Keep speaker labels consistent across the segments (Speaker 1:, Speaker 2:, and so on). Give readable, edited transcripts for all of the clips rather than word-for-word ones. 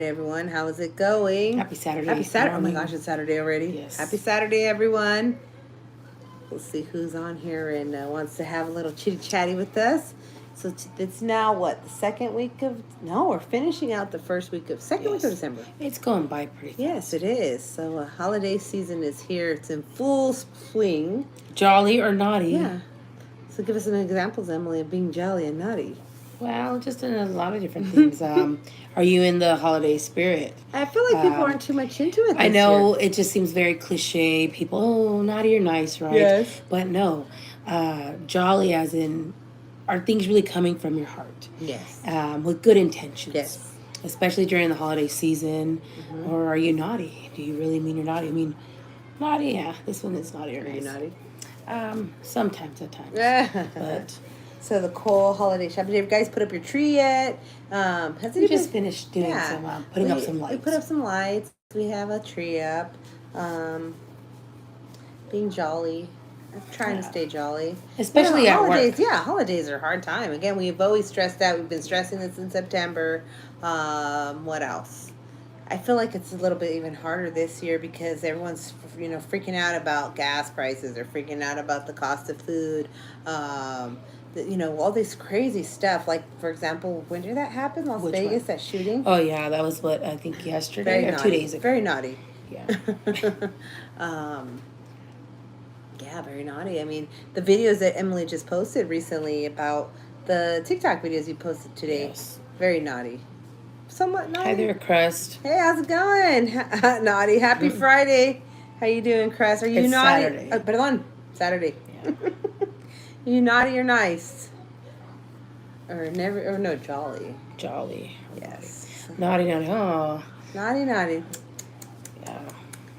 Speaker 1: everyone. How is it going?
Speaker 2: Happy Saturday.
Speaker 1: Happy Saturday. Oh my
Speaker 2: Morning.
Speaker 1: gosh, it's Saturday already.
Speaker 2: Yes.
Speaker 1: Happy Saturday, everyone. We'll see who's on here and wants to have a little chitty chatty with us. So it's now what, the second week of, no, we're finishing out the first week of, second week of December.
Speaker 2: It's going by pretty fast.
Speaker 1: Yes, it is. So holiday season is here. It's in full swing.
Speaker 2: Jolly or naughty?
Speaker 1: Yeah. So give us some examples, Emily, of being jolly and naughty.
Speaker 2: Well, just in a lot of different things. Are you in the holiday spirit?
Speaker 1: I feel like people aren't too much into it.
Speaker 2: I know it just seems very cliche. People, oh, naughty or nice, right?
Speaker 1: Yes.
Speaker 2: But no, jolly as in, are things really coming from your heart?
Speaker 1: Yes.
Speaker 2: With good intentions.
Speaker 1: Yes.
Speaker 2: Especially during the holiday season.
Speaker 1: Mm-hmm.
Speaker 2: Or are you naughty? Do you really mean you're naughty? I mean, naughty, yeah. This one is naughty or nice.
Speaker 1: Are you naughty?
Speaker 2: Sometimes at times. But...
Speaker 1: So the cool holiday shopping. Have you guys put up your tree yet? Has
Speaker 2: we just finished doing some putting up some lights.
Speaker 1: We put up some lights. We have a tree up. Being jolly. I'm trying to stay jolly.
Speaker 2: Especially at
Speaker 1: holidays.
Speaker 2: work.
Speaker 1: Yeah, holidays are a hard time. Again, we've always stressed out. We've been stressing this in September. What else? I feel like it's a little bit even harder this year because everyone's, freaking out about gas prices. They're freaking out about the cost of food. All this crazy stuff. Like, for example, when did that happen? Las Vegas, that shooting?
Speaker 2: Oh, yeah. That was, I think yesterday or 2 days ago.
Speaker 1: Very naughty.
Speaker 2: Yeah.
Speaker 1: Yeah, very naughty. I mean, the videos that Emily just posted recently about the TikTok videos you posted today, very naughty. Somewhat naughty.
Speaker 2: Hi there, Crust.
Speaker 1: Hey, how's it going? Naughty. Happy Friday. How you doing, Crust? Are you naughty?
Speaker 2: Saturday.
Speaker 1: Pardon? Saturday.
Speaker 2: Yeah.
Speaker 1: Are you naughty or nice? Or no, jolly.
Speaker 2: Jolly.
Speaker 1: Yes.
Speaker 2: Naughty. Oh.
Speaker 1: Naughty.
Speaker 2: Yeah.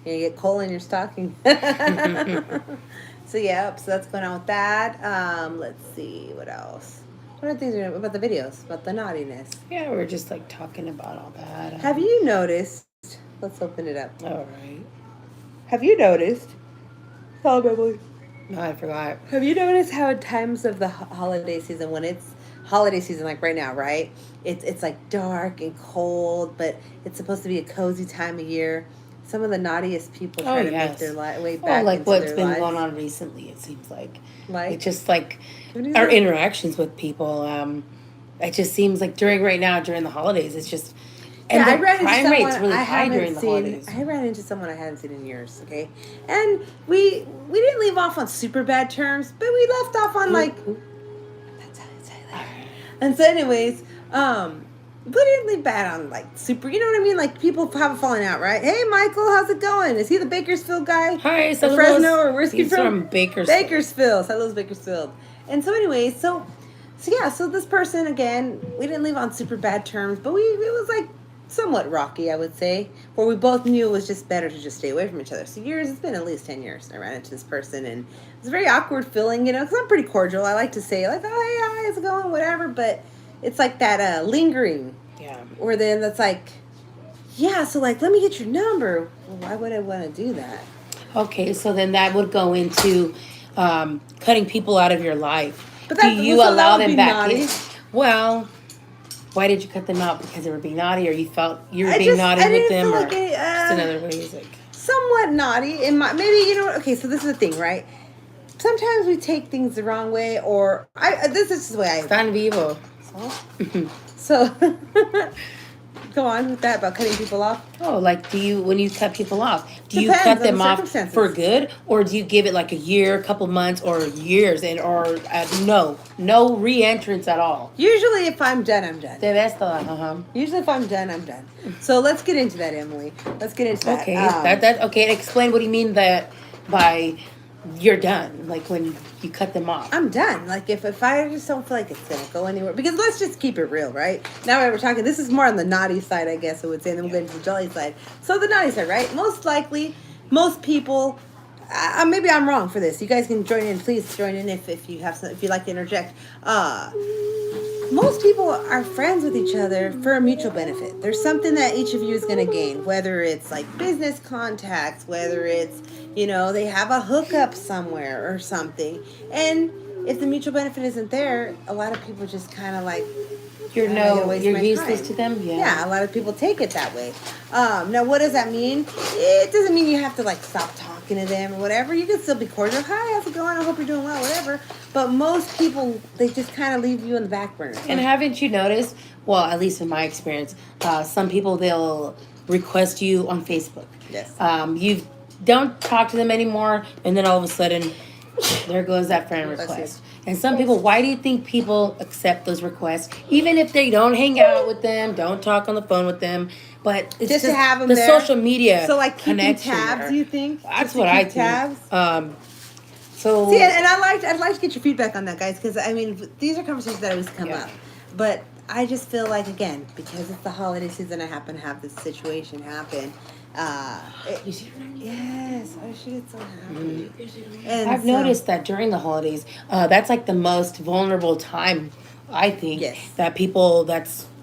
Speaker 1: You get coal in your stocking. So that's going on with that. Let's see, what else? What are things about the videos, about the naughtiness?
Speaker 2: Yeah, we're just talking about all that.
Speaker 1: Have you noticed? Let's open it up.
Speaker 2: All right.
Speaker 1: Have you noticed? Probably.
Speaker 2: No, I forgot.
Speaker 1: Have you noticed how at times of the holiday season, when it's holiday season, like right now, right? It's like dark and cold, but it's supposed to be a cozy time of year. Some of the naughtiest people try to make their way back into
Speaker 2: what's
Speaker 1: their
Speaker 2: been
Speaker 1: lives.
Speaker 2: going on recently, it seems like.
Speaker 1: Like?
Speaker 2: It's just our interactions with people. It just seems like during the holidays, it's just... And
Speaker 1: I ran into
Speaker 2: crime rate's
Speaker 1: someone
Speaker 2: really
Speaker 1: I
Speaker 2: high during
Speaker 1: haven't
Speaker 2: the
Speaker 1: seen.
Speaker 2: holidays.
Speaker 1: I ran into someone I hadn't seen in years. Okay, and we didn't leave off on super bad terms, but we left off on that's how you say that. And so, anyways, we didn't leave bad on super. You know what I mean? Like people have a falling out, right? Hey, Michael, how's it going? Is he the Bakersfield guy?
Speaker 2: Hi,
Speaker 1: so Fresno, or where's he
Speaker 2: from? Bakersfield.
Speaker 1: Bakersfield. Saludos, Bakersfield. And so, anyways, so this person again, we didn't leave on super bad terms, but it was somewhat rocky, I would say, where we both knew it was just better to just stay away from each other. So it's been at least 10 years I ran into this person, and it was a very awkward feeling, because I'm pretty cordial. I like to say, oh, hey, hi, how's it going, whatever, but it's like that lingering.
Speaker 2: Yeah.
Speaker 1: Or then that's so let me get your number. Well, why would I want to do that?
Speaker 2: Okay, so then that would go into cutting people out of your life.
Speaker 1: But
Speaker 2: do you allow them back
Speaker 1: naughty?
Speaker 2: in? Well... Why did you cut them out? Because they were being naughty, or you felt you were being naughty with them, or just another way?
Speaker 1: Somewhat naughty. Maybe Okay, so this is the thing, right? Sometimes we take things the wrong way, or this is the way I.
Speaker 2: It's time to be evil.
Speaker 1: So, go on with that about cutting people off.
Speaker 2: Oh, when you cut people off, do you
Speaker 1: Depends
Speaker 2: cut
Speaker 1: on
Speaker 2: them
Speaker 1: the
Speaker 2: off
Speaker 1: circumstances.
Speaker 2: for good, or do you give it a year, a couple months, or years, no re-entrance at all?
Speaker 1: Usually, if I'm done, I'm done.
Speaker 2: Usually,
Speaker 1: if I'm done, I'm done. So let's get into that, Emily. Let's get into that.
Speaker 2: Okay, okay. Explain what do you mean that by you're done, when you cut them off.
Speaker 1: I'm done. If I just don't feel like it's going to go anywhere. Because let's just keep it real, right? Now we're talking, this is more on the naughty side, I guess I would say, and then we'll get into the jolly side. So the naughty side, right? Most likely, most people, maybe I'm wrong for this. You guys can join in. Please join in if you if you'd like to interject. Most people are friends with each other for a mutual benefit. There's something that each of you is going to gain, whether it's business contacts, whether it's, they have a hookup somewhere or something. And if the mutual benefit isn't there, a lot of people just kind of
Speaker 2: You're
Speaker 1: I'm not gonna
Speaker 2: no,
Speaker 1: waste
Speaker 2: you're
Speaker 1: my
Speaker 2: useless
Speaker 1: time.
Speaker 2: to them.
Speaker 1: Yeah, a lot of people take it that way. Now, what does that mean? It doesn't mean you have to like stop talking to them or whatever. You can still be cordial. Hi, how's it going? I hope you're doing well, whatever. But most people, they just kind of leave you in the back burner.
Speaker 2: And haven't you noticed? Well, at least in my experience, some people they'll request you on Facebook.
Speaker 1: Yes.
Speaker 2: You don't talk to them anymore, and then all of a sudden, there goes that friend request. And some people, why do you think people accept those requests, even if they don't hang out with them, don't talk on the phone with them, but it's
Speaker 1: Just to have them
Speaker 2: the
Speaker 1: there?
Speaker 2: social media.
Speaker 1: So like keeping
Speaker 2: connection
Speaker 1: tabs,
Speaker 2: there.
Speaker 1: you think?
Speaker 2: That's
Speaker 1: Just to
Speaker 2: what I
Speaker 1: keep
Speaker 2: think.
Speaker 1: tabs?
Speaker 2: So
Speaker 1: See, and I'd like to get your feedback on that, guys, because I mean, these are conversations that always come
Speaker 2: Yeah.
Speaker 1: up. But I just feel like, again, because it's the holiday season, I happen to have this situation happen.
Speaker 2: you see what I mean?
Speaker 1: Yes, I should get so happy. And
Speaker 2: I've
Speaker 1: so-
Speaker 2: noticed that during the holidays, that's like the most vulnerable time. I think
Speaker 1: Yes.
Speaker 2: that people.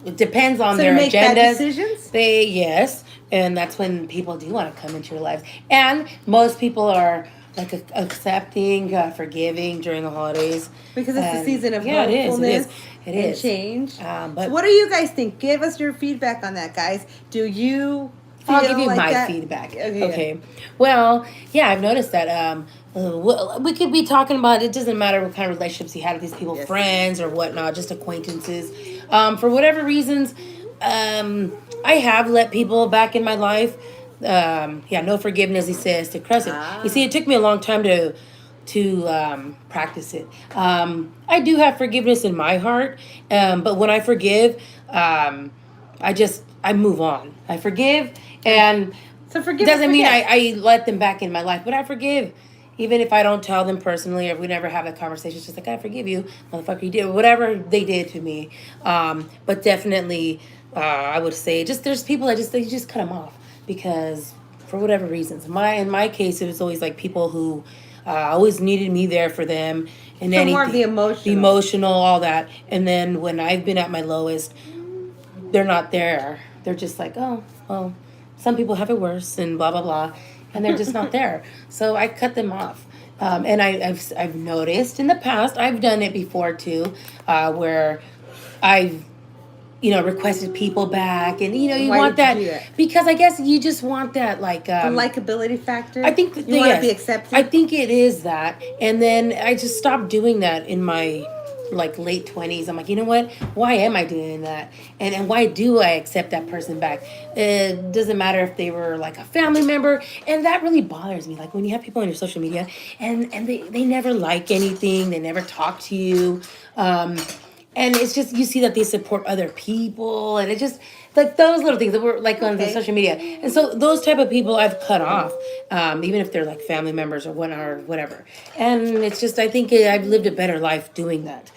Speaker 2: It depends on
Speaker 1: So
Speaker 2: their
Speaker 1: to make bad
Speaker 2: agendas.
Speaker 1: decisions?
Speaker 2: Yes, and that's when people do want to come into your lives, and most people are like accepting, forgiving during the holidays
Speaker 1: Because it's the
Speaker 2: And,
Speaker 1: season of
Speaker 2: yeah,
Speaker 1: hopefulness
Speaker 2: It
Speaker 1: and
Speaker 2: is.
Speaker 1: change.
Speaker 2: But
Speaker 1: So what do you guys think? Give us your feedback on that, guys. Do you feel
Speaker 2: I'll give you
Speaker 1: like
Speaker 2: my
Speaker 1: that?
Speaker 2: feedback.
Speaker 1: Okay.
Speaker 2: Okay. Well, yeah, I've noticed that we could be talking about it doesn't matter what kind of relationships you had with these people,
Speaker 1: Yes.
Speaker 2: friends or whatnot, just acquaintances. For whatever reasons, I have let people back in my life. No forgiveness, he says, to cross it. You see, it took me a long time to practice it. I do have forgiveness in my heart, but when I forgive, I move on. I forgive, and
Speaker 1: So
Speaker 2: it
Speaker 1: forgive.
Speaker 2: doesn't mean
Speaker 1: forget.
Speaker 2: I let them back in my life, but I forgive. Even if I don't tell them personally or we never have a conversation, it's just like, I forgive you, motherfucker, you did whatever they did to me. But definitely, I would say there's people that they just cut them off because for whatever reasons. In my case, it was always like people who always needed me there for them and
Speaker 1: So
Speaker 2: anything.
Speaker 1: more of the emotional.
Speaker 2: The emotional, all that. And then when I've been at my lowest, they're not there. They're just like, oh, well, some people have it worse and blah, blah, blah. And they're just not there. So I cut them off. And I've noticed in the past, I've done it before too, where I've, requested people back. And, you
Speaker 1: Why
Speaker 2: want
Speaker 1: did you
Speaker 2: that,
Speaker 1: do that?
Speaker 2: because I guess you just want that, like...
Speaker 1: The likability factor.
Speaker 2: I think
Speaker 1: you want to be accepted.
Speaker 2: I think it is that. And then I just stopped doing that in my late 20s. I'm like, you know what? Why am I doing that? And why do I accept that person back? It doesn't matter if they were like a family member. And that really bothers me. Like when you have people on your social media and they never like anything, they never talk to you. And it's just, you see that they support other people, and it just, like those little things that were like on the
Speaker 1: Okay.
Speaker 2: social media. And so those type of people I've cut off, even if they're like family members or whatever. And it's just, I think I've lived a better life doing that,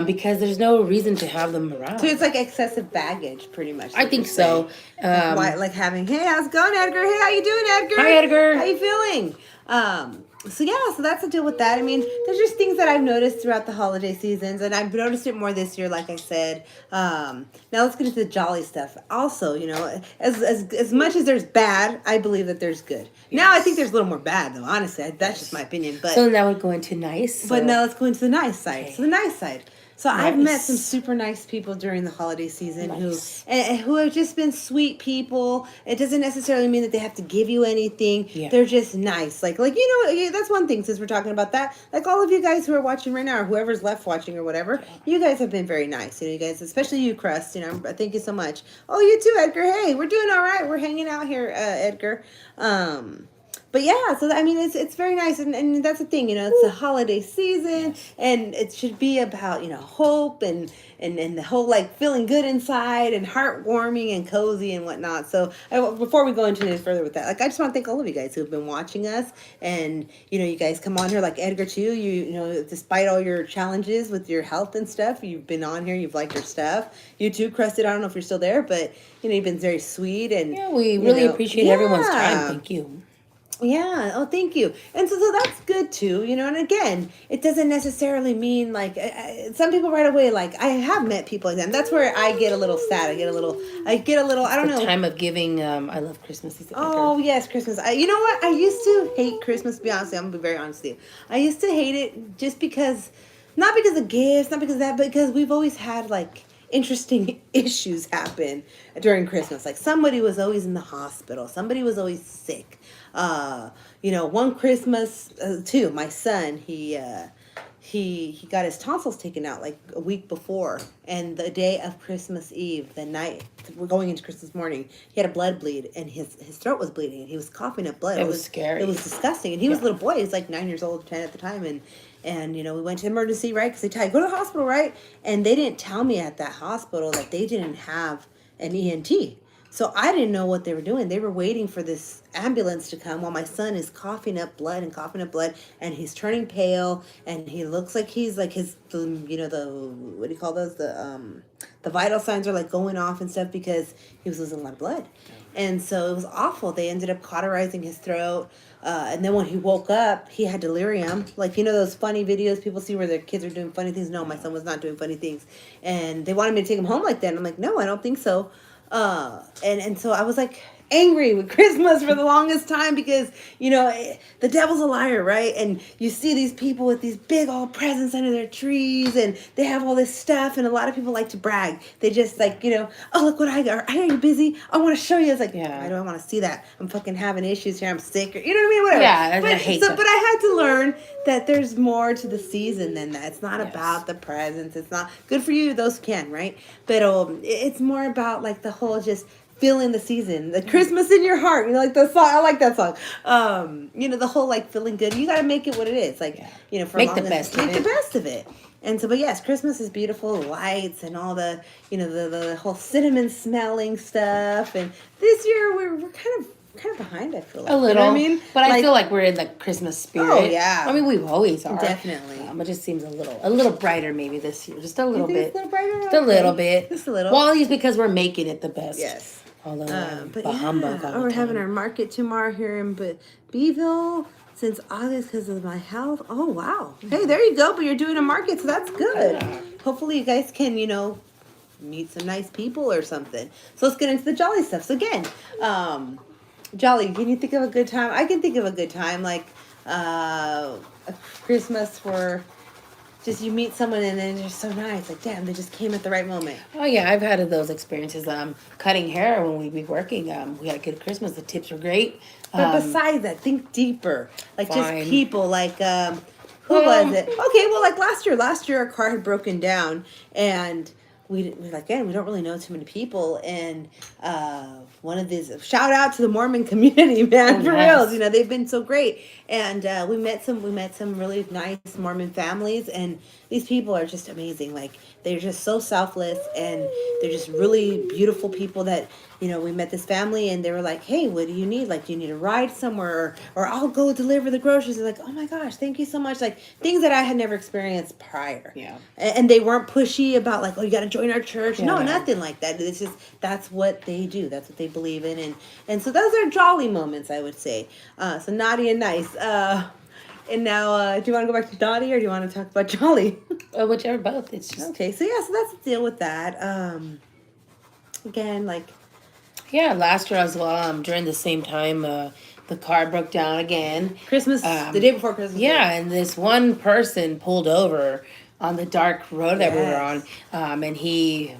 Speaker 2: because there's no reason to have them around.
Speaker 1: So it's like excessive baggage, pretty much.
Speaker 2: I think so.
Speaker 1: Like having, hey, how's it going, Edgar? Hey, how you doing, Edgar?
Speaker 2: Hi, Edgar.
Speaker 1: How you feeling? So that's the deal with that. I mean, there's just things that I've noticed throughout the holiday seasons, and I've noticed it more this year, like I said. Now let's get into the jolly stuff. Also, as much as there's bad, I believe that there's good. Now I think there's a little more bad, though. Honestly, that's just my opinion. But
Speaker 2: So now we're going to nice.
Speaker 1: but now let's go into the nice side.
Speaker 2: Okay.
Speaker 1: So the nice side. So I've met
Speaker 2: Nice.
Speaker 1: some super nice people during the holiday season
Speaker 2: Nice.
Speaker 1: who have just been sweet people. It doesn't necessarily mean that they have to give you anything.
Speaker 2: Yeah.
Speaker 1: They're just nice. Like that's one thing, since we're talking about that. Like all of you guys who are watching right now, or whoever's left watching or whatever, you guys have been very nice. You guys, especially you, Crust. Thank you so much. Oh, you too, Edgar. Hey, we're doing all right. We're hanging out here, Edgar. But yeah, so I mean, it's very nice, and that's the thing, it's the holiday season, and it should be about hope and the whole like feeling good inside and heartwarming and cozy and whatnot. So before we go into any further with that, like I just want to thank all of you guys who have been watching us, and you guys come on here like Edgar too. Despite all your challenges with your health and stuff, you've been on here. You've liked your stuff. You too, Crusted. I don't know if you're still there, but you've been very sweet, and
Speaker 2: Yeah, we really appreciate everyone's time.
Speaker 1: Yeah.
Speaker 2: Thank you.
Speaker 1: Yeah. Oh, thank you. And so that's good too, And again, it doesn't necessarily mean like some people right away. Like I have met people like that. And that's where I get a little sad. I get a little. I don't know.
Speaker 2: Time of giving. I love Christmas.
Speaker 1: Oh yes, Christmas. You know what? I used to hate Christmas. To be honest, I'm gonna be very honest with you. I used to hate it just because, not because of gifts, not because of that, but because we've always had like interesting issues happen during Christmas. Like somebody was always in the hospital. Somebody was always sick. One Christmas too, my son, he got his tonsils taken out like a week before, and the day of Christmas Eve, the night we're going into Christmas morning, he had a blood bleed, and his throat was bleeding, and he was coughing up blood.
Speaker 2: It was scary.
Speaker 1: It was disgusting, and he was a little boy. He was like 9 years old, 10 at the time, and we went to emergency, right? Because they tell you go to the hospital, right? And they didn't tell me at that hospital that they didn't have an ENT. So I didn't know what they were doing. They were waiting for this ambulance to come while my son is coughing up blood, and he's turning pale, and he looks like he's like the what do you call those, the vital signs are like going off and stuff because he was losing a lot of blood, and so it was awful. They ended up cauterizing his throat, and then when he woke up, he had delirium. Like those funny videos people see where their kids are doing funny things. No, my son was not doing funny things, and they wanted me to take him home like that. And I'm like, no, I don't think so. And so I was like angry with Christmas for the longest time because, the devil's a liar, right? And you see these people with these big old presents under their trees and they have all this stuff, and a lot of people like to brag. They just like, oh, look what I got. I know you're busy. I want to show you. It's like, I don't want to see that. I'm fucking having issues here. I'm sick. Or, you know what I mean? Whatever.
Speaker 2: Yeah, I hate that.
Speaker 1: But I had to learn that there's more to the season than that. It's not about the presents. It's not good for you. Those can, right? But it's more about like the whole just feeling the season, the Christmas in your heart. Like the song. I like that song. The whole like feeling good. You got to make it what it is. Like, for
Speaker 2: make the best
Speaker 1: of it. And so, but yes, Christmas is beautiful, lights and all the, the whole cinnamon smelling stuff. And this year we're kind of behind, I feel like.
Speaker 2: A little.
Speaker 1: You know what I mean?
Speaker 2: But I feel like we're in the Christmas spirit.
Speaker 1: Oh, yeah.
Speaker 2: I mean, we always are.
Speaker 1: Definitely.
Speaker 2: It just seems a little brighter maybe this year. Just a little bit.
Speaker 1: It's a little brighter?
Speaker 2: Just a little bit.
Speaker 1: Just a little.
Speaker 2: Well, it's because we're making it the best.
Speaker 1: Yes.
Speaker 2: Although,
Speaker 1: But
Speaker 2: humbug all the
Speaker 1: we're
Speaker 2: time.
Speaker 1: having our market tomorrow here in Beeville since August because of my health. Oh, wow. Hey, there you go. But you're doing a market, so that's good.
Speaker 2: Yeah.
Speaker 1: Hopefully you guys can, meet some nice people or something. So let's get into the jolly stuff. So again, jolly, can you think of a good time? I can think of a good time, like a Christmas where just you meet someone and then they're so nice. Like, damn, they just came at the right moment.
Speaker 2: Oh yeah, I've had those experiences. Cutting hair when we'd be working. We had a good Christmas. The tips were great.
Speaker 1: But besides that, think deeper. Like
Speaker 2: Fine.
Speaker 1: just people. Like who was it? Okay, well, like last year our car had broken down, and we don't really know too many people, and one of these, shout out to the Mormon community, man, for
Speaker 2: yes.
Speaker 1: reals. They've been so great, and we met some really nice Mormon families, and these people are just amazing. Like, they're just so selfless, and they're just really beautiful people that, we met this family, and they were like, hey, what do you need? Like, do you need a ride somewhere? Or I'll go deliver the groceries. They're like, oh my gosh, thank you so much. Like, things that I had never experienced prior.
Speaker 2: Yeah.
Speaker 1: And they weren't pushy about like, oh, you got to join our church.
Speaker 2: Yeah.
Speaker 1: No, nothing like that. It's just, that's what they do. That's what they believe in. And so those are jolly moments, I would say. So naughty and nice. And now, do you want to go back to naughty, or do you want to talk about jolly?
Speaker 2: Whichever, both. It's just
Speaker 1: okay. So yeah, so that's the deal with that. Again, like,
Speaker 2: yeah. Last year as well, during the same time, the car broke down again.
Speaker 1: Christmas, the day before Christmas.
Speaker 2: Yeah, and this one person pulled over on the dark road that we were on, and he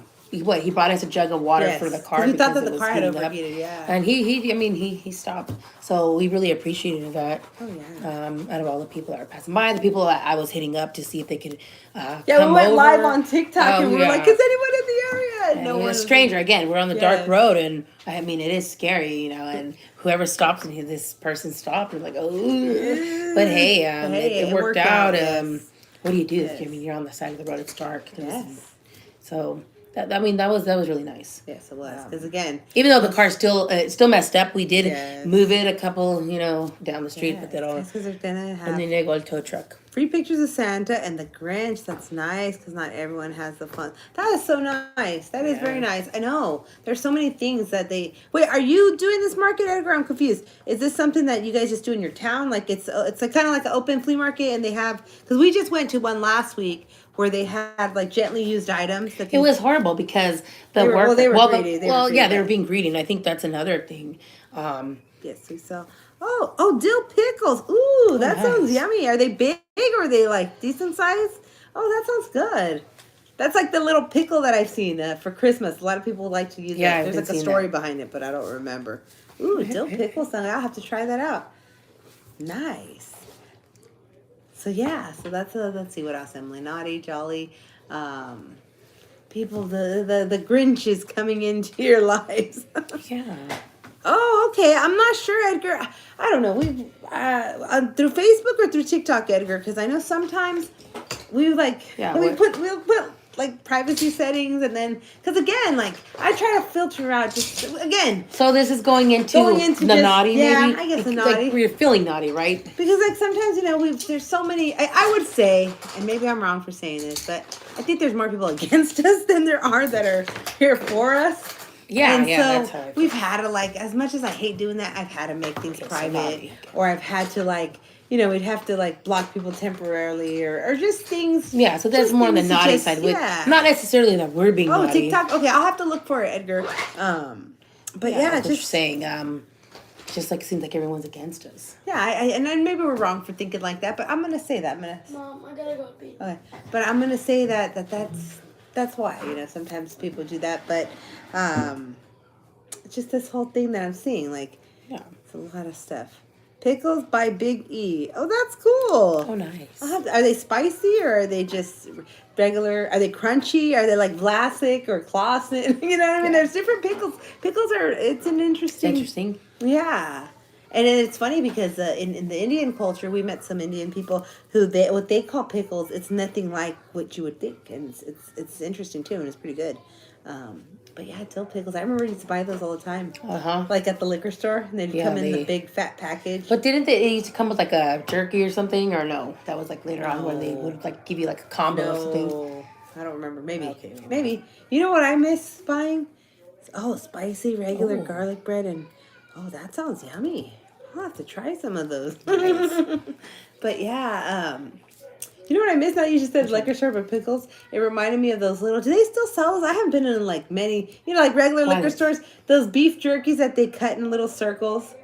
Speaker 2: brought us a jug of water for the car.
Speaker 1: We thought that
Speaker 2: it
Speaker 1: the
Speaker 2: was
Speaker 1: car had
Speaker 2: heating up.
Speaker 1: overheated, yeah.
Speaker 2: And he stopped. So we really appreciated that.
Speaker 1: Oh, yeah.
Speaker 2: Out of all the people that were passing by, the people that I was hitting up to see if they could
Speaker 1: yeah,
Speaker 2: come
Speaker 1: we went
Speaker 2: over.
Speaker 1: live on TikTok, and we were
Speaker 2: yeah.
Speaker 1: like, is anyone in the area?
Speaker 2: And
Speaker 1: No
Speaker 2: it
Speaker 1: one
Speaker 2: was a stranger. Again, we're on the dark
Speaker 1: Yes.
Speaker 2: road, and I mean, it is scary, and whoever stops, and this person stopped, we're like, oh. But hey, it worked out.
Speaker 1: Yes.
Speaker 2: What do you do?
Speaker 1: Yes.
Speaker 2: I mean, you're on the side of the road. It's dark.
Speaker 1: Yes.
Speaker 2: So that was really nice.
Speaker 1: Yes, it was. Because again,
Speaker 2: Even though the car still messed up, we did
Speaker 1: Yes.
Speaker 2: move it a couple, down the street. But
Speaker 1: because they're gonna have
Speaker 2: and then they go to tow truck.
Speaker 1: free pictures of Santa and the Grinch. That's nice because not everyone has the fun. That is so nice. That is very nice. I know. There's so many things that they. Wait, are you doing this market, Edgar? I'm confused. Is this something that you guys just do in your town? Like it's like kind of like an open flea market, and they have, because we just went to one last week where they had like gently used items. That
Speaker 2: It was horrible because
Speaker 1: they were greedy. They were greedy,
Speaker 2: they were being greedy, and I think that's another thing.
Speaker 1: Yes, we sell. Oh, dill pickles. Ooh, that sounds
Speaker 2: nice.
Speaker 1: yummy. Are they big or are they like decent size? Oh, that sounds good. That's like the little pickle that I've seen for Christmas. A lot of people like to use
Speaker 2: Yeah,
Speaker 1: it.
Speaker 2: I've
Speaker 1: There's
Speaker 2: been
Speaker 1: like a
Speaker 2: seeing
Speaker 1: story
Speaker 2: that.
Speaker 1: behind it, but I don't remember. Ooh, dill pickle song. I'll have to try that out. Nice. So yeah, so that's let's see what else, Emily. Naughty, jolly, people. The Grinch is coming into your lives.
Speaker 2: Yeah.
Speaker 1: Oh, okay. I'm not sure, Edgar. I don't know. We through Facebook or through TikTok, Edgar, because I know sometimes we
Speaker 2: Yeah,
Speaker 1: we'll put like privacy settings, and then because again, like I try to filter out just again
Speaker 2: So this is going into the
Speaker 1: just,
Speaker 2: naughty,
Speaker 1: yeah,
Speaker 2: maybe?
Speaker 1: I guess the
Speaker 2: Like
Speaker 1: naughty.
Speaker 2: where you're feeling naughty, right?
Speaker 1: Because like sometimes there's so many. I would say, and maybe I'm wrong for saying this, but I think there's more people against us than there are that are here for us.
Speaker 2: Yeah,
Speaker 1: And
Speaker 2: yeah,
Speaker 1: so
Speaker 2: that's how I feel.
Speaker 1: we've had to as much as I hate doing that, I've had to make things
Speaker 2: Okay, so
Speaker 1: private,
Speaker 2: naughty.
Speaker 1: or I've had to we'd have to block people temporarily, or just things.
Speaker 2: Yeah, so that's
Speaker 1: just
Speaker 2: more on the
Speaker 1: things to
Speaker 2: naughty
Speaker 1: just-
Speaker 2: side. With,
Speaker 1: yeah.
Speaker 2: not necessarily that we're being
Speaker 1: Oh,
Speaker 2: naughty.
Speaker 1: TikTok. Okay, I'll have to look for it, Edgar. But yeah,
Speaker 2: like what you're
Speaker 1: just
Speaker 2: saying. Just like it seems like everyone's against us.
Speaker 1: yeah, and then maybe we're wrong for thinking like that, but I'm gonna say that.
Speaker 3: Mom, I gotta go pee.
Speaker 1: Okay, but I'm gonna say that's why sometimes people do that, but it's just this whole thing that I'm seeing
Speaker 2: Yeah.
Speaker 1: it's a lot of stuff. Pickles by Big E. Oh, that's cool.
Speaker 2: Oh, nice.
Speaker 1: Are they spicy or are they just regular? Are they crunchy? Are they like Vlasic or Clausen? You know what I mean?
Speaker 2: Yeah.
Speaker 1: There's different pickles. Pickles it's an
Speaker 2: It's
Speaker 1: interesting.
Speaker 2: interesting.
Speaker 1: Yeah. And it's funny because in the Indian culture, we met some Indian people who what they call pickles. It's nothing like what you would think, and it's interesting too, and it's pretty good. But yeah, dill pickles. I remember I used to buy those all the time, like at the liquor store, and they'd
Speaker 2: Yeah,
Speaker 1: come in the big fat package.
Speaker 2: But didn't they used to come with like a jerky or something, or no? That was like later on when they would like give you like a combo or something.
Speaker 1: No, I don't remember. Maybe,
Speaker 2: Okay.
Speaker 1: maybe. You know what I miss buying? Oh, spicy regular
Speaker 2: Oh.
Speaker 1: garlic bread, and oh, that sounds yummy. I'll have to try some of those. But yeah, you know what I miss now? You just said liquor store with pickles. It reminded me of those little. Do they still sell those? I haven't been in like many. Like regular liquor
Speaker 2: What?
Speaker 1: stores. Those beef jerkies that they cut in little circles.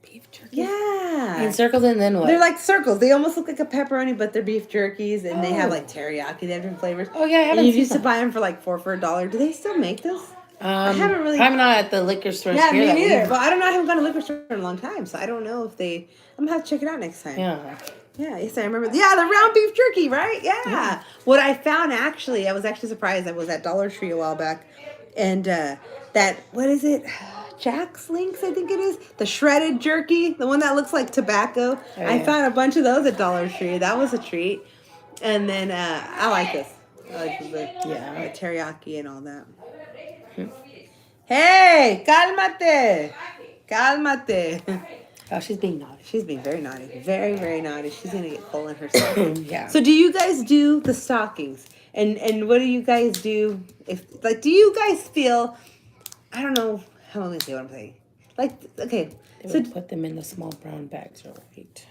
Speaker 2: Beef jerky.
Speaker 1: Yeah.
Speaker 2: In circles, and then what?
Speaker 1: They're like circles. They almost look like a pepperoni, but they're beef jerkies, and they have
Speaker 2: Oh.
Speaker 1: like teriyaki. They have different flavors.
Speaker 2: Oh, yeah, I haven't
Speaker 1: And you
Speaker 2: seen
Speaker 1: used to
Speaker 2: them.
Speaker 1: buy them for like 4 for $1. Do they still make those? I haven't really.
Speaker 2: I'm not at the liquor store.
Speaker 1: Yeah,
Speaker 2: here
Speaker 1: me
Speaker 2: that
Speaker 1: neither.
Speaker 2: we've-
Speaker 1: But I don't know. I haven't gone to a liquor store in a long time, so I don't know if they. I'm gonna have to check it out next time.
Speaker 2: Yeah.
Speaker 1: Yeah, yes, I remember. Yeah, the round beef jerky, right? Yeah. What I found I was actually surprised. I was at Dollar Tree a while back, and what is it? Jack's Links, I think it is. The shredded jerky, the one that looks like tobacco.
Speaker 2: Oh,
Speaker 1: I
Speaker 2: yeah.
Speaker 1: found a bunch of those at Dollar Tree. That was a treat. And then I like this. I like the teriyaki and all that. Hey, cálmate. Cálmate.
Speaker 2: Oh, she's being naughty.
Speaker 1: She's being very naughty. Very, very naughty. She's going to get coal in her stocking.
Speaker 2: Yeah.
Speaker 1: So do you guys do the stockings? And what do you guys do? Do you guys feel, I don't know how I'm going to say what I'm saying. Okay.
Speaker 2: They
Speaker 1: So,
Speaker 2: would put them in the small brown bags, right?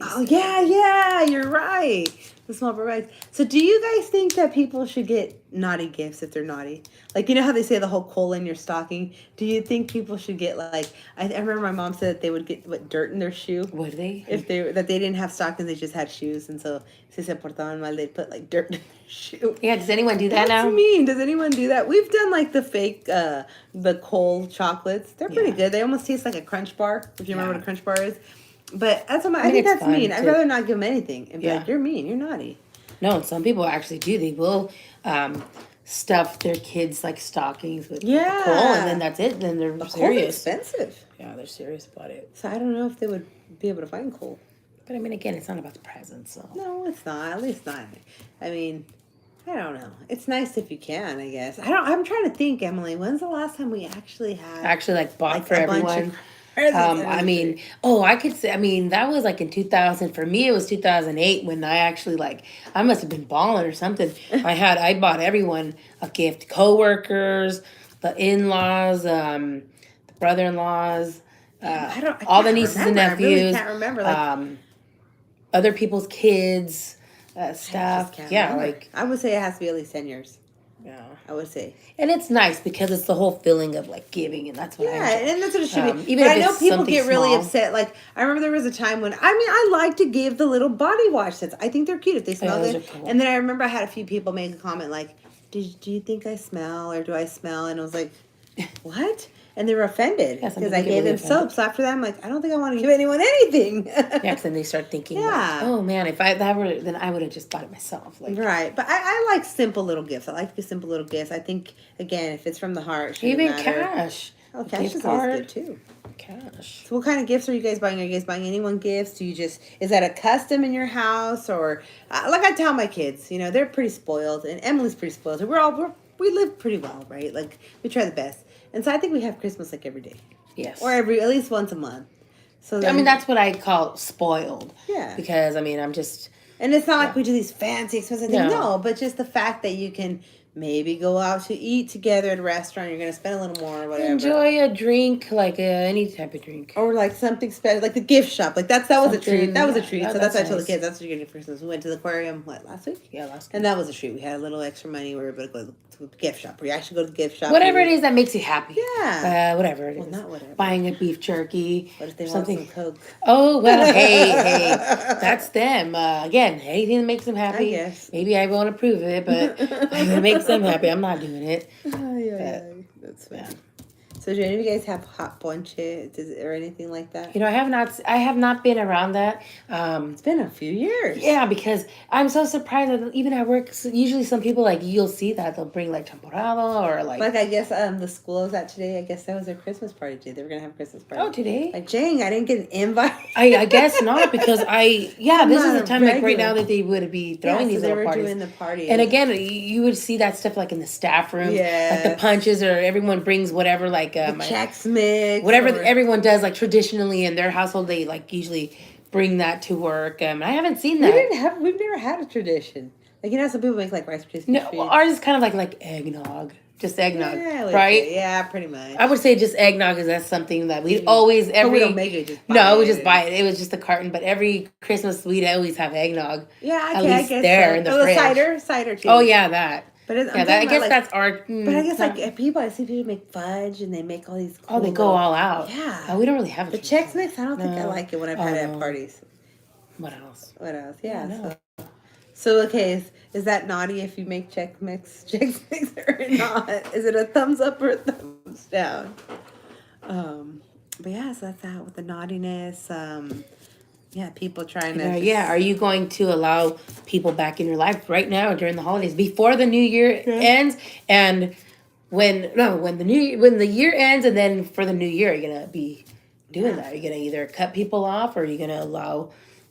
Speaker 1: oh, yeah, you're right. The small bags. So do you guys think that people should get naughty gifts if they're naughty? You know how they say the whole coal in your stocking? Do you think people should get I remember my mom said that they would get dirt in their shoe.
Speaker 2: Would they?
Speaker 1: If they didn't have stockings, they just had shoes, and so si se portaban mal, they'd put dirt in their shoe.
Speaker 2: Yeah, does anyone do that
Speaker 1: That's
Speaker 2: now?
Speaker 1: mean. Does anyone do that? We've done the fake, the coal chocolates. They're pretty
Speaker 2: Yeah.
Speaker 1: good. They almost taste like a Crunch Bar, if you remember what a Crunch Bar is. But that's what I
Speaker 2: mean,
Speaker 1: think
Speaker 2: it's
Speaker 1: that's
Speaker 2: fun,
Speaker 1: mean. I'd
Speaker 2: too.
Speaker 1: rather not give them anything and be
Speaker 2: Yeah.
Speaker 1: like, you're mean, you're naughty.
Speaker 2: No, some people actually do. They will stuff their kids stockings with
Speaker 1: Yeah.
Speaker 2: coal, and then that's it. Then they're
Speaker 1: Coal's
Speaker 2: serious.
Speaker 1: expensive,
Speaker 2: Yeah, they're serious about it.
Speaker 1: so I don't know if they would be able to find coal.
Speaker 2: But I mean, again, it's not about the presents, so.
Speaker 1: No, it's not. At least not. I mean, I don't know. It's nice if you can, I guess. I'm trying to think, Emily. When's the last time we actually had
Speaker 2: Actually, bought for
Speaker 1: a bunch of
Speaker 2: everyone.
Speaker 1: presents
Speaker 2: I mean, I could say, that was in 2000. For me, it was 2008 when I actually I must have been balling or something. I bought everyone a gift, coworkers, the in-laws, the brother-in-laws,
Speaker 1: I
Speaker 2: all the
Speaker 1: can't
Speaker 2: nieces and
Speaker 1: remember. I really
Speaker 2: nephews,
Speaker 1: can't remember.
Speaker 2: other people's kids,
Speaker 1: I
Speaker 2: stuff.
Speaker 1: just can't
Speaker 2: Yeah,
Speaker 1: remember. I would say it has to be at least 10 years.
Speaker 2: Yeah.
Speaker 1: I would say.
Speaker 2: And it's nice because it's the whole feeling of like giving, and that's what
Speaker 1: Yeah,
Speaker 2: I enjoy.
Speaker 1: and that's what it should be.
Speaker 2: Even
Speaker 1: But
Speaker 2: if
Speaker 1: I know
Speaker 2: it's
Speaker 1: people
Speaker 2: something
Speaker 1: get really
Speaker 2: small.
Speaker 1: upset. Like I remember there was a time when I like to give the little body wash sets. I think they're cute if they smell
Speaker 2: those
Speaker 1: good.
Speaker 2: are cool.
Speaker 1: And then I remember I had a few people make a comment like, do you think I smell or do I smell? And I was like, what? And they were offended
Speaker 2: Yeah, some
Speaker 1: because
Speaker 2: people
Speaker 1: I
Speaker 2: get
Speaker 1: gave
Speaker 2: really
Speaker 1: them soap.
Speaker 2: offended.
Speaker 1: So after that, I'm like, I don't think I want to give anyone anything.
Speaker 2: Yeah, because then they start thinking, like,
Speaker 1: Yeah.
Speaker 2: oh man, if that were, then I would have just bought it myself. Like,
Speaker 1: Right, but I like simple little gifts. I like to give simple little gifts. I think again, if it's from the heart, it shouldn't
Speaker 2: even
Speaker 1: matter.
Speaker 2: cash.
Speaker 1: Oh,
Speaker 2: A
Speaker 1: cash
Speaker 2: gift
Speaker 1: is always
Speaker 2: card.
Speaker 1: good too.
Speaker 2: Cash.
Speaker 1: So what kind of gifts are you guys buying? Are you guys buying anyone gifts? Do you just, is that a custom in your house? Or, like I tell my kids, you know, they're pretty spoiled. And Emily's pretty spoiled. We live pretty well, right? Like, we try the best. And so I think we have Christmas like every day.
Speaker 2: Yes.
Speaker 1: Or at least once a month. So
Speaker 2: I
Speaker 1: then,
Speaker 2: mean, that's what I call spoiled.
Speaker 1: Yeah.
Speaker 2: Because, I mean, I'm just...
Speaker 1: And it's not like
Speaker 2: Yeah.
Speaker 1: we do these fancy, expensive things.
Speaker 2: No.
Speaker 1: No, but just the fact that you can maybe go out to eat together at a restaurant. You're going to spend a little more or whatever.
Speaker 2: Enjoy a drink, like any type of drink.
Speaker 1: Or like something special, like the gift shop. Like that was a treat.
Speaker 2: Something-
Speaker 1: That was a
Speaker 2: yeah,
Speaker 1: treat.
Speaker 2: that-
Speaker 1: So that's what I
Speaker 2: that's
Speaker 1: told the
Speaker 2: nice.
Speaker 1: kids. That's what you're getting for Christmas. We went to the aquarium, last week?
Speaker 2: Yeah, last
Speaker 1: And that was a treat. We had a little extra money. We were able to go to the gift shop. We actually go to the gift shop.
Speaker 2: Whatever it is that makes you happy.
Speaker 1: Yeah.
Speaker 2: Whatever it is.
Speaker 1: Well, not whatever.
Speaker 2: Buying a beef jerky.
Speaker 1: What if they
Speaker 2: or
Speaker 1: want
Speaker 2: something.
Speaker 1: some Coke?
Speaker 2: Oh, well, hey, that's them. Again, anything that makes them happy.
Speaker 1: I guess.
Speaker 2: Maybe I won't approve it, but if it makes them happy, I'm not doing it.
Speaker 1: Yeah. That's funny.
Speaker 2: Yeah.
Speaker 1: So do any of you guys have hot ponche or anything like that?
Speaker 2: You know, I have not been around that.
Speaker 1: It's been a few years.
Speaker 2: Yeah, because I'm so surprised that even at work, usually some people, like, you'll see that they'll bring, like, champorado or, like...
Speaker 1: Like, I guess the school I was at today, I guess that was their Christmas party today. They were going to have a Christmas party.
Speaker 2: Oh, today?
Speaker 1: Like, dang, I didn't get an invite.
Speaker 2: I guess not, because this
Speaker 1: not
Speaker 2: is the
Speaker 1: a
Speaker 2: time, like, right
Speaker 1: regular.
Speaker 2: now that they would be throwing
Speaker 1: Yeah,
Speaker 2: these
Speaker 1: so they
Speaker 2: little
Speaker 1: were
Speaker 2: parties.
Speaker 1: doing the party.
Speaker 2: And again, you would see that stuff, like, in the staff room.
Speaker 1: Yes.
Speaker 2: Like, the punches, or everyone brings whatever, like...
Speaker 1: the Chex Mix.
Speaker 2: whatever
Speaker 1: or-
Speaker 2: everyone does, like, traditionally in their household, they, like, usually bring that to work. I haven't seen that.
Speaker 1: We've never had a tradition. Like, you know, some people make, like, Rice Krispies
Speaker 2: No,
Speaker 1: treats.
Speaker 2: ours is kind of like eggnog. Just eggnog,
Speaker 1: Yeah, I would
Speaker 2: right?
Speaker 1: say, yeah, pretty much.
Speaker 2: I would say just eggnog is that's something that we always
Speaker 1: But we don't make it, just buy
Speaker 2: no, we
Speaker 1: it.
Speaker 2: just buy it. It was just a carton, but every Christmas we'd always have eggnog.
Speaker 1: Yeah,
Speaker 2: at
Speaker 1: okay, I
Speaker 2: least
Speaker 1: guess
Speaker 2: there
Speaker 1: so.
Speaker 2: in the
Speaker 1: Oh,
Speaker 2: fridge.
Speaker 1: cider too.
Speaker 2: Oh yeah, that.
Speaker 1: But it's,
Speaker 2: Yeah, I guess that's our.
Speaker 1: But I guess like people, I see people make fudge and they make all these. Cool
Speaker 2: oh, they go
Speaker 1: little-
Speaker 2: all out.
Speaker 1: Yeah.
Speaker 2: We don't really have a
Speaker 1: The
Speaker 2: tradition.
Speaker 1: Chex Mix, I don't think I
Speaker 2: No.
Speaker 1: like it when I've
Speaker 2: Oh,
Speaker 1: had it at
Speaker 2: no.
Speaker 1: parties.
Speaker 2: What else?
Speaker 1: What else? Yeah.
Speaker 2: no.
Speaker 1: So okay, is that naughty if you make Chex Mix or not? Is it a thumbs up or a thumbs down? But yeah, so that's that with the naughtiness. Yeah, people trying to.
Speaker 2: Yeah, are you going to allow people back in your life right now during the holidays before the new year ends, and when the year ends, and then for the new year, you're gonna be doing that? Are you gonna either cut people off, or are you gonna allow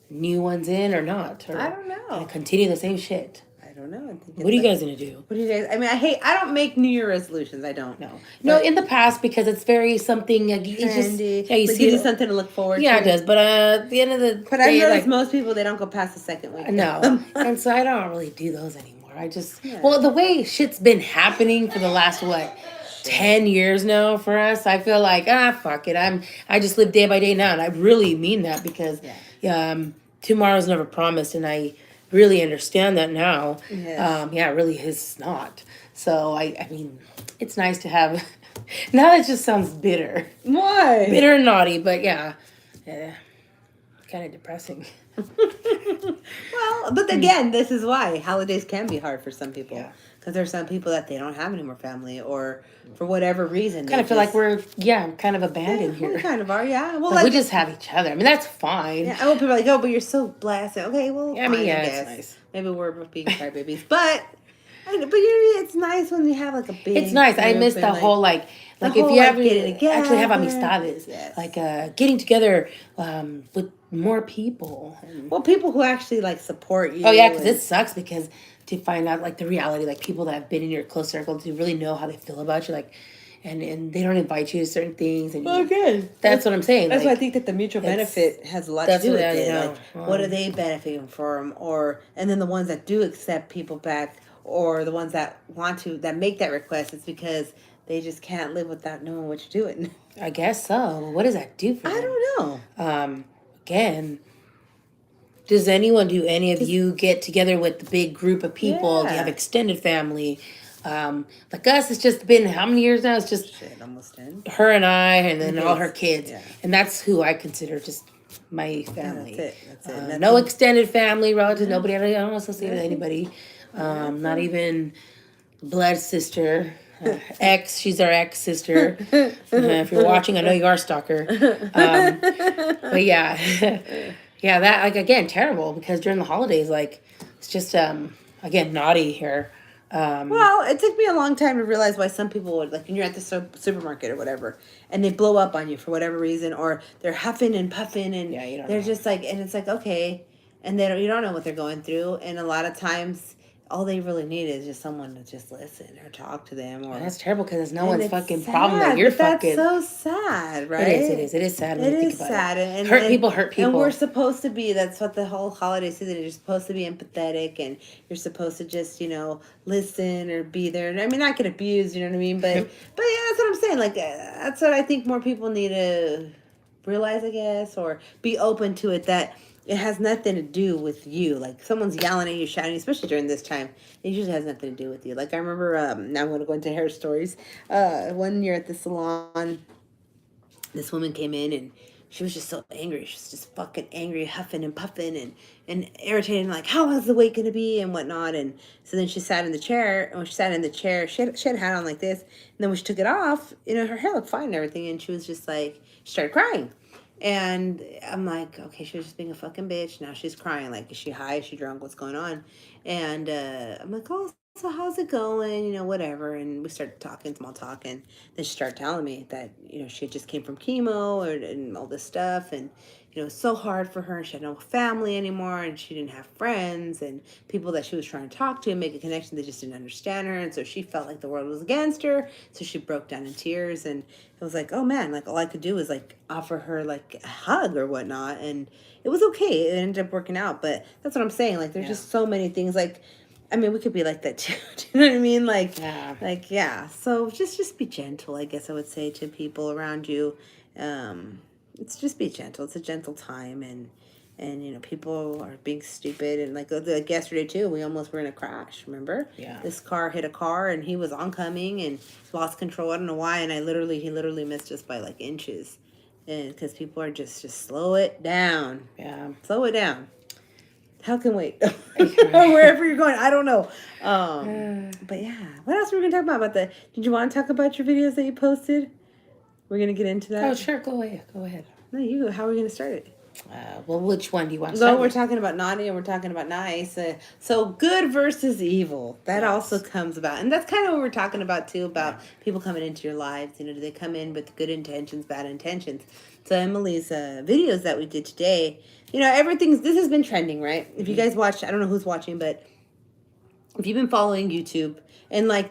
Speaker 2: new ones in, or not? Or
Speaker 1: I don't know.
Speaker 2: gonna continue the same shit?
Speaker 1: I don't know. I think it's
Speaker 2: What are you
Speaker 1: like-
Speaker 2: guys gonna do?
Speaker 1: What do you guys? I mean, I don't make New Year resolutions. I don't.
Speaker 2: No, in the past, because it's very something. It's just
Speaker 1: Trendy.
Speaker 2: yeah, you
Speaker 1: It
Speaker 2: see
Speaker 1: gives you something to look forward
Speaker 2: Yeah,
Speaker 1: to.
Speaker 2: it does. But at the end of the
Speaker 1: But I've
Speaker 2: day,
Speaker 1: noticed
Speaker 2: like,
Speaker 1: most people they don't go past the second week.
Speaker 2: no, and so I don't really do those anymore. I just well, the way shit's been happening for the last 10 years now for us, I feel like fuck it. I just live day by day now, and I really mean that because tomorrow's never promised, and I really understand that now.
Speaker 1: Yes.
Speaker 2: It really is not. So I mean, it's nice to have. Now it just sounds bitter,
Speaker 1: Why?
Speaker 2: bitter and naughty, but yeah, kind of depressing.
Speaker 1: Well, but again, this is why holidays can be hard for some people.
Speaker 2: Yeah.
Speaker 1: Because there's some people that they don't have any more family, or for whatever reason,
Speaker 2: Kind of feel like we're kind of abandoned
Speaker 1: we
Speaker 2: here.
Speaker 1: kind of are, yeah. Well,
Speaker 2: Like, we just have each other. I mean, that's fine.
Speaker 1: Yeah, I want people are like, oh, but you're so blessed. Okay, well,
Speaker 2: Yeah, I mean,
Speaker 1: fine,
Speaker 2: yeah, it's
Speaker 1: guess.
Speaker 2: nice.
Speaker 1: Maybe we're being crybabies, but you know, it's nice when you have like a big.
Speaker 2: It's nice. I
Speaker 1: group
Speaker 2: miss
Speaker 1: and,
Speaker 2: the whole like if
Speaker 1: whole,
Speaker 2: you
Speaker 1: like,
Speaker 2: have
Speaker 1: getting
Speaker 2: actually have
Speaker 1: together.
Speaker 2: amistades,
Speaker 1: Yes.
Speaker 2: like getting together with more people.
Speaker 1: Well, people who actually like support you.
Speaker 2: Oh yeah, because
Speaker 1: and-
Speaker 2: it sucks because to find out like the reality, like people that have been in your close circle to really know how they feel about you, like, and they don't invite you to certain things, and
Speaker 1: Okay.
Speaker 2: that's what I'm saying.
Speaker 1: That's
Speaker 2: like,
Speaker 1: why I think that the mutual
Speaker 2: it's-
Speaker 1: benefit has a lot to
Speaker 2: that's
Speaker 1: do with
Speaker 2: what I
Speaker 1: it.
Speaker 2: know.
Speaker 1: Like, what are they benefiting from? Or and then the ones that do accept people back, or the ones that want to that make that request, it's because they just can't live without knowing what you're doing.
Speaker 2: I guess so. What does that do for
Speaker 1: I
Speaker 2: them?
Speaker 1: don't know.
Speaker 2: Again, does anyone, do any of you get together with the big group of people? Do you
Speaker 1: Yeah.
Speaker 2: have extended family? Like us, it's just been how many years now? It's just
Speaker 1: Shit, almost 10.
Speaker 2: her and I, and then all her
Speaker 1: Kids.
Speaker 2: kids,
Speaker 1: Yeah.
Speaker 2: and that's who I consider just my family.
Speaker 1: That's it.
Speaker 2: No
Speaker 1: Nothing-
Speaker 2: extended family, relatives, nobody. I don't associate with anybody. Not even blood sister. She's our ex sister. If you're watching, I know you are a stalker. But yeah, yeah, that like again terrible because during the holidays, like it's just again naughty here.
Speaker 1: Well, it took me a long time to realize why some people would, like, when you're at the supermarket or whatever, and they blow up on you for whatever reason, or they're huffing and puffing, and
Speaker 2: Yeah, you don't
Speaker 1: they're
Speaker 2: know.
Speaker 1: just like, and it's like, okay, and you don't know what they're going through, and a lot of times, all they really need is just someone to just listen or talk to them, or
Speaker 2: That's terrible because it's no
Speaker 1: and
Speaker 2: one's
Speaker 1: it's
Speaker 2: fucking
Speaker 1: sad,
Speaker 2: problem that you're
Speaker 1: but that's
Speaker 2: fucking.
Speaker 1: so sad, right?
Speaker 2: It is sad when
Speaker 1: It
Speaker 2: you think
Speaker 1: is
Speaker 2: about
Speaker 1: sad,
Speaker 2: it.
Speaker 1: and
Speaker 2: Hurt people hurt people.
Speaker 1: And we're supposed to be. That's what the whole holiday season is. You're supposed to be empathetic, and you're supposed to just listen or be there. And I mean, not get abused. You know what I mean? But yeah, that's what I'm saying. Like that's what I think more people need to realize, I guess, or be open to it. That it has nothing to do with you. Like someone's yelling at you, shouting, especially during this time. It usually has nothing to do with you. Like I remember. Now I'm going to go into hair stories. One year at the salon, this woman came in and she was just so angry. She was just fucking angry, huffing and puffing and irritating, like, how is the wait going to be and whatnot. And so then she sat in the chair. And when she sat in the chair, she had a hat on like this. And then when she took it off, her hair looked fine and everything. And she was just like, she started crying. And I'm like, okay, she was just being a fucking bitch. Now she's crying. Like, is she high? Is she drunk? What's going on? And I'm like, oh, so how's it going? Whatever. And we started talking, small talk. And then she started telling me that, she had just came from chemo and all this stuff. And, it was so hard for her. She had no family anymore. And she didn't have friends and people that she was trying to talk to and make a connection. They just didn't understand her. And so she felt like the world was against her. So she broke down in tears. And it was like, oh man, like all I could do was like offer her like a hug or whatnot. And it was okay. It ended up working out. But that's what I'm saying. Like there's just so many things like, I mean, we could be like that too. Do you know what I mean? Like, yeah. So just be gentle, I guess I would say to people around you. It's just be gentle. It's a gentle time, and people are being stupid, and like yesterday too, we almost were in a crash. Remember?
Speaker 2: Yeah.
Speaker 1: This car hit a car, and he was oncoming and lost control. I don't know why, and he literally missed us by like inches, and because people are just slow it down.
Speaker 2: Yeah.
Speaker 1: Slow it down. How can wait? Wherever you're going, I don't know. But yeah, what else were we gonna talk about the? Did you want to talk about your videos that you posted? We're gonna get into that.
Speaker 2: Oh sure, go ahead.
Speaker 1: No, you go. How are we gonna start it?
Speaker 2: Well, which one do you want to
Speaker 1: So
Speaker 2: start
Speaker 1: we're
Speaker 2: with?
Speaker 1: talking about naughty and we're talking about nice. So good versus evil. That also comes about, and that's kind of what we're talking about too. About people coming into your lives. Do they come in with good intentions, bad intentions? So Emily's videos that we did today. This has been trending, right? If you guys watched, I don't know who's watching, but if you've been following YouTube and like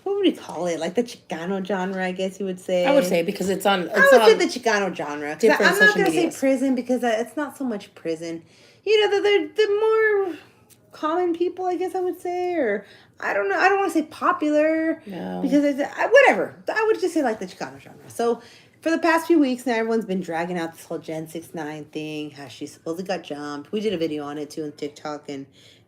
Speaker 1: what would we call it? Like the Chicano genre, I guess you would say.
Speaker 2: I would say because it's on.
Speaker 1: I would say the Chicano genre.
Speaker 2: Different
Speaker 1: I'm not
Speaker 2: social
Speaker 1: going to say
Speaker 2: medias.
Speaker 1: prison because it's not so much prison. The more common people, I guess I would say, or I don't know. I don't want to say popular because whatever. I would just say like the Chicano genre. So for the past few weeks now, everyone's been dragging out this whole Gen 6ix9ine thing, how she supposedly got jumped. We did a video on it too on TikTok,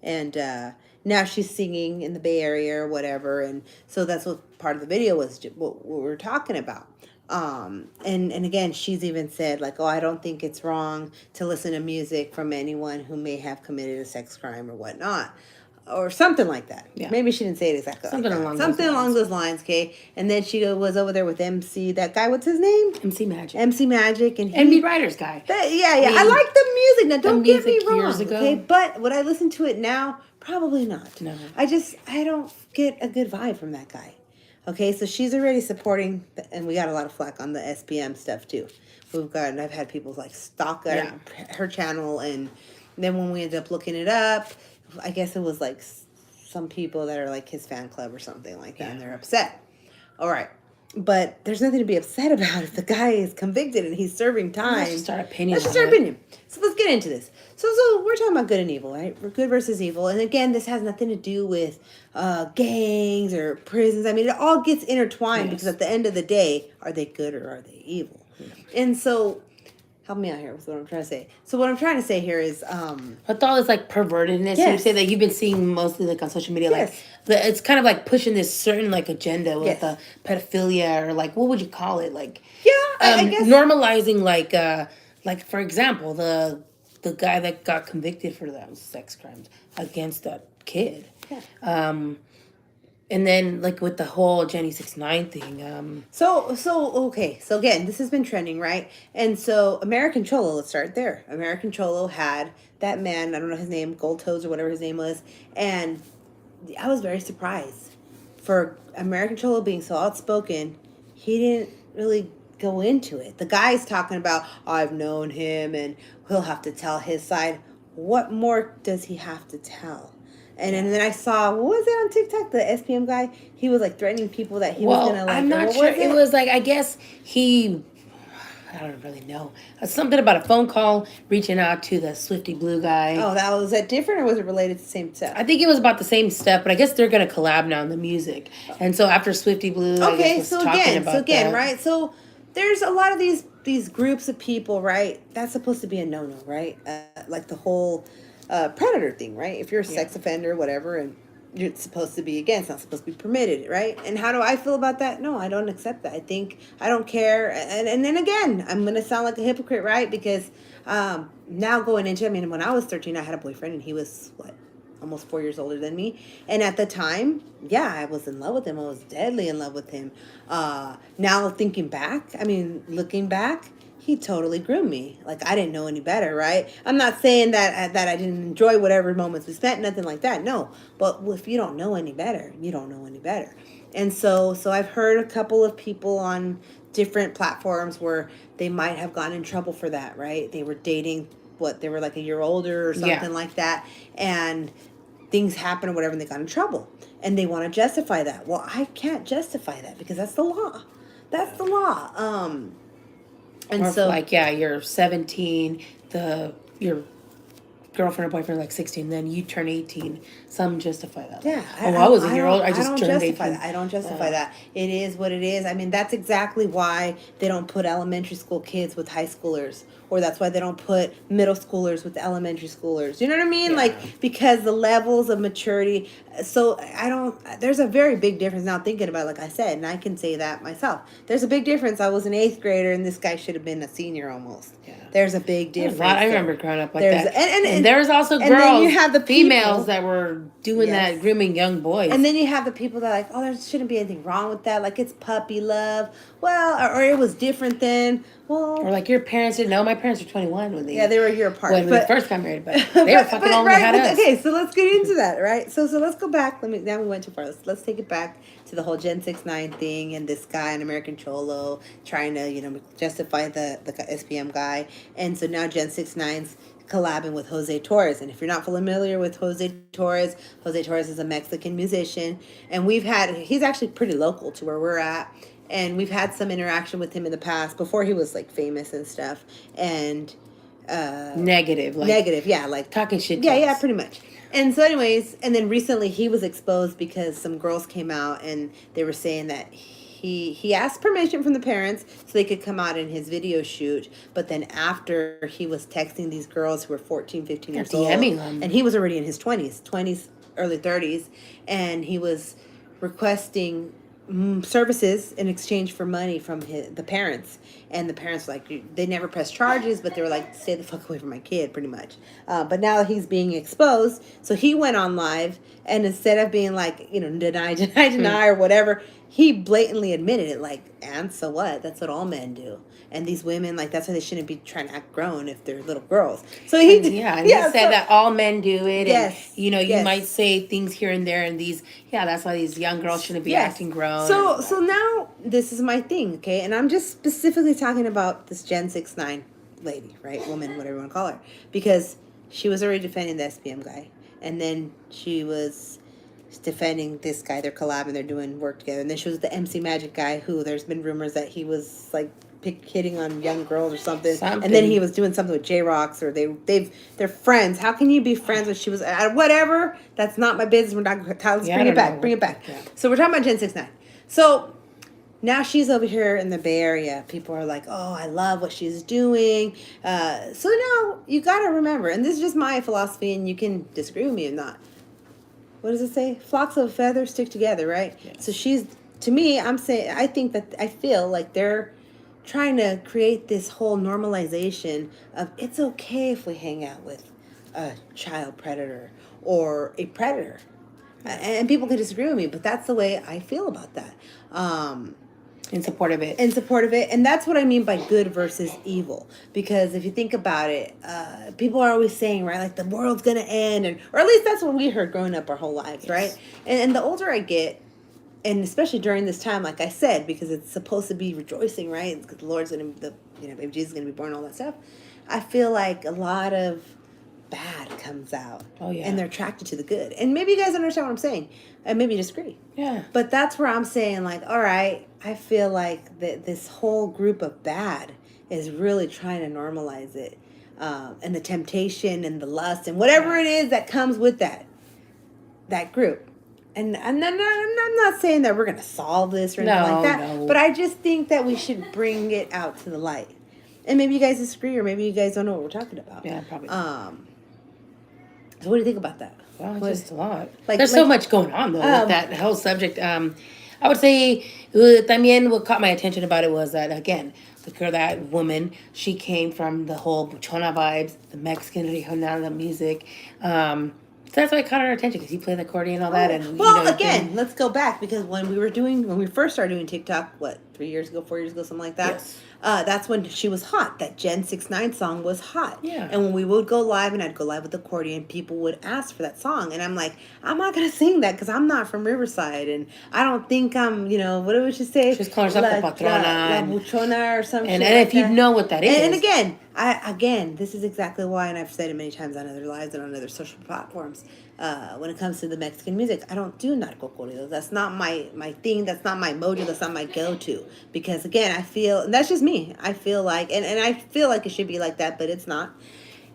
Speaker 1: and now she's singing in the Bay Area or whatever, and so that's what part of the video was, what we were talking about. And again, she's even said like, oh, I don't think it's wrong to listen to music from anyone who may have committed a sex crime or whatnot. Or something like that.
Speaker 2: Yeah.
Speaker 1: Maybe she didn't say it exactly
Speaker 2: Something
Speaker 1: like that.
Speaker 2: along
Speaker 1: Something
Speaker 2: those
Speaker 1: along
Speaker 2: lines.
Speaker 1: those lines, okay? And then she was over there with MC, that guy, what's his name?
Speaker 2: MC Magic.
Speaker 1: MC Magic. And
Speaker 2: NB Writers guy.
Speaker 1: Yeah.
Speaker 2: I
Speaker 1: I
Speaker 2: mean,
Speaker 1: like the music. Now, don't get me
Speaker 2: music
Speaker 1: wrong.
Speaker 2: years ago.
Speaker 1: Okay, but would I listen to it now? Probably not.
Speaker 2: No.
Speaker 1: I don't get a good vibe from that guy. Okay, so she's already supporting, and we got a lot of flack on the SPM stuff too. I've had people like stalk her channel, and then when we ended up looking it up, I guess it was like some people that are like his fan club or something like that, and they're upset. All right. But there's nothing to be upset about if the guy is convicted and he's serving time.
Speaker 2: That's just our opinion.
Speaker 1: That's just our opinion. So let's get into this. So we're talking about good and evil, right? We're good versus evil. And again, this has nothing to do with gangs or prisons. I mean, it all gets intertwined because at the end of the day, are they good or are they evil? And so help me out here with what I'm trying to say. So what I'm trying to say here is,
Speaker 2: With all this like pervertedness, you
Speaker 1: Yes.
Speaker 2: say that you've been seeing mostly like on social media,
Speaker 1: Yes.
Speaker 2: it's kind of like pushing this certain like agenda with
Speaker 1: Yes.
Speaker 2: the pedophilia or like what would you call it? Like
Speaker 1: yeah, I guess.
Speaker 2: normalizing like for example the guy that got convicted for those sex crimes against that kid.
Speaker 1: Yeah.
Speaker 2: And then like with the whole Jenny 6ix9ine thing,
Speaker 1: So okay. So again, this has been trending, right? And so American Cholo, let's start there. American Cholo had that man, I don't know his name, Gold Toes or whatever his name was, and I was very surprised for American Cholo being so outspoken. He didn't really go into it. The guy's talking about, I've known him and he'll have to tell his side. What more does he have to tell? And then I saw, what was it on TikTok? The SPM guy, he was like threatening people that he was gonna like.
Speaker 2: I'm not
Speaker 1: what
Speaker 2: sure.
Speaker 1: was
Speaker 2: It was like I guess I don't really know. Something about a phone call reaching out to the Swifty Blue guy.
Speaker 1: Oh, was that different or was it related to the same stuff?
Speaker 2: I think it was about the same stuff, but I guess they're gonna collab now in the music. And so after Swifty Blue, I
Speaker 1: Okay,
Speaker 2: guess was talking about that.
Speaker 1: right? So there's a lot of these groups of people, right? That's supposed to be a no-no, right? Like the whole predator thing, right? If you're a sex offender, whatever, and you're supposed to be against, not supposed to be permitted, right? And how do I feel about that? No, I don't accept that. I think I don't care. And then again, I'm gonna sound like a hypocrite, right? Because now going into, I mean, when I was 13, I had a boyfriend, and he was what, almost 4 years older than me. And at the time, yeah, I was in love with him. I was deadly in love with him. Now thinking back, I mean, looking back, he totally groomed me. Like, I didn't know any better, right? I'm not saying that I didn't enjoy whatever moments we spent, nothing like that. No. But if you don't know any better, you don't know any better. And so I've heard a couple of people on different platforms where they might have gotten in trouble for that, right? They were dating, they were like a year older or something like that. And things happen or whatever, and they got in trouble. And they want to justify that. Well, I can't justify that because that's the law. That's the law. And
Speaker 2: Or
Speaker 1: so,
Speaker 2: like, yeah, you're 17, your girlfriend or boyfriend like 16, then you turn 18. Some justify that.
Speaker 1: yeah.
Speaker 2: I was a year old. I just
Speaker 1: don't
Speaker 2: turned
Speaker 1: justify
Speaker 2: 18.
Speaker 1: that. I don't justify that. It is what it is. I mean, that's exactly why they don't put elementary school kids with high schoolers. Or that's why they don't put middle schoolers with elementary schoolers. You know what I mean?
Speaker 2: Yeah.
Speaker 1: Like, because the levels of maturity. So there's a very big difference now thinking about it, like I said, and I can say that myself. There's a big difference. I was an 8th grader and this guy should have been a senior almost.
Speaker 2: Yeah.
Speaker 1: There's a big difference.
Speaker 2: I remember growing up like
Speaker 1: There's
Speaker 2: that.
Speaker 1: And
Speaker 2: there's also girls,
Speaker 1: and then you have the
Speaker 2: females
Speaker 1: people-
Speaker 2: that were doing
Speaker 1: Yes.
Speaker 2: that, grooming young boys.
Speaker 1: And then you have the people that are like, oh, there shouldn't be anything wrong with that. Like, it's puppy love. Well, or it was different then. Well,
Speaker 2: or like your parents didn't know. My parents were 21 when
Speaker 1: they were a year apart.
Speaker 2: when we first got married, but they were fucking old and had us.
Speaker 1: Okay, so let's get into that, right? So let's go back. Now we went too far. Let's take it back to the whole Gen 6ix9ine thing and this guy, an American Cholo, trying to justify the SPM guy. And so now Gen 6ix9ine's collabing with Jose Torres. And if you're not familiar with Jose Torres is a Mexican musician. And he's actually pretty local to where we're at. And we've had some interaction with him in the past before he was like famous and stuff. And
Speaker 2: negative,
Speaker 1: yeah, like
Speaker 2: talking shit.
Speaker 1: Yeah, pretty much. And so, anyways, and then recently he was exposed because some girls came out and they were saying that he asked permission from the parents so they could come out in his video shoot. But then after he was texting these girls who were 14, 15 years old, and he was already in his 20s, early 30s, and he was requesting services in exchange for money from the parents. And the parents were like, they never pressed charges, but they were like, stay the fuck away from my kid, pretty much. But now he's being exposed, so he went on live, and instead of being like, deny or whatever, he blatantly admitted it, like, and so what? That's what all men do. And these women, like, that's why they shouldn't be trying to act grown if they're little girls. So he
Speaker 2: he said that all men do it.
Speaker 1: Yes.
Speaker 2: And, you might say things here and there, and that's why these young girls shouldn't be acting grown.
Speaker 1: So now, this is my thing, okay? And I'm just specifically talking about this Gen 6ix9ine lady, right? Woman, whatever you want to call her. Because she was already defending the SPM guy. And then she was defending this guy. They're collabing, they're doing work together. And then she was the MC Magic guy who there's been rumors that he was, like, hitting on young girls or something. And then he was doing something with J-Rocks, or they're friends. How can you be friends with, she was, whatever, that's not my business. We're not, let's bring it back. Yeah. So we're talking about Gen 6ix9ine. So now she's over here in the Bay Area. People are like, oh, I love what she's doing. So now you got to remember, and this is just my philosophy, and you can disagree with me or not. What does it say? Flocks of feathers stick together, right?
Speaker 2: Yes.
Speaker 1: So she's, to me, I'm saying, I feel like they're trying to create this whole normalization of it's okay if we hang out with a child predator or a predator. And people can disagree with me, but that's the way I feel about that.
Speaker 2: In support of it.
Speaker 1: In support of it. And that's what I mean by good versus evil. Because if you think about it, people are always saying, right, like the world's going to end. Or at least that's what we heard growing up our whole lives,
Speaker 2: Yes.
Speaker 1: right? And the older I get, and especially during this time, like I said, because it's supposed to be rejoicing, right? Because the Lord's going to, baby Jesus is going to be born, all that stuff. I feel like a lot of bad comes out.
Speaker 2: Oh, yeah.
Speaker 1: And they're attracted to the good. And maybe you guys understand what I'm saying. And maybe you disagree.
Speaker 2: Yeah.
Speaker 1: But that's where I'm saying, like, all right, I feel like this whole group of bad is really trying to normalize it. And the temptation and the lust and whatever it is that comes with that group. And I'm not saying that we're going to solve this or anything like that.
Speaker 2: No.
Speaker 1: But I just think that we should bring it out to the light. And maybe you guys disagree, or maybe you guys don't know what we're talking about.
Speaker 2: Yeah, probably.
Speaker 1: So what do you think about that?
Speaker 2: Well, just a lot.
Speaker 1: Like-
Speaker 2: There's so much going on though with that whole subject. I would say también what caught my attention about it was that again, the girl, that woman, she came from the whole Buchona vibes, the Mexican regional music. So that's why it caught our attention because he played the accordion and all that. And
Speaker 1: Well, again, let's go back because when we first started doing TikTok, 4 years ago, something like that.
Speaker 2: Yes.
Speaker 1: That's when she was hot. That Gen 6ix9ine song was hot.
Speaker 2: Yeah.
Speaker 1: And when we would go live and I'd go live with the accordion, people would ask for that song. And I'm like, I'm not going to sing that because I'm not from Riverside. And I don't think I'm, what did she say?
Speaker 2: She's calling herself the patrona.
Speaker 1: La buchona or something.
Speaker 2: And if you know what that is.
Speaker 1: And again, this is exactly why, and I've said it many times on other lives and on other social platforms, when it comes to the Mexican music, I don't do narco corridos. That's not my thing. That's not my mojo. That's not my go-to. Because again, I feel, and that's just me. I feel like, and I feel like it should be like that, but it's not.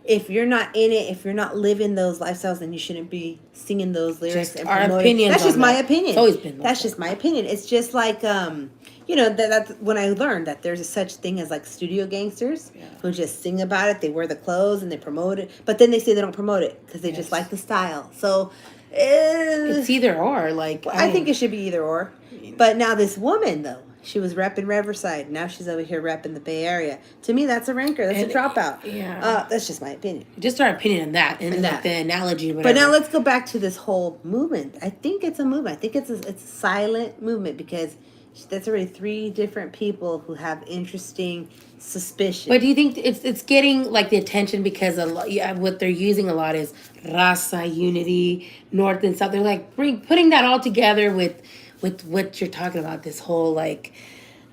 Speaker 1: If you're not in it, if you're not living those lifestyles, then you shouldn't be singing those lyrics.
Speaker 2: Just
Speaker 1: and
Speaker 2: our
Speaker 1: promoting.
Speaker 2: opinions
Speaker 1: That's just
Speaker 2: on
Speaker 1: my
Speaker 2: that.
Speaker 1: opinion.
Speaker 2: It's always been like
Speaker 1: that's
Speaker 2: that.
Speaker 1: just my opinion. It's just like that's when I learned that there's a such thing as like studio gangsters who just sing about it. They wear the clothes and they promote it, but then they say they don't promote it because they just like the style. So
Speaker 2: it's either or. Like
Speaker 1: I think it should be either or. But now this woman though, she was repping Riverside. Now she's over here repping the Bay Area. To me, that's a ranker. That's a dropout.
Speaker 2: Yeah.
Speaker 1: That's just my opinion.
Speaker 2: just our opinion on that and like the analogy.
Speaker 1: But
Speaker 2: Whatever.
Speaker 1: now let's go back to this whole movement. I think it's a movement. I think it's a silent movement because that's already 3 different people who have interesting suspicion.
Speaker 2: But do you think it's getting like the attention because what they're using a lot is raza unity, north and south. They're like putting that all together with what you're talking about. This whole like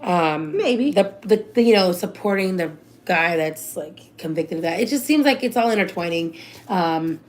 Speaker 1: Maybe
Speaker 2: the supporting the guy that's like convicted of that. It just seems like it's all intertwining. Like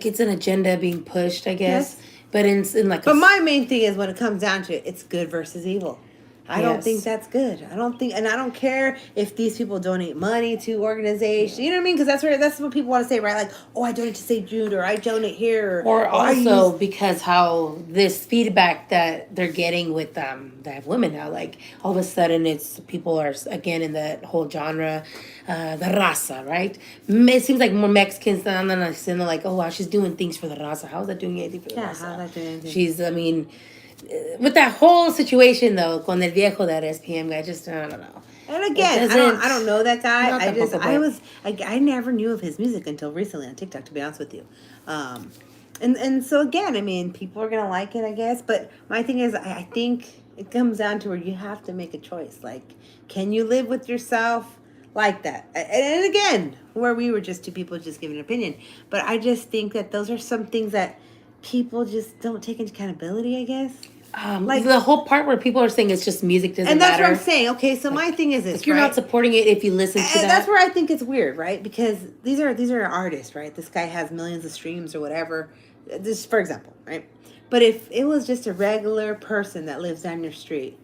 Speaker 2: it's an agenda being pushed, I guess.
Speaker 1: Yes.
Speaker 2: But in like.
Speaker 1: But my main thing is when it comes down to it, it's good versus evil. I don't
Speaker 2: Yes.
Speaker 1: think that's good. I don't care if these people donate money to organizations. You know what I mean? Because that's what people want to say, right? Like, oh, I donate to St. Jude, or I donate here,
Speaker 2: Or
Speaker 1: I
Speaker 2: also
Speaker 1: use-
Speaker 2: because how this feedback that they're getting with they have women now, like all of a sudden it's people are again in that whole genre, the raza, right? It seems like more Mexicans than like, oh wow, she's doing things for the raza. How's that doing anything for the
Speaker 1: Yeah,
Speaker 2: raza?
Speaker 1: how's that doing anything?
Speaker 2: She's, I mean, with that whole situation though, con el viejo that SPM guy, just I don't know.
Speaker 1: And again,
Speaker 2: It
Speaker 1: I don't
Speaker 2: doesn't-
Speaker 1: know that guy.
Speaker 2: Not
Speaker 1: I
Speaker 2: tampoco,
Speaker 1: just
Speaker 2: but-
Speaker 1: I never knew of his music until recently on TikTok. To be honest with you, and so again, I mean, people are gonna like it, I guess. But my thing is, I think it comes down to where you have to make a choice. Like, can you live with yourself like that? And again, where we were just 2 people just giving an opinion. But I just think that those are some things that people just don't take into accountability, I guess.
Speaker 2: Like the whole part where people are saying it's just music doesn't
Speaker 1: And that's
Speaker 2: matter.
Speaker 1: what I'm saying. Okay, so my thing is this,
Speaker 2: Like you're
Speaker 1: right?
Speaker 2: not supporting it if you listen to
Speaker 1: And
Speaker 2: that.
Speaker 1: that's where I think it's weird, right? Because these are artists, right? This guy has millions of streams or whatever. This, for example, right? But if it was just a regular person that lives down your street,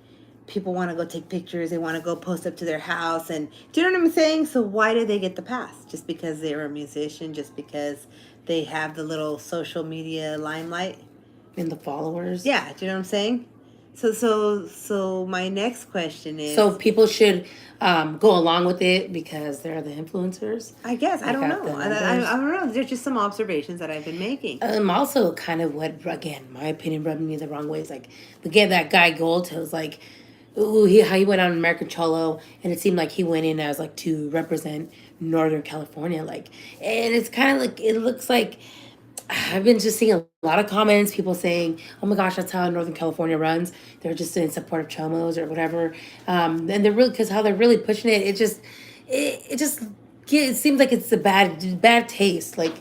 Speaker 1: people want to go take pictures. They want to go post up to their house, and do you know what I'm saying? So why did they get the pass? Just because they were a musician? Just because they have the little social media limelight?
Speaker 2: In the followers.
Speaker 1: Yeah, do you know what I'm saying? So my next question is,
Speaker 2: So people should go along with it because they're the influencers.
Speaker 1: I guess I
Speaker 2: They
Speaker 1: don't
Speaker 2: got the
Speaker 1: know. I
Speaker 2: numbers.
Speaker 1: don't know. There's just some observations that I've been making.
Speaker 2: Also, kind of what, again, my opinion rubbed me the wrong way is like, again, that guy Gold was like, ooh, how he went on American Cholo, and it seemed like he went in as like to represent Northern California, like, and it's kind of like it looks like I've been just seeing a lot of comments, people saying, "Oh my gosh, that's how Northern California runs." They're just in support of Chomos or whatever, and they're really because how they're really pushing it. It just it seems like it's a bad taste, like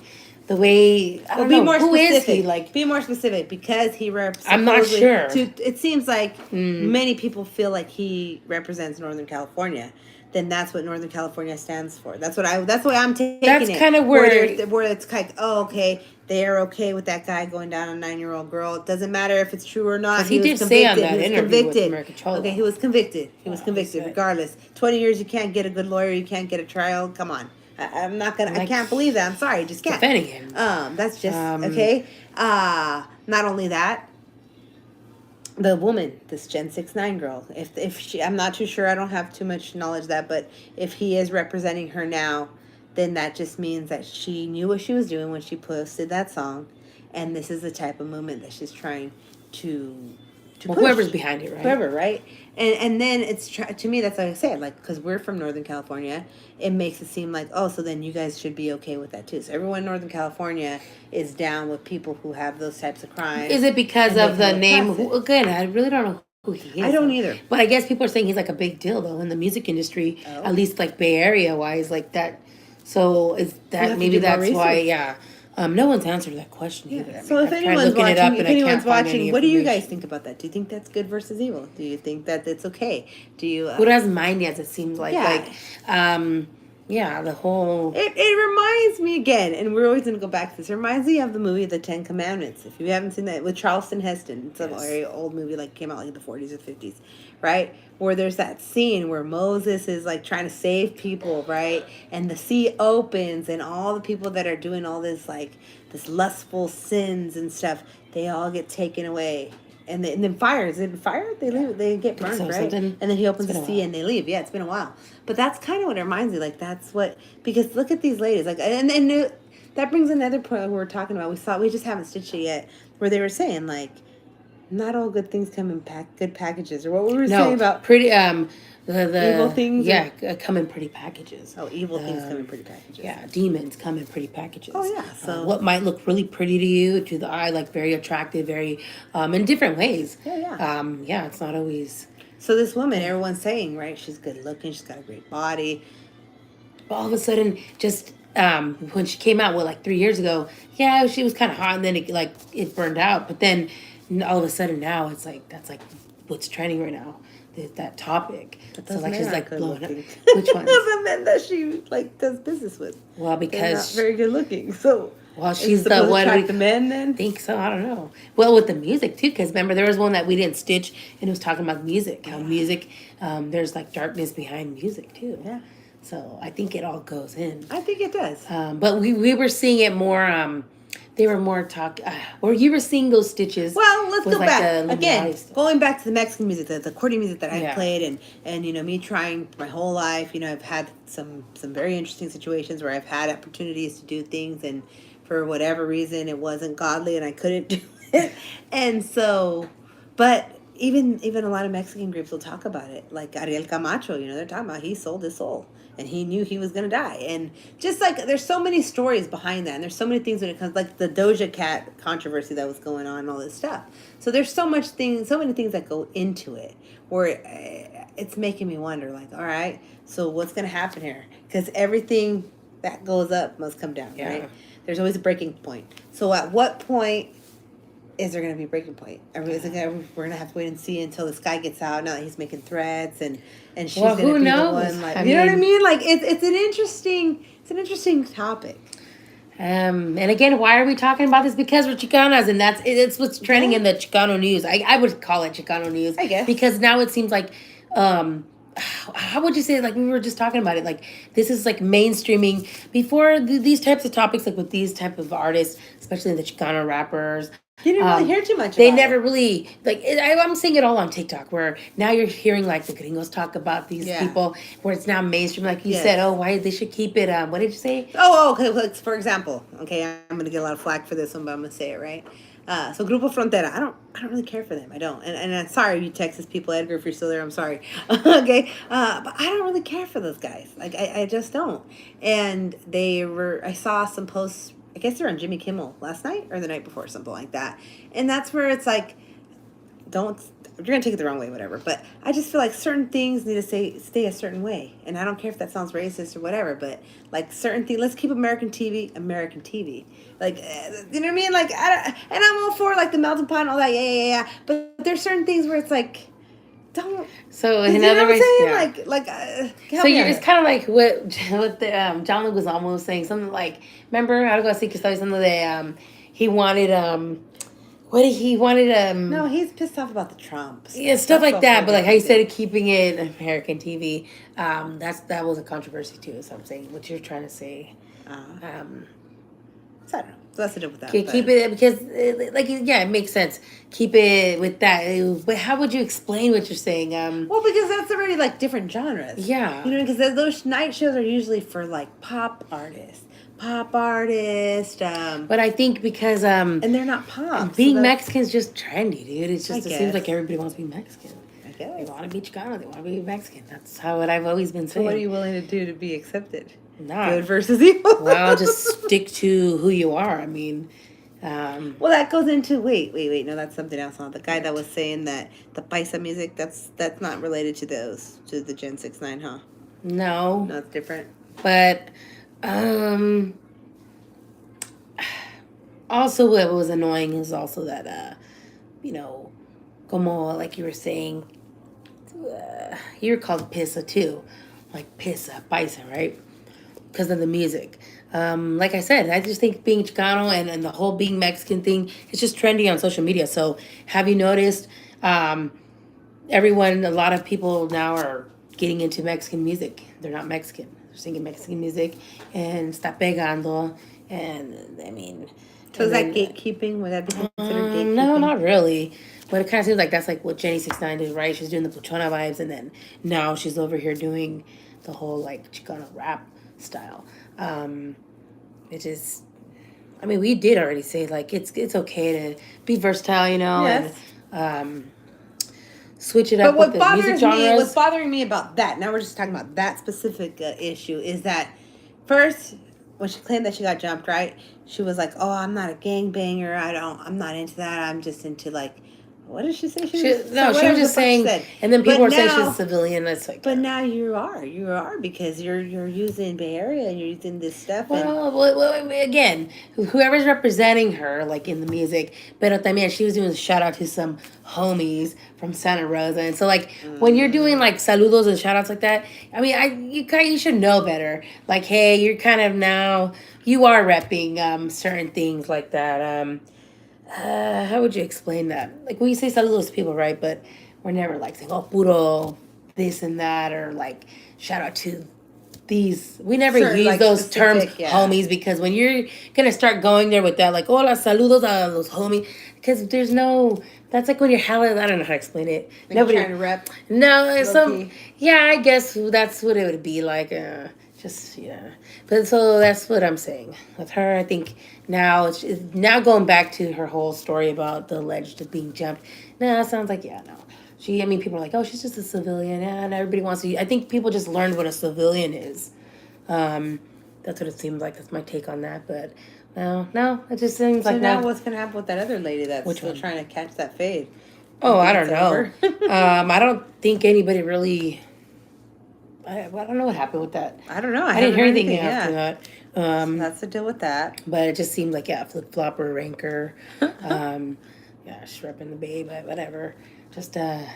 Speaker 2: the way I
Speaker 1: Well,
Speaker 2: don't
Speaker 1: be
Speaker 2: know
Speaker 1: more
Speaker 2: who is he
Speaker 1: specific.
Speaker 2: like.
Speaker 1: Be more specific because he
Speaker 2: I'm not
Speaker 1: supposedly.
Speaker 2: sure.
Speaker 1: It seems like
Speaker 2: Mm.
Speaker 1: many people feel like he represents Northern California. Then that's what Northern California stands for. That's what I. That's the way I'm taking
Speaker 2: That's
Speaker 1: it.
Speaker 2: kind of where
Speaker 1: Where it's like, oh, okay, they are okay with that guy going down a 9-year-old girl. It doesn't matter if it's true or not.
Speaker 2: because he
Speaker 1: was
Speaker 2: did say on
Speaker 1: convicted.
Speaker 2: that
Speaker 1: He was
Speaker 2: interview with
Speaker 1: convicted.
Speaker 2: American Cholo.
Speaker 1: Okay, he was convicted. He was
Speaker 2: He
Speaker 1: convicted.
Speaker 2: said,
Speaker 1: Regardless, 20 years you can't get a good lawyer. You can't get a trial. Come on. I'm not gonna. I
Speaker 2: like,
Speaker 1: can't believe that. I'm sorry. I just can't.
Speaker 2: defending him.
Speaker 1: That's just
Speaker 2: Um,
Speaker 1: okay. Not only that, the woman, this Gen 6 9 girl, if she, I'm not too sure. I don't have too much knowledge of that, but if he is representing her now, then that just means that she knew what she was doing when she posted that song, and this is the type of movement that she's trying to
Speaker 2: well,
Speaker 1: push.
Speaker 2: whoever's behind it, right?
Speaker 1: Whoever, right? And then it's to me that's like I said, like because we're from Northern California, it makes it seem like oh, so then you guys should be okay with that too. So everyone in Northern California is down with people who have those types of crimes.
Speaker 2: Is it because
Speaker 1: and
Speaker 2: of
Speaker 1: they
Speaker 2: the
Speaker 1: can
Speaker 2: name?
Speaker 1: repress it.
Speaker 2: Again, I really don't know who he is.
Speaker 1: I don't
Speaker 2: though.
Speaker 1: either.
Speaker 2: But I guess people are saying he's like a big deal though in the music industry,
Speaker 1: Oh.
Speaker 2: at least like Bay Area wise, like that. So is
Speaker 1: We'll
Speaker 2: that
Speaker 1: have
Speaker 2: maybe
Speaker 1: to do more
Speaker 2: that's why?
Speaker 1: research.
Speaker 2: Yeah. No one's answered that question either. I mean,
Speaker 1: So if
Speaker 2: I've tried
Speaker 1: anyone's
Speaker 2: looking it up
Speaker 1: watching,
Speaker 2: and I can't find any
Speaker 1: what do you guys
Speaker 2: information.
Speaker 1: think about that? Do you think that's good versus evil? Do you think that it's okay? Do you?
Speaker 2: Who doesn't mind yet? It seems like
Speaker 1: Yeah.
Speaker 2: yeah, the whole.
Speaker 1: It reminds me again, and we're always going to go back to this. It reminds me of the movie The 10 Commandments. If you haven't seen that, with Charleston Heston, it's a
Speaker 2: Yes.
Speaker 1: very old movie, like came out like in the 40s or 50s, right? Where there's that scene where Moses is like trying to save people, right? And the sea opens, and all the people that are doing all this lustful sins and stuff, they all get taken away. And then fire. Is it fire? They leave. They get burned,
Speaker 2: so,
Speaker 1: right?
Speaker 2: something-
Speaker 1: And then he opens
Speaker 2: it's
Speaker 1: the
Speaker 2: been a
Speaker 1: sea
Speaker 2: while.
Speaker 1: and they leave. Yeah, it's been a while. But that's kind of what it reminds me. Like that's what because look at these ladies. Like and that brings another point we were talking about. We just haven't stitched it yet. Where they were saying like, not all good things come in good packages, or what we were saying
Speaker 2: No,
Speaker 1: about
Speaker 2: pretty the
Speaker 1: evil things.
Speaker 2: Yeah, come in pretty packages.
Speaker 1: Evil things come in pretty packages.
Speaker 2: Yeah, demons come in pretty packages.
Speaker 1: Oh, yeah, so-
Speaker 2: what might look really pretty to you to the eye, like very attractive, very in different ways.
Speaker 1: Yeah.
Speaker 2: Yeah, it's not always.
Speaker 1: So this woman, everyone's saying, right? She's good looking. She's got a great body.
Speaker 2: But all of a sudden, just when she came out, like 3 years ago, yeah, she was kind of hot, and then it burned out. But then all of a sudden now it's like that's like what's trending right now. That topic.
Speaker 1: But
Speaker 2: So
Speaker 1: those
Speaker 2: like
Speaker 1: men
Speaker 2: she's
Speaker 1: aren't
Speaker 2: like
Speaker 1: good
Speaker 2: blowing up.
Speaker 1: looking.
Speaker 2: Which ones?
Speaker 1: The men that she like does business with.
Speaker 2: Well,
Speaker 1: They're not
Speaker 2: because
Speaker 1: very good looking. So
Speaker 2: well,
Speaker 1: is it
Speaker 2: she's the
Speaker 1: supposed to
Speaker 2: what
Speaker 1: attract
Speaker 2: we
Speaker 1: the men then.
Speaker 2: think so. I don't know. Well, with the music too, because remember there was one that we didn't stitch, and it was talking about music. How music, there's like darkness behind music too.
Speaker 1: Yeah.
Speaker 2: So I think it all goes in.
Speaker 1: I think it does.
Speaker 2: But we were seeing it more. They were more or you were seeing those stitches.
Speaker 1: Well, let's
Speaker 2: with,
Speaker 1: go
Speaker 2: like,
Speaker 1: back
Speaker 2: the
Speaker 1: again.
Speaker 2: Illuminati stuff.
Speaker 1: Going back to the Mexican music, the accordion music that I've
Speaker 2: Yeah.
Speaker 1: played, and me trying my whole life. I've had some very interesting situations where I've had opportunities to do things, and for whatever reason, it wasn't godly, and I couldn't do it. And so, but even a lot of Mexican groups will talk about it, like Ariel Camacho. They're talking about he sold his soul. And he knew he was gonna die, and just like there's so many stories behind that, and there's so many things when it comes like the Doja Cat controversy that was going on, and all this stuff. So there's so many things that go into it, where it's making me wonder, like, all right, so what's gonna happen here? Because everything that goes up must come down,
Speaker 2: Yeah.
Speaker 1: right? There's always a breaking point. So at what point is there going to be a breaking point? We're going to have to wait and see until this guy gets out. Now that he's making threats, and she's
Speaker 2: Well,
Speaker 1: going to
Speaker 2: who
Speaker 1: be
Speaker 2: knows?
Speaker 1: the one. Like,
Speaker 2: I
Speaker 1: you know what I
Speaker 2: mean-
Speaker 1: mean? Like it's an interesting topic.
Speaker 2: And again, why are we talking about this? Because we're Chicanas, and it's what's trending in the Chicano news. I would call it Chicano news,
Speaker 1: I guess.
Speaker 2: because now it seems like, how would you say? Like we were just talking about it. Like this is like mainstreaming. Before these types of topics, like with these type of artists, especially the Chicano rappers,
Speaker 1: You didn't really hear too much
Speaker 2: They
Speaker 1: about
Speaker 2: never
Speaker 1: it.
Speaker 2: really I'm seeing it all on TikTok where now you're hearing like the gringos talk about these
Speaker 1: Yeah.
Speaker 2: people where it's now mainstream. Like you
Speaker 1: Yes.
Speaker 2: said, oh, why they should keep it? What did you say?
Speaker 1: Okay. Like, for example, okay, I'm gonna get a lot of flack for this one, but I'm gonna say it right. So Grupo Frontera, I don't really care for them. I don't, and I'm sorry, you Texas people, Edgar, if you're still there, I'm sorry. Okay, but I don't really care for those guys. Like I just don't. And I saw some posts. I guess they were on Jimmy Kimmel last night or the night before, something like that. And that's where it's like, don't, you're gonna take it the wrong way, whatever. But I just feel like certain things need to stay a certain way, and I don't care if that sounds racist or whatever. But like certain things, let's keep American TV, American TV. Like, you know what I mean? Like, and I'm all for like the melting pot and all that. Yeah. But there's certain things where it's like, don't.
Speaker 2: So
Speaker 1: You
Speaker 2: in
Speaker 1: know
Speaker 2: other
Speaker 1: what I'm
Speaker 2: ways,
Speaker 1: saying?
Speaker 2: yeah.
Speaker 1: Help
Speaker 2: So
Speaker 1: me out
Speaker 2: it's
Speaker 1: here.
Speaker 2: kind of like what the John Leguizamo was saying. Something like, remember, I don't go see que estoy something that he wanted what did he wanted
Speaker 1: No, he's pissed off about the Trumps.
Speaker 2: yeah, stuff
Speaker 1: That's
Speaker 2: like
Speaker 1: a
Speaker 2: that.
Speaker 1: whole
Speaker 2: But like how you
Speaker 1: different
Speaker 2: said, keeping it American TV, that was a controversy too. So I'm saying what you're trying to say.
Speaker 1: thing.
Speaker 2: Um,
Speaker 1: So I don't know. So that's to do with that.
Speaker 2: keep it because it makes sense. Keep it with that. But how would you explain what you're saying?
Speaker 1: Well, because that's already like different genres.
Speaker 2: Yeah.
Speaker 1: You know, because those night shows are usually for like pop artists.
Speaker 2: But I think because
Speaker 1: And they're not pop.
Speaker 2: being
Speaker 1: so
Speaker 2: Mexican is just trendy, dude. It's just
Speaker 1: I
Speaker 2: it seems like
Speaker 1: guess.
Speaker 2: everybody wants to be Mexican.
Speaker 1: I
Speaker 2: They
Speaker 1: guess.
Speaker 2: want to be Chicano. They want to be Mexican. That's how I've always been
Speaker 1: So
Speaker 2: saying.
Speaker 1: what are you willing to do to be accepted?
Speaker 2: Nah.
Speaker 1: Good versus evil.
Speaker 2: Well, just stick to who you are. I mean,
Speaker 1: Well, that goes into wait. No, that's something else. Huh? The guy that was saying that the paisa music that's not related to the Gen 6-9, huh?
Speaker 2: no.
Speaker 1: No, it's different.
Speaker 2: But also what was annoying is also that como like you were saying, you're called pissa too, like pissa paisa, right? Because of the music. Like I said, I just think being Chicano and the whole being Mexican thing, it's just trendy on social media. So have you noticed a lot of people now are getting into Mexican music. They're not Mexican. They're singing Mexican music and está pegando. And I mean...
Speaker 1: So is that gatekeeping? Would that be considered gatekeeping?
Speaker 2: No, not really. But it kind of seems like that's like what Jenny 6ix9ine did, right? She's doing the Puchona vibes, and then now she's over here doing the whole like Chicano rap style. It is, I mean, we did already say like it's okay to be versatile,
Speaker 1: Yes.
Speaker 2: and switch it
Speaker 1: But
Speaker 2: up with
Speaker 1: what
Speaker 2: the music
Speaker 1: bothers me, what's
Speaker 2: genres.
Speaker 1: bothering me about that, now we're just talking about that specific issue, is that first, when she claimed that she got jumped, right? She was like, "Oh, I'm not a gangbanger. I'm not into that. I'm just into like, what did she say?
Speaker 2: She was just saying, and then people were saying she's a civilian. That's like,
Speaker 1: But now you are because you're using Bay Area and you're using this stuff.
Speaker 2: well, again, whoever's representing her, like in the music, pero también she was doing a shout out to some homies from Santa Rosa, and so like when you're doing like saludos and shout outs like that, I mean, you should know better. Like, hey, you're kind of now you are repping certain things like that. How would you explain that? Like when you say saludos to people, right? But we're never like saying, oh, puro this and that, or like shout out to these. We never
Speaker 1: Certain,
Speaker 2: use
Speaker 1: like,
Speaker 2: those terms,
Speaker 1: specific, yeah.
Speaker 2: homies, because when you're gonna start going there with that, like, hola, saludos a los homies, because there's no. That's like when you're hella. I don't know how to explain it.
Speaker 1: Like you're trying to rep.
Speaker 2: No,
Speaker 1: Low-key.
Speaker 2: yeah, I guess that's what it would be like. Just yeah, but so that's what I'm saying with her. I think now it's now going back to her whole story about the alleged being jumped. No, it sounds like no. I mean, people are like, oh, she's just a civilian, and everybody wants to. I think people just learned what a civilian is. That's what it seems like. That's my take on that. But no, it just seems
Speaker 1: So
Speaker 2: like
Speaker 1: now what's gonna happen with that other lady that's
Speaker 2: Which
Speaker 1: still
Speaker 2: one?
Speaker 1: trying to catch that fade?
Speaker 2: Oh, I don't
Speaker 1: It's
Speaker 2: know.
Speaker 1: over.
Speaker 2: I don't think anybody really. I don't know what happened with that.
Speaker 1: I don't know.
Speaker 2: I didn't hear
Speaker 1: haven't heard
Speaker 2: anything after that.
Speaker 1: So that's the deal with that.
Speaker 2: But it just seemed like flip flopper ranker. Yeah, she's repping the babe, but whatever. Just I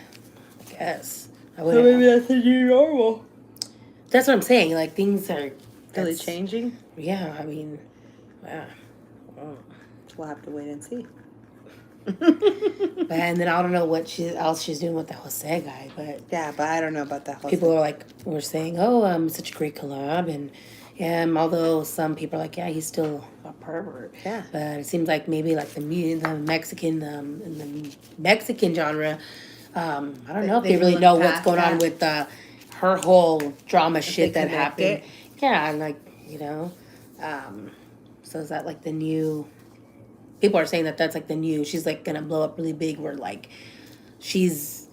Speaker 2: guess I
Speaker 1: So maybe that's the new normal.
Speaker 2: That's what I'm saying. Like things are
Speaker 1: Really changing.
Speaker 2: Yeah, I mean, yeah.
Speaker 1: We'll have to wait and see.
Speaker 2: And then I don't know what else she's doing with the Jose guy, but
Speaker 1: Yeah, but I don't know about that whole
Speaker 2: people are were saying, oh, such a great collab, and although some people are like, yeah, he's still a pervert.
Speaker 1: Yeah.
Speaker 2: But it seems like maybe like the Mexican in the Mexican genre. I don't know if they really
Speaker 1: look
Speaker 2: know what's
Speaker 1: past
Speaker 2: going on
Speaker 1: that.
Speaker 2: with her whole drama
Speaker 1: If
Speaker 2: shit
Speaker 1: they
Speaker 2: that
Speaker 1: connect
Speaker 2: happened.
Speaker 1: it.
Speaker 2: Yeah, and like so is that like the new? People are saying that that's like the new. She's like gonna blow up really big. Where like she's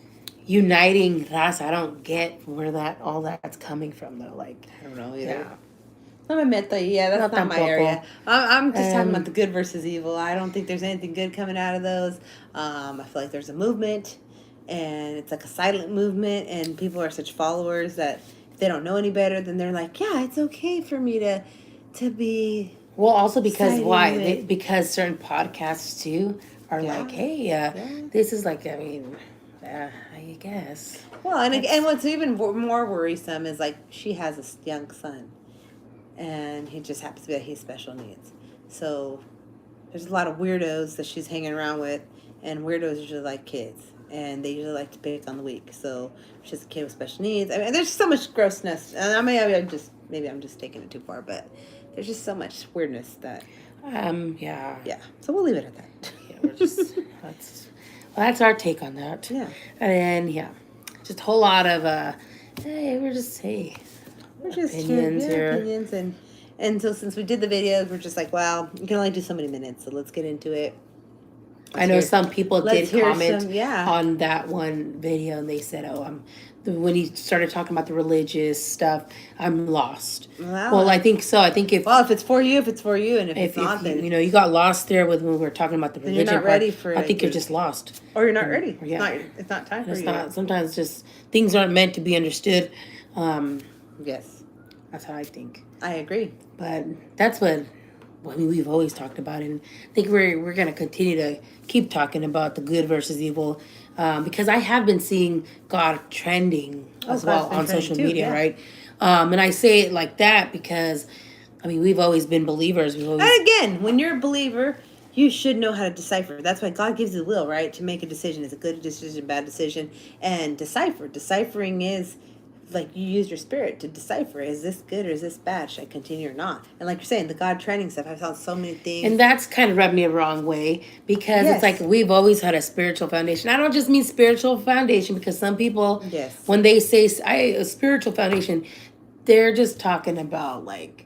Speaker 2: uniting raza. I don't get where all that's coming from though. Like
Speaker 1: I don't know either.
Speaker 2: yeah.
Speaker 1: No me meto ahí. Yeah, that's
Speaker 2: No
Speaker 1: not my
Speaker 2: tampoco.
Speaker 1: area. I'm just talking about
Speaker 2: Um,
Speaker 1: the good versus evil. I don't think there's anything good coming out of those. I feel like there's a movement, and it's like a silent movement, and people are such followers that if they don't know any better, then they're like, yeah, it's okay for me to be.
Speaker 2: Well, also because
Speaker 1: Siding
Speaker 2: why?
Speaker 1: with-
Speaker 2: Because certain podcasts too are
Speaker 1: Yeah.
Speaker 2: like, hey,
Speaker 1: Yeah.
Speaker 2: this is like, I mean, I guess.
Speaker 1: Well, and what's even more worrisome is like she has a young son, and he just happens to be that he's special needs. So there's a lot of weirdos that she's hanging around with, and weirdos usually like kids, and they usually like to pick on the weak. So she's a kid with special needs. I mean, there's so much grossness, and maybe I'm just taking it too far, but there's just so much weirdness that
Speaker 2: Yeah.
Speaker 1: yeah. So we'll leave it at that.
Speaker 2: Yeah, we're just that's our take on that.
Speaker 1: Yeah.
Speaker 2: And yeah, just a whole lot of hey, we're just
Speaker 1: We're just
Speaker 2: opinions here.
Speaker 1: opinions, and so since we did the videos, we're just like, wow, you can only do so many minutes, so let's get into it.
Speaker 2: I know some people did
Speaker 1: let's hear
Speaker 2: comment
Speaker 1: some- yeah.
Speaker 2: on that one video, and they said, "Oh, when he started talking about the religious stuff, I'm lost." Well, I think so. I think if
Speaker 1: Well, if it's for you, if it's for you, and if it's
Speaker 2: if
Speaker 1: not, then
Speaker 2: you you got lost there with when we were talking about the
Speaker 1: Then
Speaker 2: religion
Speaker 1: you're not
Speaker 2: part,
Speaker 1: ready for it,
Speaker 2: I think
Speaker 1: I
Speaker 2: you're
Speaker 1: think.
Speaker 2: just lost.
Speaker 1: or you're not ready.
Speaker 2: Yeah.
Speaker 1: It's not time for
Speaker 2: It's
Speaker 1: you.
Speaker 2: not. Sometimes just things aren't meant to be understood.
Speaker 1: Yes,
Speaker 2: That's how I think.
Speaker 1: I agree.
Speaker 2: But that's what I mean. We've always talked about, and I think we're gonna continue to keep talking about the good versus evil, because I have been seeing God trending as
Speaker 1: God's
Speaker 2: well
Speaker 1: been
Speaker 2: on
Speaker 1: trending
Speaker 2: social
Speaker 1: too,
Speaker 2: media,
Speaker 1: yeah.
Speaker 2: right? And I say it like that because, I mean, we've always been believers. We've always
Speaker 1: And again, when you're a believer, you should know how to decipher. That's why God gives you the will, right, to make a decision. Is a good decision, bad decision, and decipher. Deciphering is like you use your spirit to decipher. Is this good or is this bad? Should I continue or not? And like you're saying, the God training stuff, I've found so many things.
Speaker 2: And that's kind of rubbed me the wrong way because
Speaker 1: Yes.
Speaker 2: it's like we've always had a spiritual foundation. I don't just mean spiritual foundation because some people,
Speaker 1: Yes.
Speaker 2: when they say a spiritual foundation, they're just talking about like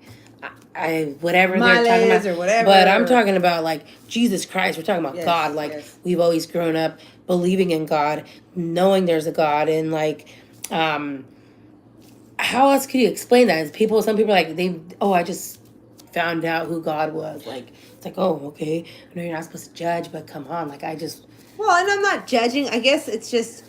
Speaker 2: whatever they're talking
Speaker 1: Tamales
Speaker 2: about
Speaker 1: or whatever.
Speaker 2: But I'm talking about like Jesus Christ. We're talking about
Speaker 1: Yes,
Speaker 2: God. Like
Speaker 1: yes.
Speaker 2: we've always grown up believing in God, knowing there's a God, and like. How else could you explain that? Some people are like I just found out who God was. Like it's like, oh, okay. I know you're not supposed to judge, but come on, like
Speaker 1: Well, and I'm not judging. I guess it's just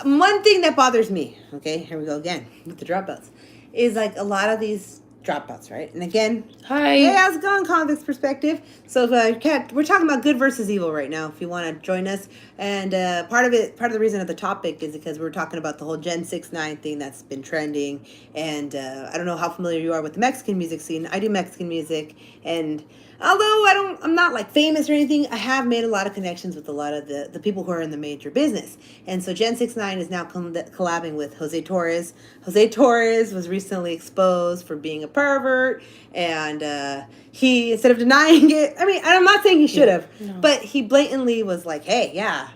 Speaker 1: one thing that bothers me. Okay, here we go again with the dropouts. Is like a lot of these dropouts, right? And again,
Speaker 2: hi.
Speaker 1: hey, how's it going, Convict's Perspective? So if, we're talking about good versus evil right now. If you want to join us, and part of the reason of the topic is because we're talking about the whole Gen 6-9 thing that's been trending. And I don't know how familiar you are with the Mexican music scene. I do Mexican music, and although I'm not like famous or anything, I have made a lot of connections with a lot of the people who are in the major business. And so Gen 6-9 is now collabing with Jose Torres. Jose Torres was recently exposed for being a pervert, and he, instead of denying it, I mean, I'm not saying he should have, but he blatantly was like, hey, yeah,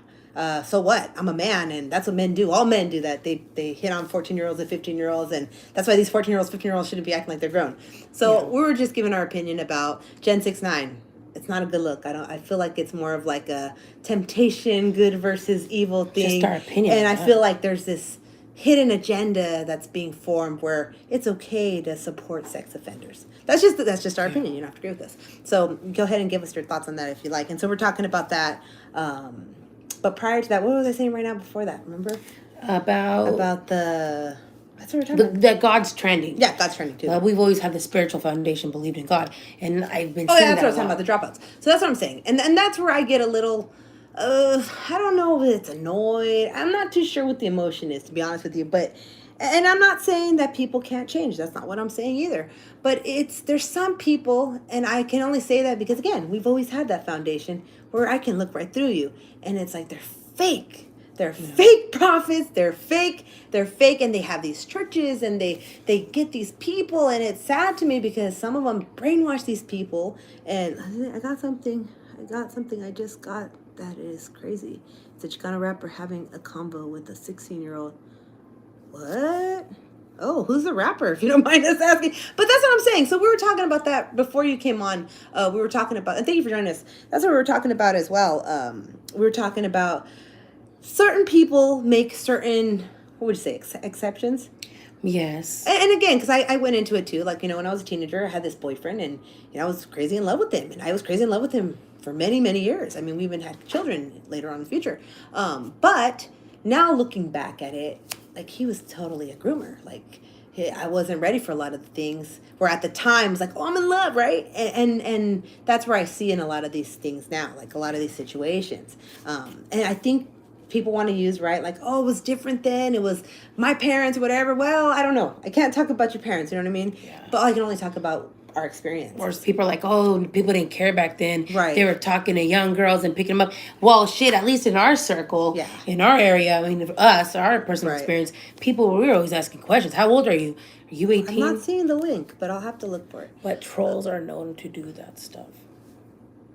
Speaker 1: so what? I'm a man, and that's what men do. All men do that. They hit on 14-year-olds and 15-year-olds, and that's why these 14-year-olds, 15-year-olds shouldn't be acting like they're grown. So we were just giving our opinion about Gen 6-9. It's not a good look. I feel like it's more of like a temptation, good versus evil thing.
Speaker 2: Just our opinion,
Speaker 1: And I
Speaker 2: yeah.
Speaker 1: feel like there's this hidden agenda that's being formed where it's okay to support sex offenders. That's just our opinion. You don't have to agree with us. So go ahead and give us your thoughts on that if you like. And so we're talking about that. But prior to that, what was I saying right now before that? Remember? About the... That's what we're talking about.
Speaker 2: that God's trending.
Speaker 1: Yeah, God's trending too.
Speaker 2: We've always had the spiritual foundation, believed in God, and I've been.
Speaker 1: Oh,
Speaker 2: seeing
Speaker 1: yeah, that's
Speaker 2: that
Speaker 1: what I was
Speaker 2: a
Speaker 1: talking
Speaker 2: lot.
Speaker 1: about, the dropouts. So that's what I'm saying. And that's where I get a little, I don't know if it's annoyed. I'm not too sure what the emotion is, to be honest with you. But, and I'm not saying that people can't change. That's not what I'm saying either. But there's some people, and I can only say that because, again, we've always had that foundation where I can look right through you. And it's like they're fake. They're fake prophets. They're fake, and they have these churches, and they get these people, and it's sad to me because some of them brainwash these people. And I got something. I just got that is crazy. It's a Chicano rapper having a convo with a 16-year-old. What? Oh, who's the rapper, if you don't mind us asking? But that's what I'm saying. So we were talking about that before you came on. We were talking about, and thank you for joining us. That's what we were talking about as well. We were talking about certain people make certain, what would you say, exceptions?
Speaker 2: Yes.
Speaker 1: And again, because I went into it too. Like, when I was a teenager, I had this boyfriend, and, I was crazy in love with him. And I was crazy in love with him for many, many years. I mean, we even had children later on in the future. But now looking back at it, like, he was totally a groomer. Like, I wasn't ready for a lot of the things where at the time it's like, oh, I'm in love, right? And that's where I see in a lot of these things now, like a lot of these situations. And I think people want to use, right, like, oh, it was different then, it was my parents, whatever. Well, I don't know. I can't talk about your parents, you know what I mean?
Speaker 2: Yeah.
Speaker 1: But I can only talk about our experience.
Speaker 2: Or people are like, oh, people didn't care back then.
Speaker 1: Right.
Speaker 2: They were talking to young girls and picking them up. Well, shit, at least in our circle,
Speaker 1: Yeah.
Speaker 2: in our area, I mean, us, our personal
Speaker 1: Right.
Speaker 2: experience, people, we were always asking questions. How old are you? Are you 18?
Speaker 1: I'm not seeing the link, but I'll have to look for it.
Speaker 2: But trolls are known to do that stuff.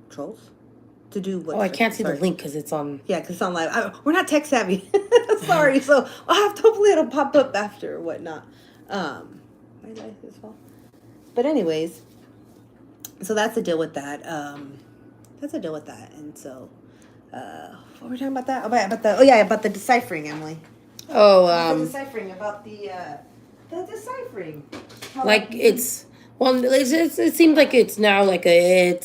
Speaker 1: Trolls? To do what?
Speaker 2: Oh, I can't see
Speaker 1: Sorry.
Speaker 2: the link because it's on.
Speaker 1: Yeah, because it's on live. We're not tech savvy. Sorry. So I'll have to, hopefully it'll pop up after or whatnot. My life as well. But anyways, so that's the deal with that. And so, what were we talking about that? About the deciphering, Emily.
Speaker 2: Oh,
Speaker 1: The deciphering, about the deciphering. How
Speaker 2: like it's. Well, it seems like it's now like a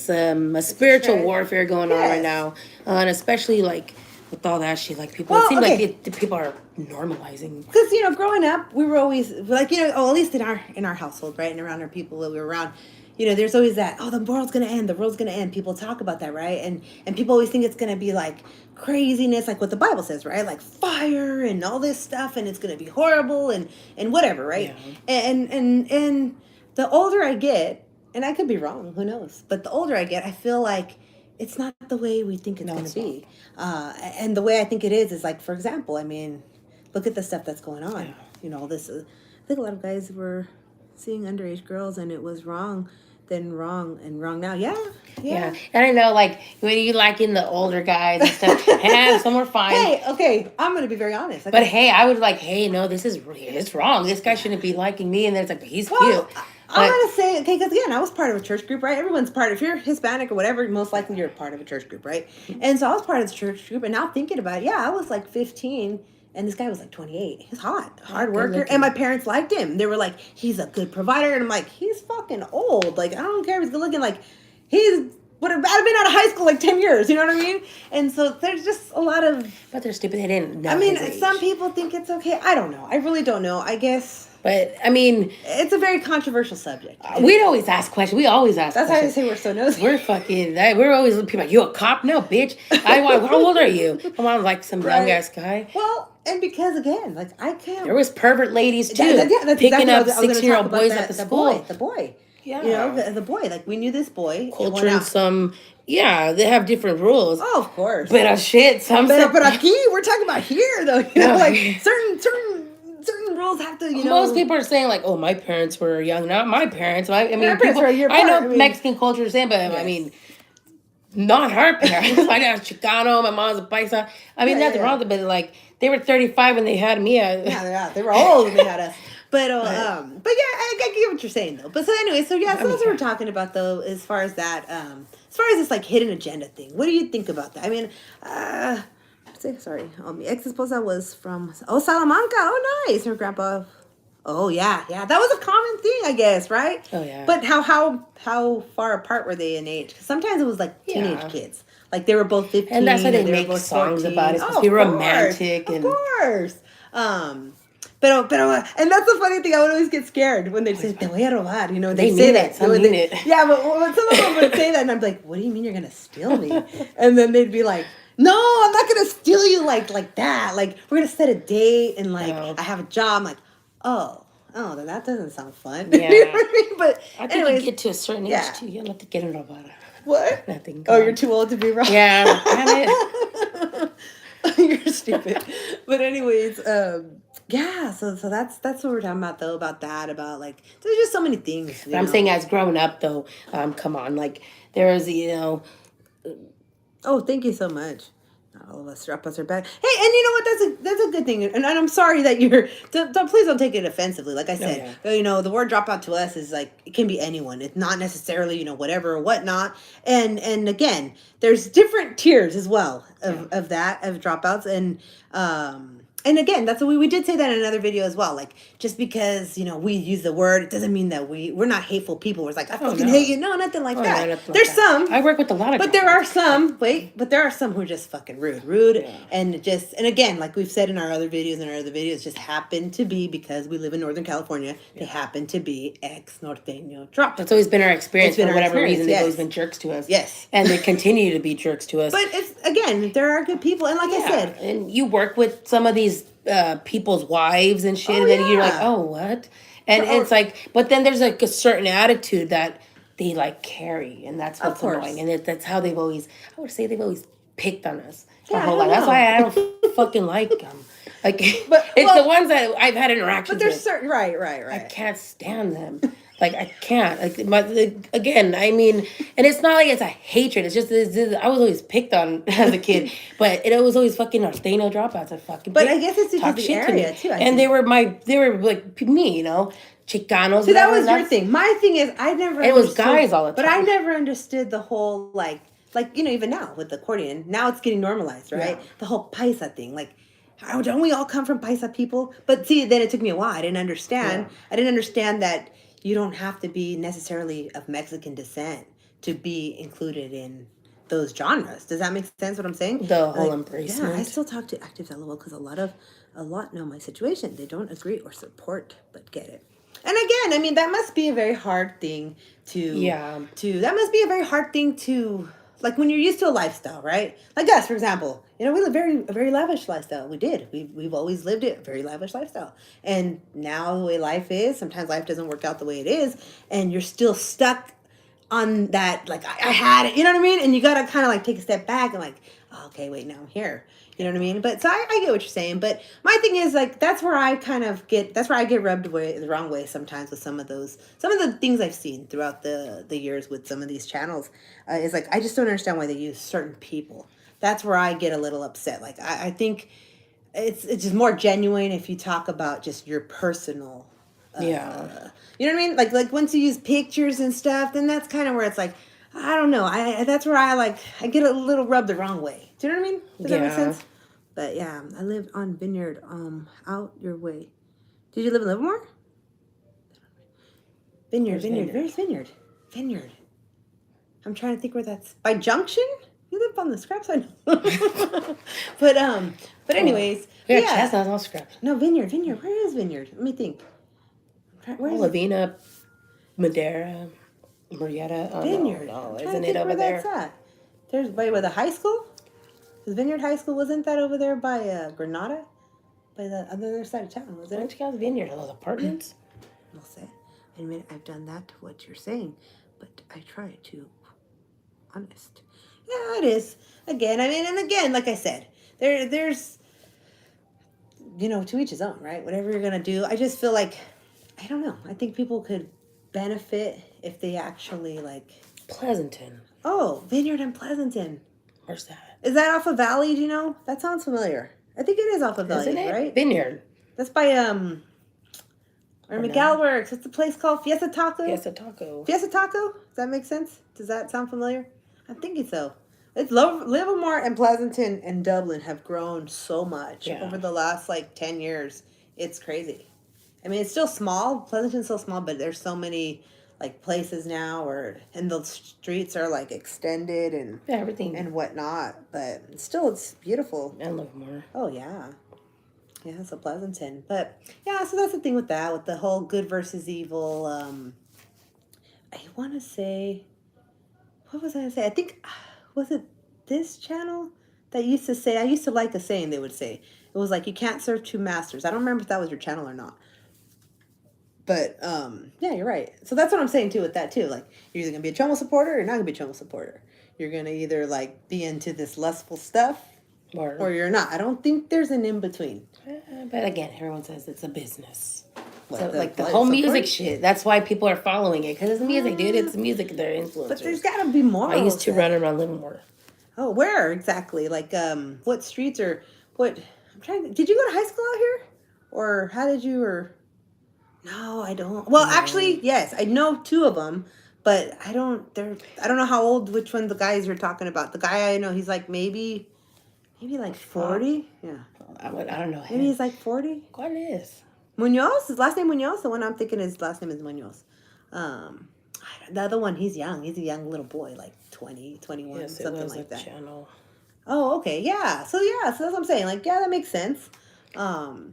Speaker 2: spiritual
Speaker 1: trend.
Speaker 2: warfare going on
Speaker 1: Yes.
Speaker 2: right now, and especially like with all that shit, like people.
Speaker 1: Well,
Speaker 2: it seems
Speaker 1: okay.
Speaker 2: like people are normalizing.
Speaker 1: Because growing at we were always like at least in our household, right, and around our people that we were around, there's always that, oh, the world's gonna end. People talk about that, right, and people always think it's gonna be like craziness, like what the Bible says, right, like fire and all this stuff, and it's gonna be horrible and whatever, right,
Speaker 2: Yeah.
Speaker 1: and the older I get, and I could be wrong, who knows, but the older I get, I feel like it's not the way we think it's going to be. And the way I think it is like, for example, I mean, look at the stuff that's going on.
Speaker 2: Yeah.
Speaker 1: This, I think a lot of guys were seeing underage girls, and it was wrong, then wrong, and wrong now. Yeah.
Speaker 2: Yeah, and I know, like, when you like in the older guys and stuff, and some were fine.
Speaker 1: Hey, okay, I'm going to be very honest.
Speaker 2: But hey, I would like, hey, no, it's wrong. This guy shouldn't be liking me, and then it's like, but he's cute.
Speaker 1: I'm going to say, okay, because again, I was part of a church group, right? Everyone's part of, if you're Hispanic or whatever, most likely you're part of a church group, right? And so I was part of the church group, and now thinking about it, I was like 15, and this guy was like 28. He's hot, hard worker, and my parents liked him. They were like, he's a good provider, and I'm like, he's fucking old. Like, I don't care if he's good looking, like, would have been out of high school like 10 years, you know what I mean? And so there's just a lot of...
Speaker 2: But they're stupid, they didn't know.
Speaker 1: I mean,
Speaker 2: his age.
Speaker 1: some people think it's okay. I don't know. I really don't know. I guess...
Speaker 2: But, I mean...
Speaker 1: It's a very controversial subject.
Speaker 2: We'd always ask questions. We always ask
Speaker 1: That's
Speaker 2: questions.
Speaker 1: why I say we're so nosy.
Speaker 2: We're always people like, you a cop? No, bitch. How old are you? I'm on like some young ass guy.
Speaker 1: Well, and because again, like I can't...
Speaker 2: There was pervert ladies too.
Speaker 1: That's
Speaker 2: picking
Speaker 1: exactly
Speaker 2: up
Speaker 1: what I was gonna
Speaker 2: 16-year-old
Speaker 1: talk about,
Speaker 2: boys at the school.
Speaker 1: The boy.
Speaker 2: Yeah.
Speaker 1: The boy. Like we knew this boy.
Speaker 2: Culture and some... Yeah, they have different rules.
Speaker 1: Oh, of course.
Speaker 2: But shit, some...
Speaker 1: But aquí, we're talking about here though. Like certain rules have to,
Speaker 2: Most people are saying like, "Oh, my parents were young." Not my parents. I mean,
Speaker 1: parents
Speaker 2: people,
Speaker 1: were a year
Speaker 2: I know
Speaker 1: apart.
Speaker 2: Mexican culture is saying, but
Speaker 1: Yes.
Speaker 2: I mean, not her parents. I got Chicano. My mom's a paisa. I mean, nothing wrong with it, but like they were 35 when they had me.
Speaker 1: Yeah, they were old when they had us. But yeah, I get what you're saying though. But so anyway, so that's what we're talking about though, as far as that, as far as this like hidden agenda thing. What do you think about that? I mean, mi ex esposa was from Salamanca. Oh, nice. Her grandpa. Oh yeah, that was a common thing, I guess, right?
Speaker 2: Oh yeah.
Speaker 1: But how far apart were they in age? 'Cause sometimes it was like teenage kids. Like they were both 15.
Speaker 2: And that's why they
Speaker 1: were
Speaker 2: make
Speaker 1: both
Speaker 2: songs
Speaker 1: 14.
Speaker 2: about it. It's supposed to be romantic.
Speaker 1: Of course. Pero, and that's the funny thing. I would always get scared when they say, "Te voy a robar." They say that.
Speaker 2: Some mean it.
Speaker 1: Yeah, but when some of them would say that, and I'm like, "What do you mean you're gonna steal me?" And then they'd be like, "No, I'm not gonna steal you like that. Like we're gonna set a date, and like I have a job." I'm like, oh, then that doesn't sound fun.
Speaker 2: Yeah.
Speaker 1: You know what I mean? But
Speaker 2: I think
Speaker 1: anyways,
Speaker 2: you get to a certain age too. You have to get in robada.
Speaker 1: what?
Speaker 2: Nothing.
Speaker 1: Oh, you're too old to be wrong.
Speaker 2: Yeah, damn it.
Speaker 1: You're stupid. But anyways, yeah. So that's what we're talking about though. About that. About like there's just so many things.
Speaker 2: But I'm saying, as growing up, though, come on, like there was,
Speaker 1: Oh, thank you so much. Not all of us dropouts are bad. Hey, and you know what? That's a good thing. And I'm sorry that you're. Please don't take it offensively. Like I said,
Speaker 2: yeah.
Speaker 1: you know, the word dropout to us is like it can be anyone. It's not necessarily whatever or whatnot. And again, there's different tiers as well of that of dropouts and again, that's what we did say that in another video as well. Like, just because, we use the word, it doesn't mean that we're not hateful people. We're like, I fucking hate you. No, nothing like that.
Speaker 2: No, nothing
Speaker 1: There's
Speaker 2: like that.
Speaker 1: some.
Speaker 2: I work with a lot of
Speaker 1: But there are some,
Speaker 2: like,
Speaker 1: but there are some who are just fucking rude. And again, like we've said in our other videos, just happen to be, because we live in Northern California, they happen to be ex-norteño drop.
Speaker 2: That's always been our experience. For whatever reason, they've
Speaker 1: yes.
Speaker 2: always been jerks to us.
Speaker 1: Yes.
Speaker 2: And they continue to be jerks to us.
Speaker 1: But again, there are good people. And like I said.
Speaker 2: And you work with some of these people's wives and shit, and then you're like, oh, what? And it's like, but then there's like a certain attitude that they like carry, and that's what's annoying. And that's how they've always, I would say, they've always picked on us our whole life. That's why I don't fucking like them. Like, but it's the ones that I've had interactions with.
Speaker 1: But there's certain, right.
Speaker 2: I can't stand them. Like, I can't. Again, I mean, and it's not like it's a hatred. It's just, I was always picked on as a kid. But it was always fucking Norteño dropouts.
Speaker 1: But I guess it's because the area, too.
Speaker 2: And they were like me, Chicanos.
Speaker 1: See, that was your thing. My thing is, I never
Speaker 2: It was guys all the time.
Speaker 1: But I never understood the whole, like, even now with the accordion. Now it's getting normalized, right? Yeah. The whole paisa thing. Like, don't we all come from paisa people? But see, then it took me a while. I didn't understand. Yeah. I didn't understand that you don't have to be necessarily of Mexican descent to be included in those genres. Does that make sense what I'm saying?
Speaker 2: The whole embracement.
Speaker 1: Yeah, I still talk to actives LOL because a lot know my situation. They don't agree or support, but get it. And again, I mean, that must be a very hard thing that must be a very hard thing to, like, when you're used to a lifestyle, right? Like us, for example, we live a very lavish lifestyle. We did. We've always lived it, a very lavish lifestyle. And now the way life is, sometimes life doesn't work out the way it is, and you're still stuck on that, like, I had it, you know what I mean? And you got to kind of, like, take a step back and, like, oh, okay, wait, now I'm here. You know what I mean? But so I get what you're saying. But my thing is, like, that's where I get rubbed away the wrong way sometimes with some of the things I've seen throughout the years with some of these channels. Is like, I just don't understand why they use certain people. That's where I get a little upset. Like, I think it's just more genuine if you talk about just your personal. You know what I mean? Like once you use pictures and stuff, then that's kind of where it's like, I don't know. That's where I get a little rubbed the wrong way. Do you know what I mean? Does that make sense? But yeah, I lived on Vineyard, out your way. Did you live in Livermore? Vineyard. Where's Vineyard? Vineyard. I'm trying to think where that's by Junction. You live on the scraps, I know. but anyways,
Speaker 2: Chestnuts, all scraps.
Speaker 1: No, Vineyard. Where is Vineyard? Let me think.
Speaker 2: Where's Lavina, Madera, Marietta. Oh,
Speaker 1: Vineyard.
Speaker 2: no, isn't it over there?
Speaker 1: That's at. There's by the high school. Because Vineyard High School, wasn't that over there by Granada? By the other side of town, was it?
Speaker 2: Which guy's Vineyard? Those apartments?
Speaker 1: We'll say. Admit I've done that to what you're saying, but I try to honest. Yeah, it is. Again, I mean, and again, like I said, there's, to each his own, right? Whatever you're going to do. I just feel like, I don't know. I think people could benefit if they actually, like...
Speaker 2: Pleasanton.
Speaker 1: Oh, Vineyard and Pleasanton.
Speaker 2: Where's that?
Speaker 1: Is that off of Valley? Do you know? That sounds familiar. I think it is off of Valley,
Speaker 2: Isn't it?
Speaker 1: right?
Speaker 2: Vineyard.
Speaker 1: That's by or Miguel Works. What's the place called? Fiesta Taco.
Speaker 2: Fiesta Taco.
Speaker 1: Does that make sense? Does that sound familiar? I'm thinking so. It's Livermore and Pleasanton and Dublin have grown so much over the last 10 years. It's crazy. I mean, it's still small. Pleasanton's still small, but there's so many places now, and the streets are extended and
Speaker 2: everything
Speaker 1: and whatnot. But still, it's beautiful.
Speaker 2: And Livermore.
Speaker 1: Oh yeah, so Pleasanton. But yeah, so that's the thing with that, with the whole good versus evil. I want to say, what was I gonna say? I think was it this channel that used to say? I used to like a saying they would say. It was like, you can't serve two masters. I don't remember if that was your channel or not. But, yeah, you're right. So that's what I'm saying, too, with that, too. Like, you're either going to be a Chomo supporter or you're not going to be a Chomo supporter. You're going to either, be into this lustful stuff or you're not. I don't think there's an in between.
Speaker 2: But again, everyone says it's a business.
Speaker 1: What,
Speaker 2: So, like the
Speaker 1: what,
Speaker 2: whole
Speaker 1: support?
Speaker 2: music shit. That's why people are following it because it's music, dude. It's music. They're influencers.
Speaker 1: But there's got to be more.
Speaker 2: I used to run around Livermore.
Speaker 1: Oh, where exactly? Like, what streets or what? I'm trying to. Did you go to high school out here, or how did you? Or no, I don't. Well, actually, yes, I know two of them, but I don't. I don't know how old. Which one the guys you're talking about? The guy I know, he's like maybe like 40. Yeah.
Speaker 2: I don't know.
Speaker 1: Maybe he's like 40.
Speaker 2: ¿Cuál es?
Speaker 1: Munoz. His last name Munoz. The one I'm thinking his last name is Munoz. The other one, he's young. He's a young little boy, like 20, 21,
Speaker 2: Yes,
Speaker 1: something like that.
Speaker 2: Channel.
Speaker 1: Oh, okay, yeah. So that's what I'm saying. Like, yeah, that makes sense.
Speaker 2: The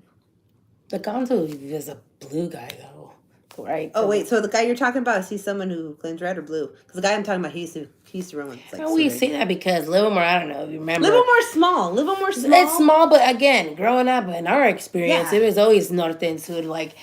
Speaker 2: Gonzo is a blue guy though, right?
Speaker 1: Oh wait, so the guy you're talking about, is he someone who claims red or blue? Because the guy I'm talking about, he used to run with. Like,
Speaker 2: we say that because Livermore, I don't know if you remember.
Speaker 1: Livermore small.
Speaker 2: It's small, but again, growing up in our experience, it was always north and south. Like,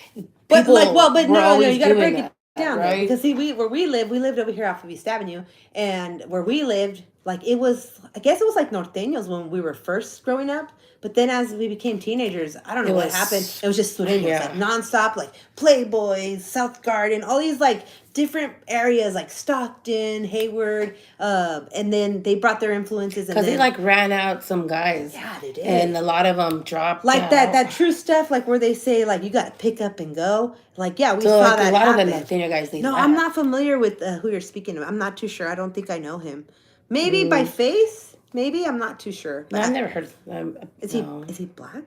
Speaker 1: but no, you gotta break it down,
Speaker 2: right?
Speaker 1: Though, because see, where we lived over here off of East Avenue, and where we lived, like it was, I guess it was like norteños when we were first growing up. But then as we became teenagers, I don't know what happened. It was just sureños, like nonstop, like Playboys, South Garden, all these like different areas like Stockton, Hayward, and then they brought their influences.
Speaker 2: Because they like ran out some guys.
Speaker 1: Yeah, they did.
Speaker 2: And a lot of them dropped
Speaker 1: like
Speaker 2: out.
Speaker 1: that true stuff, like where they say like you got to pick up and go. Like, yeah, we saw
Speaker 2: like,
Speaker 1: that
Speaker 2: a lot
Speaker 1: happen.
Speaker 2: of the Latino guys.
Speaker 1: No, I'm not familiar with who you're speaking of. I'm not too sure. I don't think I know him. Maybe by face. Maybe, I'm not too sure.
Speaker 2: No, I've never heard of him.
Speaker 1: Is he black?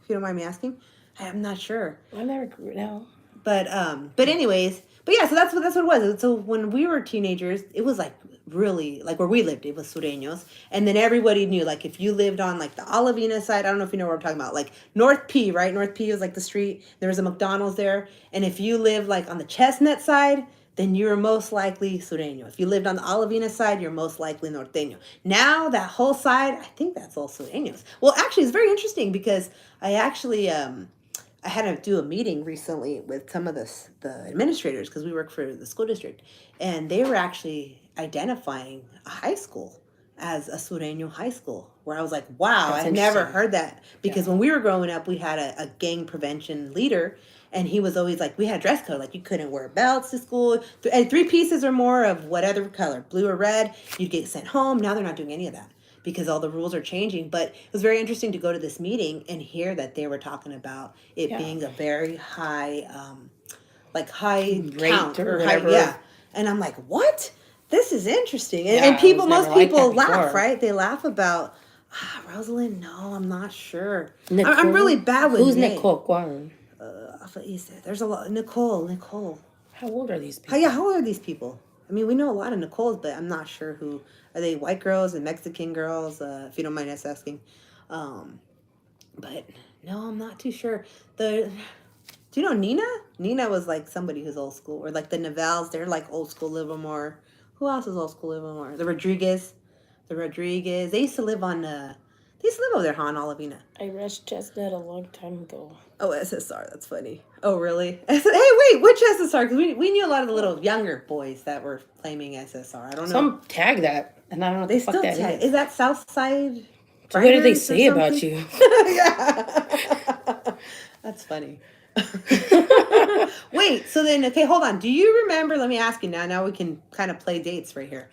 Speaker 1: If you don't mind me asking, I'm not sure.
Speaker 2: I never know.
Speaker 1: But anyways, yeah. So that's what it was. So when we were teenagers, it was like really like where we lived. It was sureños, and then everybody knew. Like if you lived on like the Olivina side, I don't know if you know what I'm talking about. Like North P, right? North P was like the street. There was a McDonald's there, and if you lived like on the Chestnut side, then you're most likely sureño. If you lived on the Olivina side, you're most likely norteño. Now that whole side, I think that's all sureños. Well, actually, it's very interesting because I actually I had to do a meeting recently with some of the administrators because we work for the school district, and they were actually identifying a high school as a sureño high school. Where I was like, wow, I've never heard that because when we were growing up, we had a gang prevention leader. And he was always like, we had a dress code. Like, you couldn't wear belts to school. And 3 pieces or more of whatever color, blue or red, you'd get sent home. Now they're not doing any of that because all the rules are changing. But it was very interesting to go to this meeting and hear that they were talking about it being a very high, high rate count or whatever. High, and I'm like, what? This is interesting. And most people laugh, right? They laugh about, Rosalind, no, I'm not sure. I'm really bad with
Speaker 2: Who's Nicole Guaron?
Speaker 1: There's a lot. Nicole.
Speaker 2: How old are these people?
Speaker 1: How old are these people? I mean, we know a lot of Nicoles, but I'm not sure who. Are they white girls and Mexican girls? If you don't mind us asking. But no, I'm not too sure. Do you know Nina? Nina was like somebody who's old school. Or like the Navals, they're like old school Livermore. Who else is old school Livermore? The Rodriguez. They used to live on They used to live over there, on Olivina.
Speaker 2: I rushed Chestnut a long time ago.
Speaker 1: Oh, SSR. That's funny. Oh, really? Hey, wait, which SSR? Because we knew a lot of the little younger boys that were claiming SSR. I don't know.
Speaker 2: Some tag that, and I don't know what
Speaker 1: they
Speaker 2: the fuck that
Speaker 1: tag.
Speaker 2: is.
Speaker 1: Is that Southside?
Speaker 2: So what did they say about you?
Speaker 1: Yeah. That's funny. Wait, so then, okay, hold on. Do you remember, let me ask you now we can kind of play dates right here.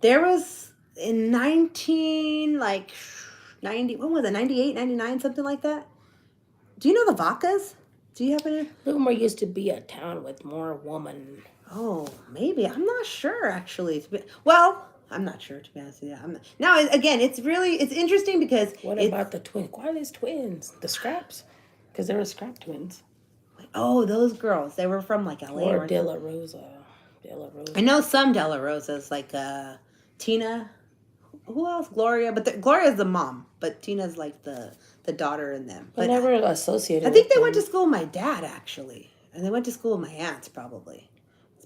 Speaker 1: There was in 90, what was it, 98, 99, something like that? Do you know the Vacas? Do you happen to?
Speaker 2: Livermore used to be a town with more women.
Speaker 1: Oh, maybe. I'm not sure, actually. Well, I'm not sure, to be honest with you. Now, again, it's interesting because...
Speaker 2: What about the twins? Why are these twins? The Scraps? Because they were Scrap twins.
Speaker 1: Oh, those girls. They were from, like, L.A.
Speaker 2: Or De La Rosa.
Speaker 1: I know some De La Rosas, like Tina. Who else? Gloria. But Gloria's the mom. But Tina's, like, the daughter in them. But
Speaker 2: I never associated
Speaker 1: I think
Speaker 2: with
Speaker 1: they went to school with my dad, actually. And they went to school with my aunts, probably.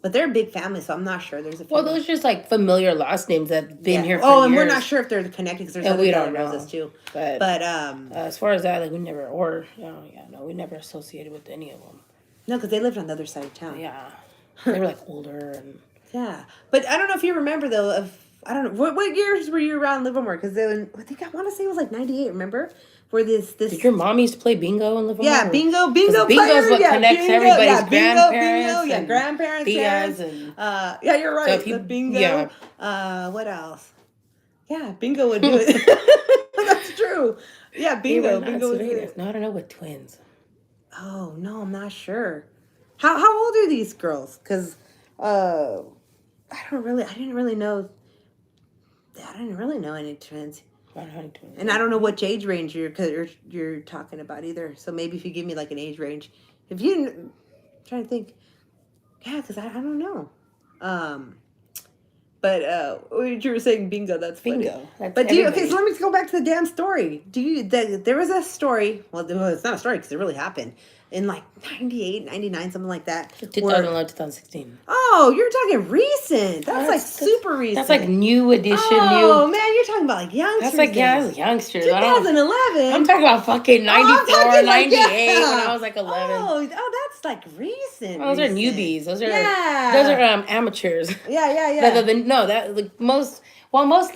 Speaker 1: But they're a big family, so I'm not sure. There's a
Speaker 2: well, those are just like familiar last names that've been here for
Speaker 1: years.
Speaker 2: and
Speaker 1: we're not sure if they're connected because there's other De La Rosas too. But
Speaker 2: as far as that, like we never, we never associated with any of them.
Speaker 1: No, because they lived on the other side of town.
Speaker 2: Yeah, they were like older and.
Speaker 1: Yeah, but I don't know if you remember though. I don't know what years were you around Livermore? Because I think I want to say it was like 98. Remember where this
Speaker 2: Did your mom used to play bingo in Livermore?
Speaker 1: yeah, bingo
Speaker 2: 'Cause
Speaker 1: player.
Speaker 2: bingo's what
Speaker 1: Yeah,
Speaker 2: connects
Speaker 1: bingo,
Speaker 2: everybody's
Speaker 1: yeah,
Speaker 2: grandparents
Speaker 1: yeah,
Speaker 2: and
Speaker 1: grandparents,
Speaker 2: tias
Speaker 1: parents.
Speaker 2: and
Speaker 1: Yeah, you're
Speaker 2: so
Speaker 1: right.
Speaker 2: if you
Speaker 1: The bingo.
Speaker 2: yeah.
Speaker 1: What else? Yeah, bingo would do it. That's true. Yeah,
Speaker 2: We were
Speaker 1: bingo.
Speaker 2: not
Speaker 1: Bingo was
Speaker 2: Sureñas.
Speaker 1: it.
Speaker 2: No, I don't know with twins.
Speaker 1: Oh no, I'm not sure. How old are these girls? Because I didn't really know. I didn't really know any twins.
Speaker 2: I don't know any twins.
Speaker 1: And I don't know which age range you're talking about either. So maybe if you give me like an age range, if you, I'm trying to think, yeah, because I don't know. But what you were saying, bingo. That's funny.
Speaker 2: Bingo. That's
Speaker 1: But do you? Okay,
Speaker 2: everybody.
Speaker 1: so let me go back to the damn story. Do you? There was a story. Well, it's not a story because it really happened in like 98, 99, something like that.
Speaker 2: 2011, 2016.
Speaker 1: Oh, you're talking recent. That's like
Speaker 2: That's-
Speaker 1: super recent.
Speaker 2: That's like new edition,
Speaker 1: Oh
Speaker 2: new.
Speaker 1: man, you're talking about like youngsters.
Speaker 2: That's like, yeah,
Speaker 1: then.
Speaker 2: that's youngsters. I don't,
Speaker 1: 2011.
Speaker 2: I'm talking about fucking 94,
Speaker 1: I'm talking like,
Speaker 2: 98
Speaker 1: yeah.
Speaker 2: when I was like 11.
Speaker 1: Oh, that's like recent.
Speaker 2: Those are
Speaker 1: recent.
Speaker 2: newbies. Those are
Speaker 1: Yeah.
Speaker 2: amateurs.
Speaker 1: Yeah.
Speaker 2: No, that like most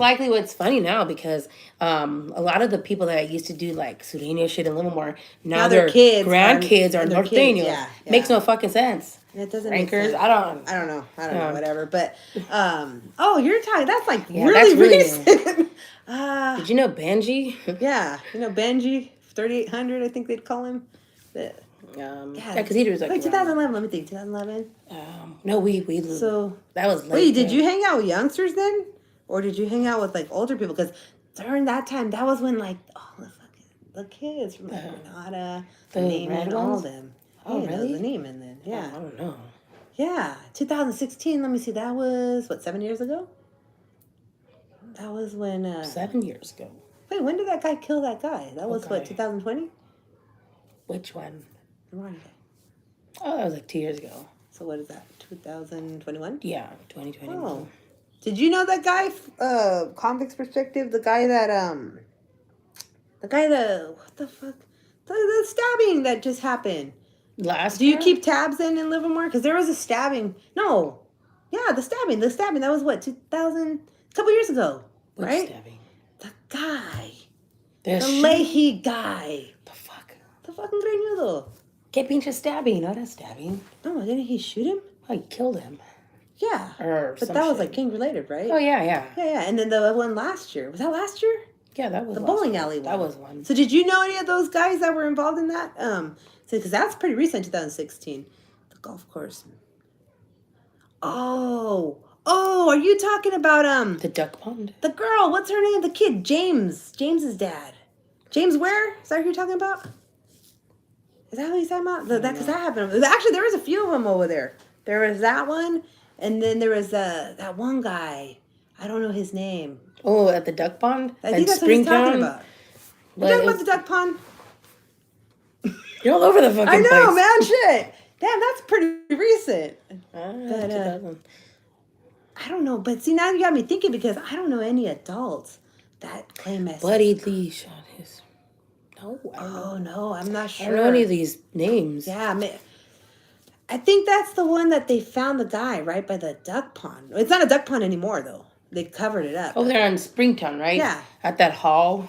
Speaker 2: likely what's funny now because a lot of the people that used to do like Sureño shit in Livermore now
Speaker 1: their
Speaker 2: their
Speaker 1: kids
Speaker 2: grandkids are
Speaker 1: their kids,
Speaker 2: norteños.
Speaker 1: yeah.
Speaker 2: Makes no fucking sense.
Speaker 1: It doesn't make
Speaker 2: Rankers,
Speaker 1: sense.
Speaker 2: I don't
Speaker 1: know,
Speaker 2: Yeah.
Speaker 1: whatever. But oh, you're talking. That's like
Speaker 2: Yeah,
Speaker 1: really
Speaker 2: that's really
Speaker 1: recent.
Speaker 2: Did you know Benji?
Speaker 1: Yeah, Benji 3800. I think they'd call him.
Speaker 2: Yeah, because he was like
Speaker 1: 2011. Let me think. 2011.
Speaker 2: No, we
Speaker 1: So
Speaker 2: that was late.
Speaker 1: wait, did you hang out with youngsters then, or did you hang out with like older people? Because during that time, that was when like all the kids from like Renata,
Speaker 2: the
Speaker 1: Neiman,
Speaker 2: red
Speaker 1: all
Speaker 2: ones?
Speaker 1: them.
Speaker 2: Oh,
Speaker 1: Yeah,
Speaker 2: really?
Speaker 1: The Neiman then. Yeah.
Speaker 2: I don't know.
Speaker 1: Yeah, 2016. Let me see. That was what 7 years ago. That was when.
Speaker 2: 7 years ago.
Speaker 1: Wait, when did that guy kill that guy? That was
Speaker 2: guy?
Speaker 1: what 2020.
Speaker 2: Which one?
Speaker 1: The wrong guy.
Speaker 2: Oh, that was like 2 years ago.
Speaker 1: So what is that? 2021.
Speaker 2: Yeah, 2021.
Speaker 1: Oh, did you know that guy? Convict's perspective. The guy that what the fuck? The stabbing that just happened.
Speaker 2: Last
Speaker 1: Do you
Speaker 2: year?
Speaker 1: keep tabs in Livermore? Because there was a stabbing. No. Yeah, the stabbing. That was what 2000. A couple years ago,
Speaker 2: Which
Speaker 1: right?
Speaker 2: stabbing?
Speaker 1: The guy.
Speaker 2: The
Speaker 1: The Leahy guy.
Speaker 2: The fuck?
Speaker 1: The fucking greñudo.
Speaker 2: Que pinche stabbing, not a stabbing.
Speaker 1: No, didn't he shoot him?
Speaker 2: I killed him.
Speaker 1: Yeah.
Speaker 2: Or
Speaker 1: But
Speaker 2: some
Speaker 1: that was
Speaker 2: shit.
Speaker 1: like gang related, right?
Speaker 2: Oh, yeah.
Speaker 1: Yeah. And then the one last year. Was that last year?
Speaker 2: Yeah, that was
Speaker 1: The
Speaker 2: last
Speaker 1: bowling
Speaker 2: one.
Speaker 1: alley one.
Speaker 2: That was one.
Speaker 1: So did you know any of those guys that were involved in that? Because that's pretty recent, 2016. The golf course. Oh, are you talking about
Speaker 2: The duck pond?
Speaker 1: the girl? What's her name? The kid, James. James's dad. James Ware? Is that who you're talking about? Is that who he's talking about? Because that happened. Actually, there was a few of them over there. There was that one, and then there was that one guy. I don't know his name.
Speaker 2: Oh, at the duck pond?
Speaker 1: I think that's what he's talking about. You're talking about the duck pond?
Speaker 2: You're all over the fucking
Speaker 1: I know,
Speaker 2: place.
Speaker 1: man. Shit. Damn, that's pretty recent.
Speaker 2: But, 2000.
Speaker 1: I don't know, but see, now you got me thinking because I don't know any adults that claim as.
Speaker 2: Buddy Lee shot his. No, I don't know.
Speaker 1: Oh no, I'm not
Speaker 2: I
Speaker 1: sure.
Speaker 2: don't know any of these names.
Speaker 1: Yeah, I think that's the one that they found the guy right by the duck pond. It's not a duck pond anymore though. They covered it up.
Speaker 2: Over there in Springtown, right?
Speaker 1: Yeah.
Speaker 2: At that hall.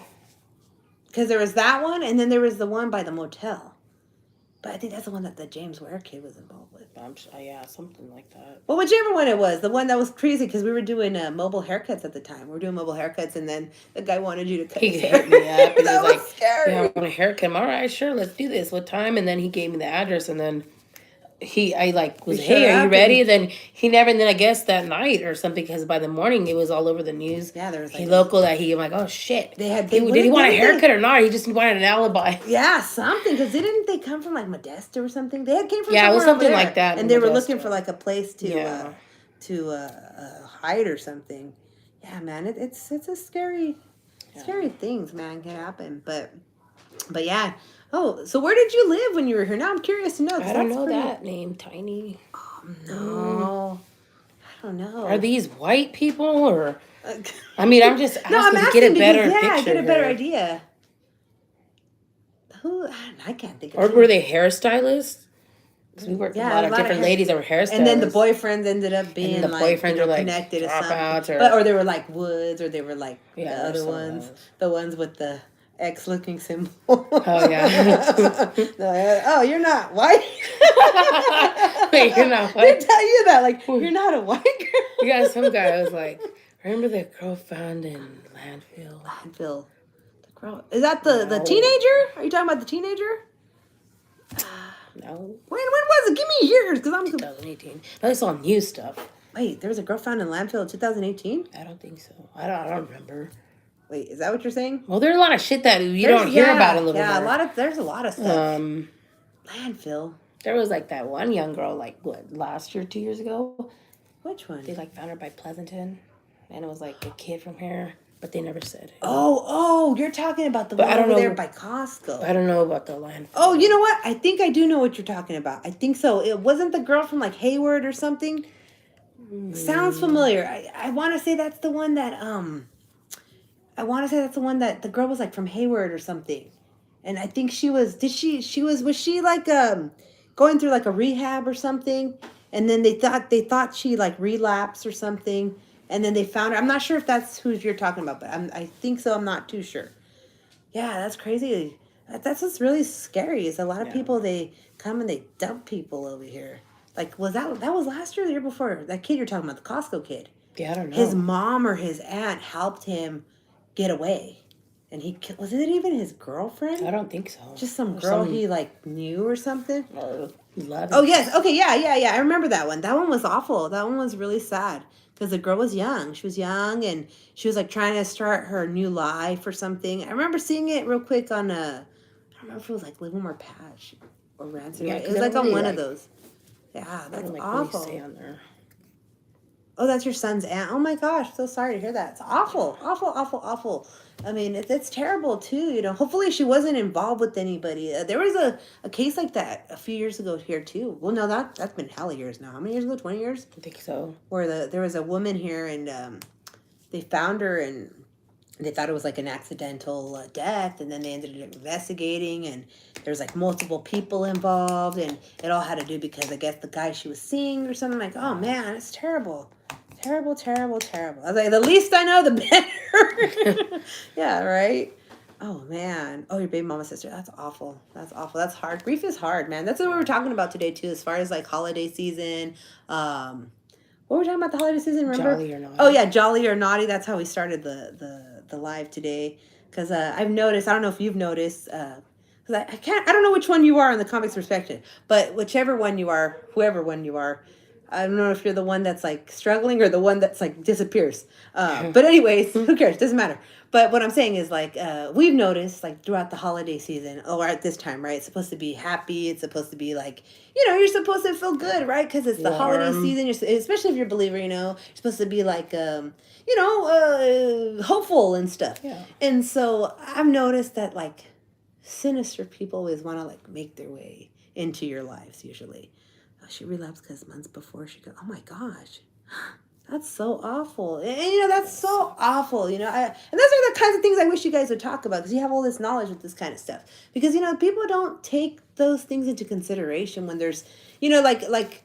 Speaker 1: Because there was that one, and then there was the one by the motel. But I think that's the one that the James Ware kid was involved with.
Speaker 2: Yeah, something like that.
Speaker 1: Well, whichever one it was, the one that was crazy because we were doing mobile haircuts at the time. We were doing mobile haircuts, and then the guy wanted you to cut
Speaker 2: He
Speaker 1: his hair.
Speaker 2: hit me up and
Speaker 1: That
Speaker 2: he's
Speaker 1: was
Speaker 2: like,
Speaker 1: scary.
Speaker 2: "Yeah, I want a haircut." I'm, all right, sure, let's do this. What time? And then he gave me the address, and then I was,
Speaker 1: We
Speaker 2: hey,
Speaker 1: showed
Speaker 2: are
Speaker 1: up
Speaker 2: you ready?
Speaker 1: and-
Speaker 2: Then he never. And then I guess that night or something, because by the morning it was all over the news.
Speaker 1: Yeah, there was
Speaker 2: He
Speaker 1: like
Speaker 2: local that I'm like, oh shit.
Speaker 1: They had-
Speaker 2: Did
Speaker 1: they-
Speaker 2: he want a
Speaker 1: what did they-
Speaker 2: haircut or not? He just wanted an alibi.
Speaker 1: Yeah, something because didn't they come from like Modesto or something? They had came from
Speaker 2: Yeah, it was
Speaker 1: somewhere over
Speaker 2: something
Speaker 1: there,
Speaker 2: like that in
Speaker 1: and they were
Speaker 2: Modesto.
Speaker 1: looking for like a place to
Speaker 2: Yeah.
Speaker 1: hide or something. Yeah, man, it's a scary things, man, can happen. But yeah. Oh, so where did you live when you were here? Now I'm curious to know. 'cause
Speaker 2: I don't
Speaker 1: that's
Speaker 2: know
Speaker 1: pretty-
Speaker 2: that name, Tiny.
Speaker 1: No, I don't know.
Speaker 2: Are these white people or?
Speaker 1: Uh,
Speaker 2: I mean, I'm just asking
Speaker 1: no, I'm
Speaker 2: to
Speaker 1: asking
Speaker 2: get a better
Speaker 1: because,
Speaker 2: picture.
Speaker 1: get a better
Speaker 2: here.
Speaker 1: idea. Who? I can't think of.
Speaker 2: Or
Speaker 1: who.
Speaker 2: were they hairstylists? Because we worked with
Speaker 1: Yeah,
Speaker 2: a lot
Speaker 1: a
Speaker 2: of
Speaker 1: lot of
Speaker 2: different
Speaker 1: hair-
Speaker 2: ladies that were hairstylists.
Speaker 1: And then the boyfriends ended up being
Speaker 2: the
Speaker 1: like,
Speaker 2: boyfriends were, like,
Speaker 1: connected to
Speaker 2: dropouts
Speaker 1: something,
Speaker 2: or-
Speaker 1: or they were like Woods, or they were like
Speaker 2: Yeah,
Speaker 1: the
Speaker 2: there's
Speaker 1: other
Speaker 2: some of
Speaker 1: ones,
Speaker 2: those.
Speaker 1: the ones with the X-looking symbol.
Speaker 2: Oh, yeah.
Speaker 1: Oh, you're not white.
Speaker 2: Wait, you're not
Speaker 1: They
Speaker 2: white?
Speaker 1: tell you that, like, you're not a white girl.
Speaker 2: You got some guy was like, remember that girl found in landfill?
Speaker 1: Landfill. The girl. Is that the
Speaker 2: No.
Speaker 1: teenager? Are you talking about the teenager?
Speaker 2: No,
Speaker 1: When was it? Give me years, because I'm.
Speaker 2: 2018. But it's all new stuff.
Speaker 1: Wait, there was a girl found in landfill in 2018.
Speaker 2: I don't think so. I don't remember.
Speaker 1: Wait, is that what you're saying?
Speaker 2: Well, there's a lot of shit that you don't hear about a little
Speaker 1: Yeah,
Speaker 2: more.
Speaker 1: there's a lot of stuff.
Speaker 2: Um,
Speaker 1: Landfill.
Speaker 2: there was like that one young girl, like what, last year, 2 years ago?
Speaker 1: Which one?
Speaker 2: They like found her by Pleasanton, and it was like a kid from here, but they never said.
Speaker 1: Oh, you're talking about the
Speaker 2: But
Speaker 1: one
Speaker 2: I don't
Speaker 1: over
Speaker 2: know-
Speaker 1: there by Costco.
Speaker 2: I don't know about the landfill.
Speaker 1: Oh, you know what? I think I do know what you're talking about. I think so. It wasn't the girl from like Hayward or something. Sounds familiar. I want to say that's the one that I want to say that's the one that the girl was like from Hayward or something. And I think was she like going through like a rehab or something? And then they thought she like relapsed or something. And then they found her. I'm not sure if that's who you're talking about, but I think so. I'm not too sure. Yeah, that's crazy. That's what's really scary. Is a lot of people, they come and they dump people over here. Like, was that was last year or the year before? That kid you're talking about, the Costco kid.
Speaker 2: Yeah, I don't know.
Speaker 1: His mom or his aunt helped him get away. And was it even his girlfriend?
Speaker 2: I don't think so.
Speaker 1: Just some girl he like knew or something.
Speaker 2: Love.
Speaker 1: Oh yes, okay, yeah. I remember that one. That one was awful. That one was really sad because the girl was young. She was young and she was like trying to start her new life or something. I remember seeing it real quick on I don't remember if it was like Live 'Em or Patch or Ransom.
Speaker 2: Yeah,
Speaker 1: It
Speaker 2: 'cause
Speaker 1: was
Speaker 2: they
Speaker 1: like
Speaker 2: don't
Speaker 1: on
Speaker 2: really,
Speaker 1: one of
Speaker 2: like-
Speaker 1: those. Yeah,
Speaker 2: I
Speaker 1: that's
Speaker 2: don't like
Speaker 1: awful.
Speaker 2: really say on there.
Speaker 1: Oh, that's your son's aunt. Oh my gosh, so sorry to hear that. It's awful, awful, awful, awful. I mean, it's terrible too. You know, hopefully she wasn't involved with anybody. There was a case like that a few years ago here too. Well, no, that's been hella years now. How many years ago? 20 years?
Speaker 2: I think so.
Speaker 1: Where there was a woman here and they found her and they thought it was like an accidental death, and then they ended up investigating, and there's like multiple people involved, and it all had to do because I guess the guy she was seeing or something. Like, oh man, it's terrible. Terrible, terrible, terrible. I was like, the least I know, the better. Yeah, right? Oh, man. Oh, your baby mama's sister. That's awful. That's awful. That's hard. Grief is hard, man. That's what we were talking about today, too, as far as, like, holiday season. What were we talking about the holiday season, remember?
Speaker 2: Jolly or naughty.
Speaker 1: Oh, yeah, jolly or naughty. That's how we started the live today. Because I've noticed, I don't know if you've noticed, because I don't know which one you are in the comics perspective, but whichever one you are, whoever one you are, I don't know if you're the one that's like struggling or the one that's like disappears. But anyways, who cares? Doesn't matter. But what I'm saying is like we've noticed like throughout the holiday season or at this time, right? It's supposed to be happy. It's supposed to be like, you know, you're supposed to feel good, right? Because it's the holiday season. Especially if you're a believer, you know, you're supposed to be like, hopeful and stuff.
Speaker 2: Yeah.
Speaker 1: And so I've noticed that like sinister people always want to like make their way into your lives usually. She relapsed because months before she oh my gosh, that's so awful. And you know, that's so awful, you know. And those are the kinds of things I wish you guys would talk about because you have all this knowledge with this kind of stuff. Because, you know, people don't take those things into consideration when there's, you know, like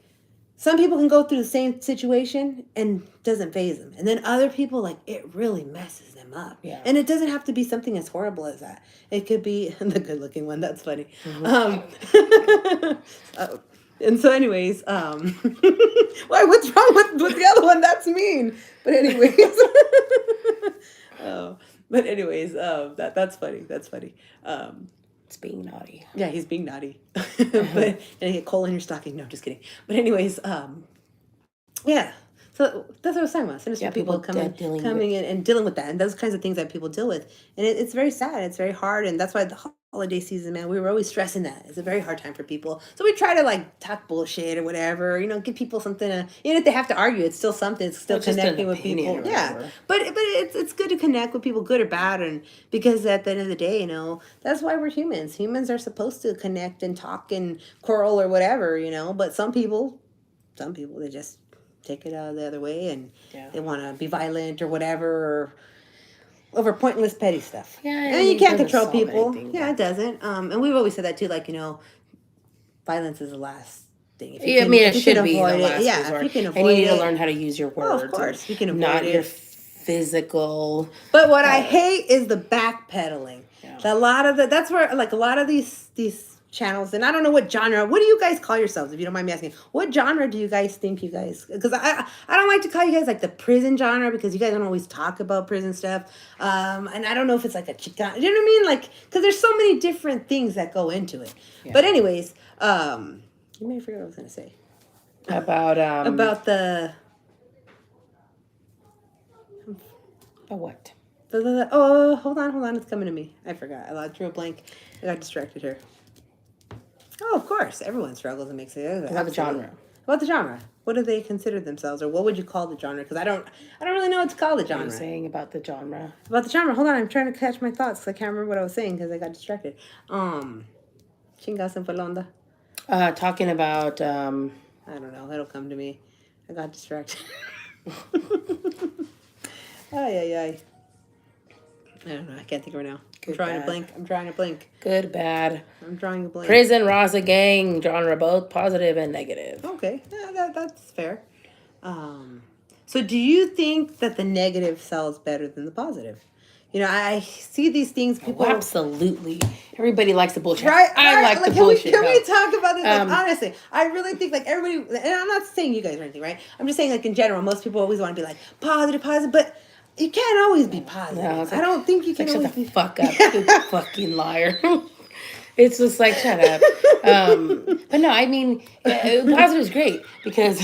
Speaker 1: some people can go through the same situation and doesn't faze them. And then other people, like, it really messes them up.
Speaker 2: Yeah.
Speaker 1: And it doesn't have to be something as horrible as that. It could be the good looking one. That's funny. And so anyways, why, what's wrong with the other one? That's mean. But anyways, that's funny. That's funny.
Speaker 2: It's being naughty.
Speaker 1: Yeah, he's being naughty. But and you get coal in your stocking. No, just kidding. But anyways, yeah. So that's what I was talking about. Sinister people coming in and dealing with that, and those kinds of things that people deal with, and it's very sad. It's very hard, and that's why the holiday season, man, we were always stressing that it's a very hard time for people. So we try to like talk bullshit or whatever, you know, give people something to, even if they have to argue, it's still something. It's still connecting with people. Yeah, but it's good to connect with people, good or bad, and because at the end of the day, you know, that's why we're humans. Humans are supposed to connect and talk and quarrel or whatever, you know. But some people they just take it the other way and they want to be violent or whatever or over pointless petty stuff.
Speaker 2: Yeah,
Speaker 1: and you can't control
Speaker 2: solve
Speaker 1: people.
Speaker 2: anything,
Speaker 1: Yeah, it doesn't. And we've always said that too, like, you know, violence is the last thing. If
Speaker 2: Yeah, I mean, it
Speaker 1: if you can
Speaker 2: should be the
Speaker 1: avoid it,
Speaker 2: last
Speaker 1: yeah, if
Speaker 2: resort.
Speaker 1: you can
Speaker 2: And
Speaker 1: avoid
Speaker 2: you need to
Speaker 1: it.
Speaker 2: learn how to use your
Speaker 1: Well,
Speaker 2: words.
Speaker 1: of course, you can
Speaker 2: and
Speaker 1: avoid
Speaker 2: not your
Speaker 1: it.
Speaker 2: physical.
Speaker 1: But what I hate is the backpedaling.
Speaker 2: Yeah.
Speaker 1: A lot of that's where like a lot of these channels, and I don't know what genre. What do you guys call yourselves? If you don't mind me asking, what genre do you guys think you guys? Because I don't like to call you guys like the prison genre because you guys don't always talk about prison stuff. And I don't know if it's like a Chicano. You know what I mean? Like because there's so many different things that go into it.
Speaker 2: Yeah.
Speaker 1: But anyways, you may forget what I was gonna say
Speaker 2: About
Speaker 1: about the.
Speaker 2: what?
Speaker 1: Oh, hold on, it's coming to me. I forgot. I drew a blank. I got distracted here. Oh, of course, everyone struggles and makes it.
Speaker 2: About the genre.
Speaker 1: About the genre. What do they consider themselves, or what would you call the genre? Because I don't really know what to call the
Speaker 2: What are
Speaker 1: genre.
Speaker 2: you saying about the genre?
Speaker 1: About the genre. Hold on, I'm trying to catch my thoughts. 'Cause I can't remember what I was saying because I got distracted. Chingas and falonda.
Speaker 2: Talking about
Speaker 1: I don't know. It'll come to me. I got distracted. Ay. I don't know. I can't think of it now. I'm drawing a blank. I'm drawing a blank.
Speaker 2: good, bad.
Speaker 1: I'm drawing a blank.
Speaker 2: Prison, Raza gang, genre, both positive and negative.
Speaker 1: Okay, yeah, that's fair. So do you think that the negative sells better than the positive? You know, I see these things. People,
Speaker 2: Absolutely. Everybody likes the bullshit.
Speaker 1: right?
Speaker 2: I like the
Speaker 1: can
Speaker 2: bullshit.
Speaker 1: Can we
Speaker 2: though.
Speaker 1: talk about this? Like, honestly, I really think like everybody, and I'm not saying you guys or anything, right? I'm just saying like in general, most people always want to be like positive, but you can't always be positive.
Speaker 2: No, it's
Speaker 1: I
Speaker 2: like-
Speaker 1: don't think you
Speaker 2: It's
Speaker 1: can
Speaker 2: like,
Speaker 1: always
Speaker 2: shut the
Speaker 1: be.
Speaker 2: fuck up, you fucking liar. It's just like, shut up. But no, I mean, positive is great because,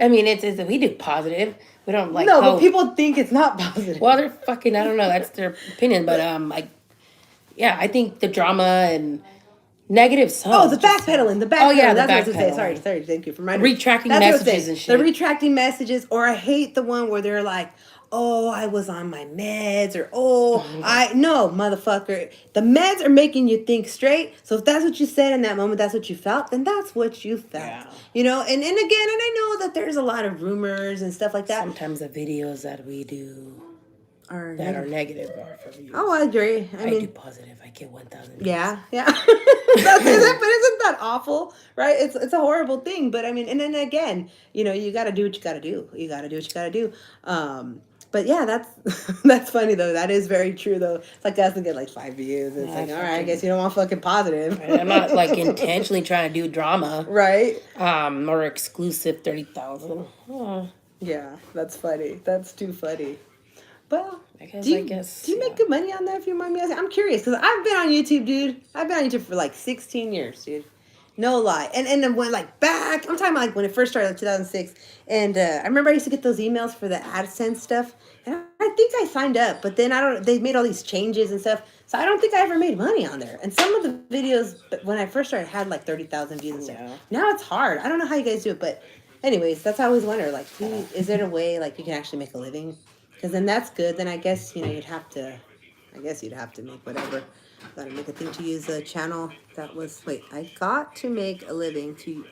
Speaker 2: I mean, it's we do positive. We don't like
Speaker 1: No, but people think it's not positive.
Speaker 2: Well, they're fucking. I don't know. That's their opinion, but like, yeah, I think the drama and negative songs.
Speaker 1: Oh, the backpedaling, the backpedaling.
Speaker 2: Oh yeah, the
Speaker 1: that's what I was gonna say.
Speaker 2: backpedaling.
Speaker 1: Sorry, thank you for reminding me.
Speaker 2: Retracting
Speaker 1: That's what I was
Speaker 2: messages
Speaker 1: saying.
Speaker 2: and shit.
Speaker 1: The retracting messages, or I hate the one where they're like, "Oh, I was on my meds," or "Oh, no, motherfucker." The meds are making you think straight. So if that's what you said in that moment, that's what you felt, then that's what you felt.
Speaker 2: Yeah.
Speaker 1: You know, and again, and I know that there's a lot of rumors and stuff like that.
Speaker 2: Sometimes the videos that we do
Speaker 1: Are
Speaker 2: that are negative are for views.
Speaker 1: Oh, I agree. I
Speaker 2: I
Speaker 1: mean,
Speaker 2: do positive. I get 1,000.
Speaker 1: yeah. But isn't that awful, right? It's a horrible thing. But I mean, and then again, you know, you got to do what you got to do. You got to do what you got to do. But yeah, that's that's funny though. That is very true though. It's like us to get like 5 views. It's like, all right, I guess you don't want fucking positive.
Speaker 2: I'm not like intentionally trying to do drama.
Speaker 1: Right?
Speaker 2: Or exclusive 30,000.
Speaker 1: Yeah, that's funny. That's too funny. Well,
Speaker 2: I guess.
Speaker 1: do you make good money on that? If you mind me asking, I'm curious because I've been on YouTube, dude. I've been on YouTube for like 16 years, dude. No lie. And then when like back, I'm talking about like when it first started, like 2006. And I remember I used to get those emails for the AdSense stuff. And I think I signed up, but then they made all these changes and stuff. So I don't think I ever made money on there. And some of the videos when I first started had like 30,000 views and stuff.
Speaker 2: Yeah.
Speaker 1: Now it's hard. I don't know how you guys do it, but anyways, that's how I always wonder. Like, is there a way like you can actually make a living? Because then that's good. Then I guess you'd have to make whatever. Gotta make a thing to use a channel that was. Wait, I got to make a living to.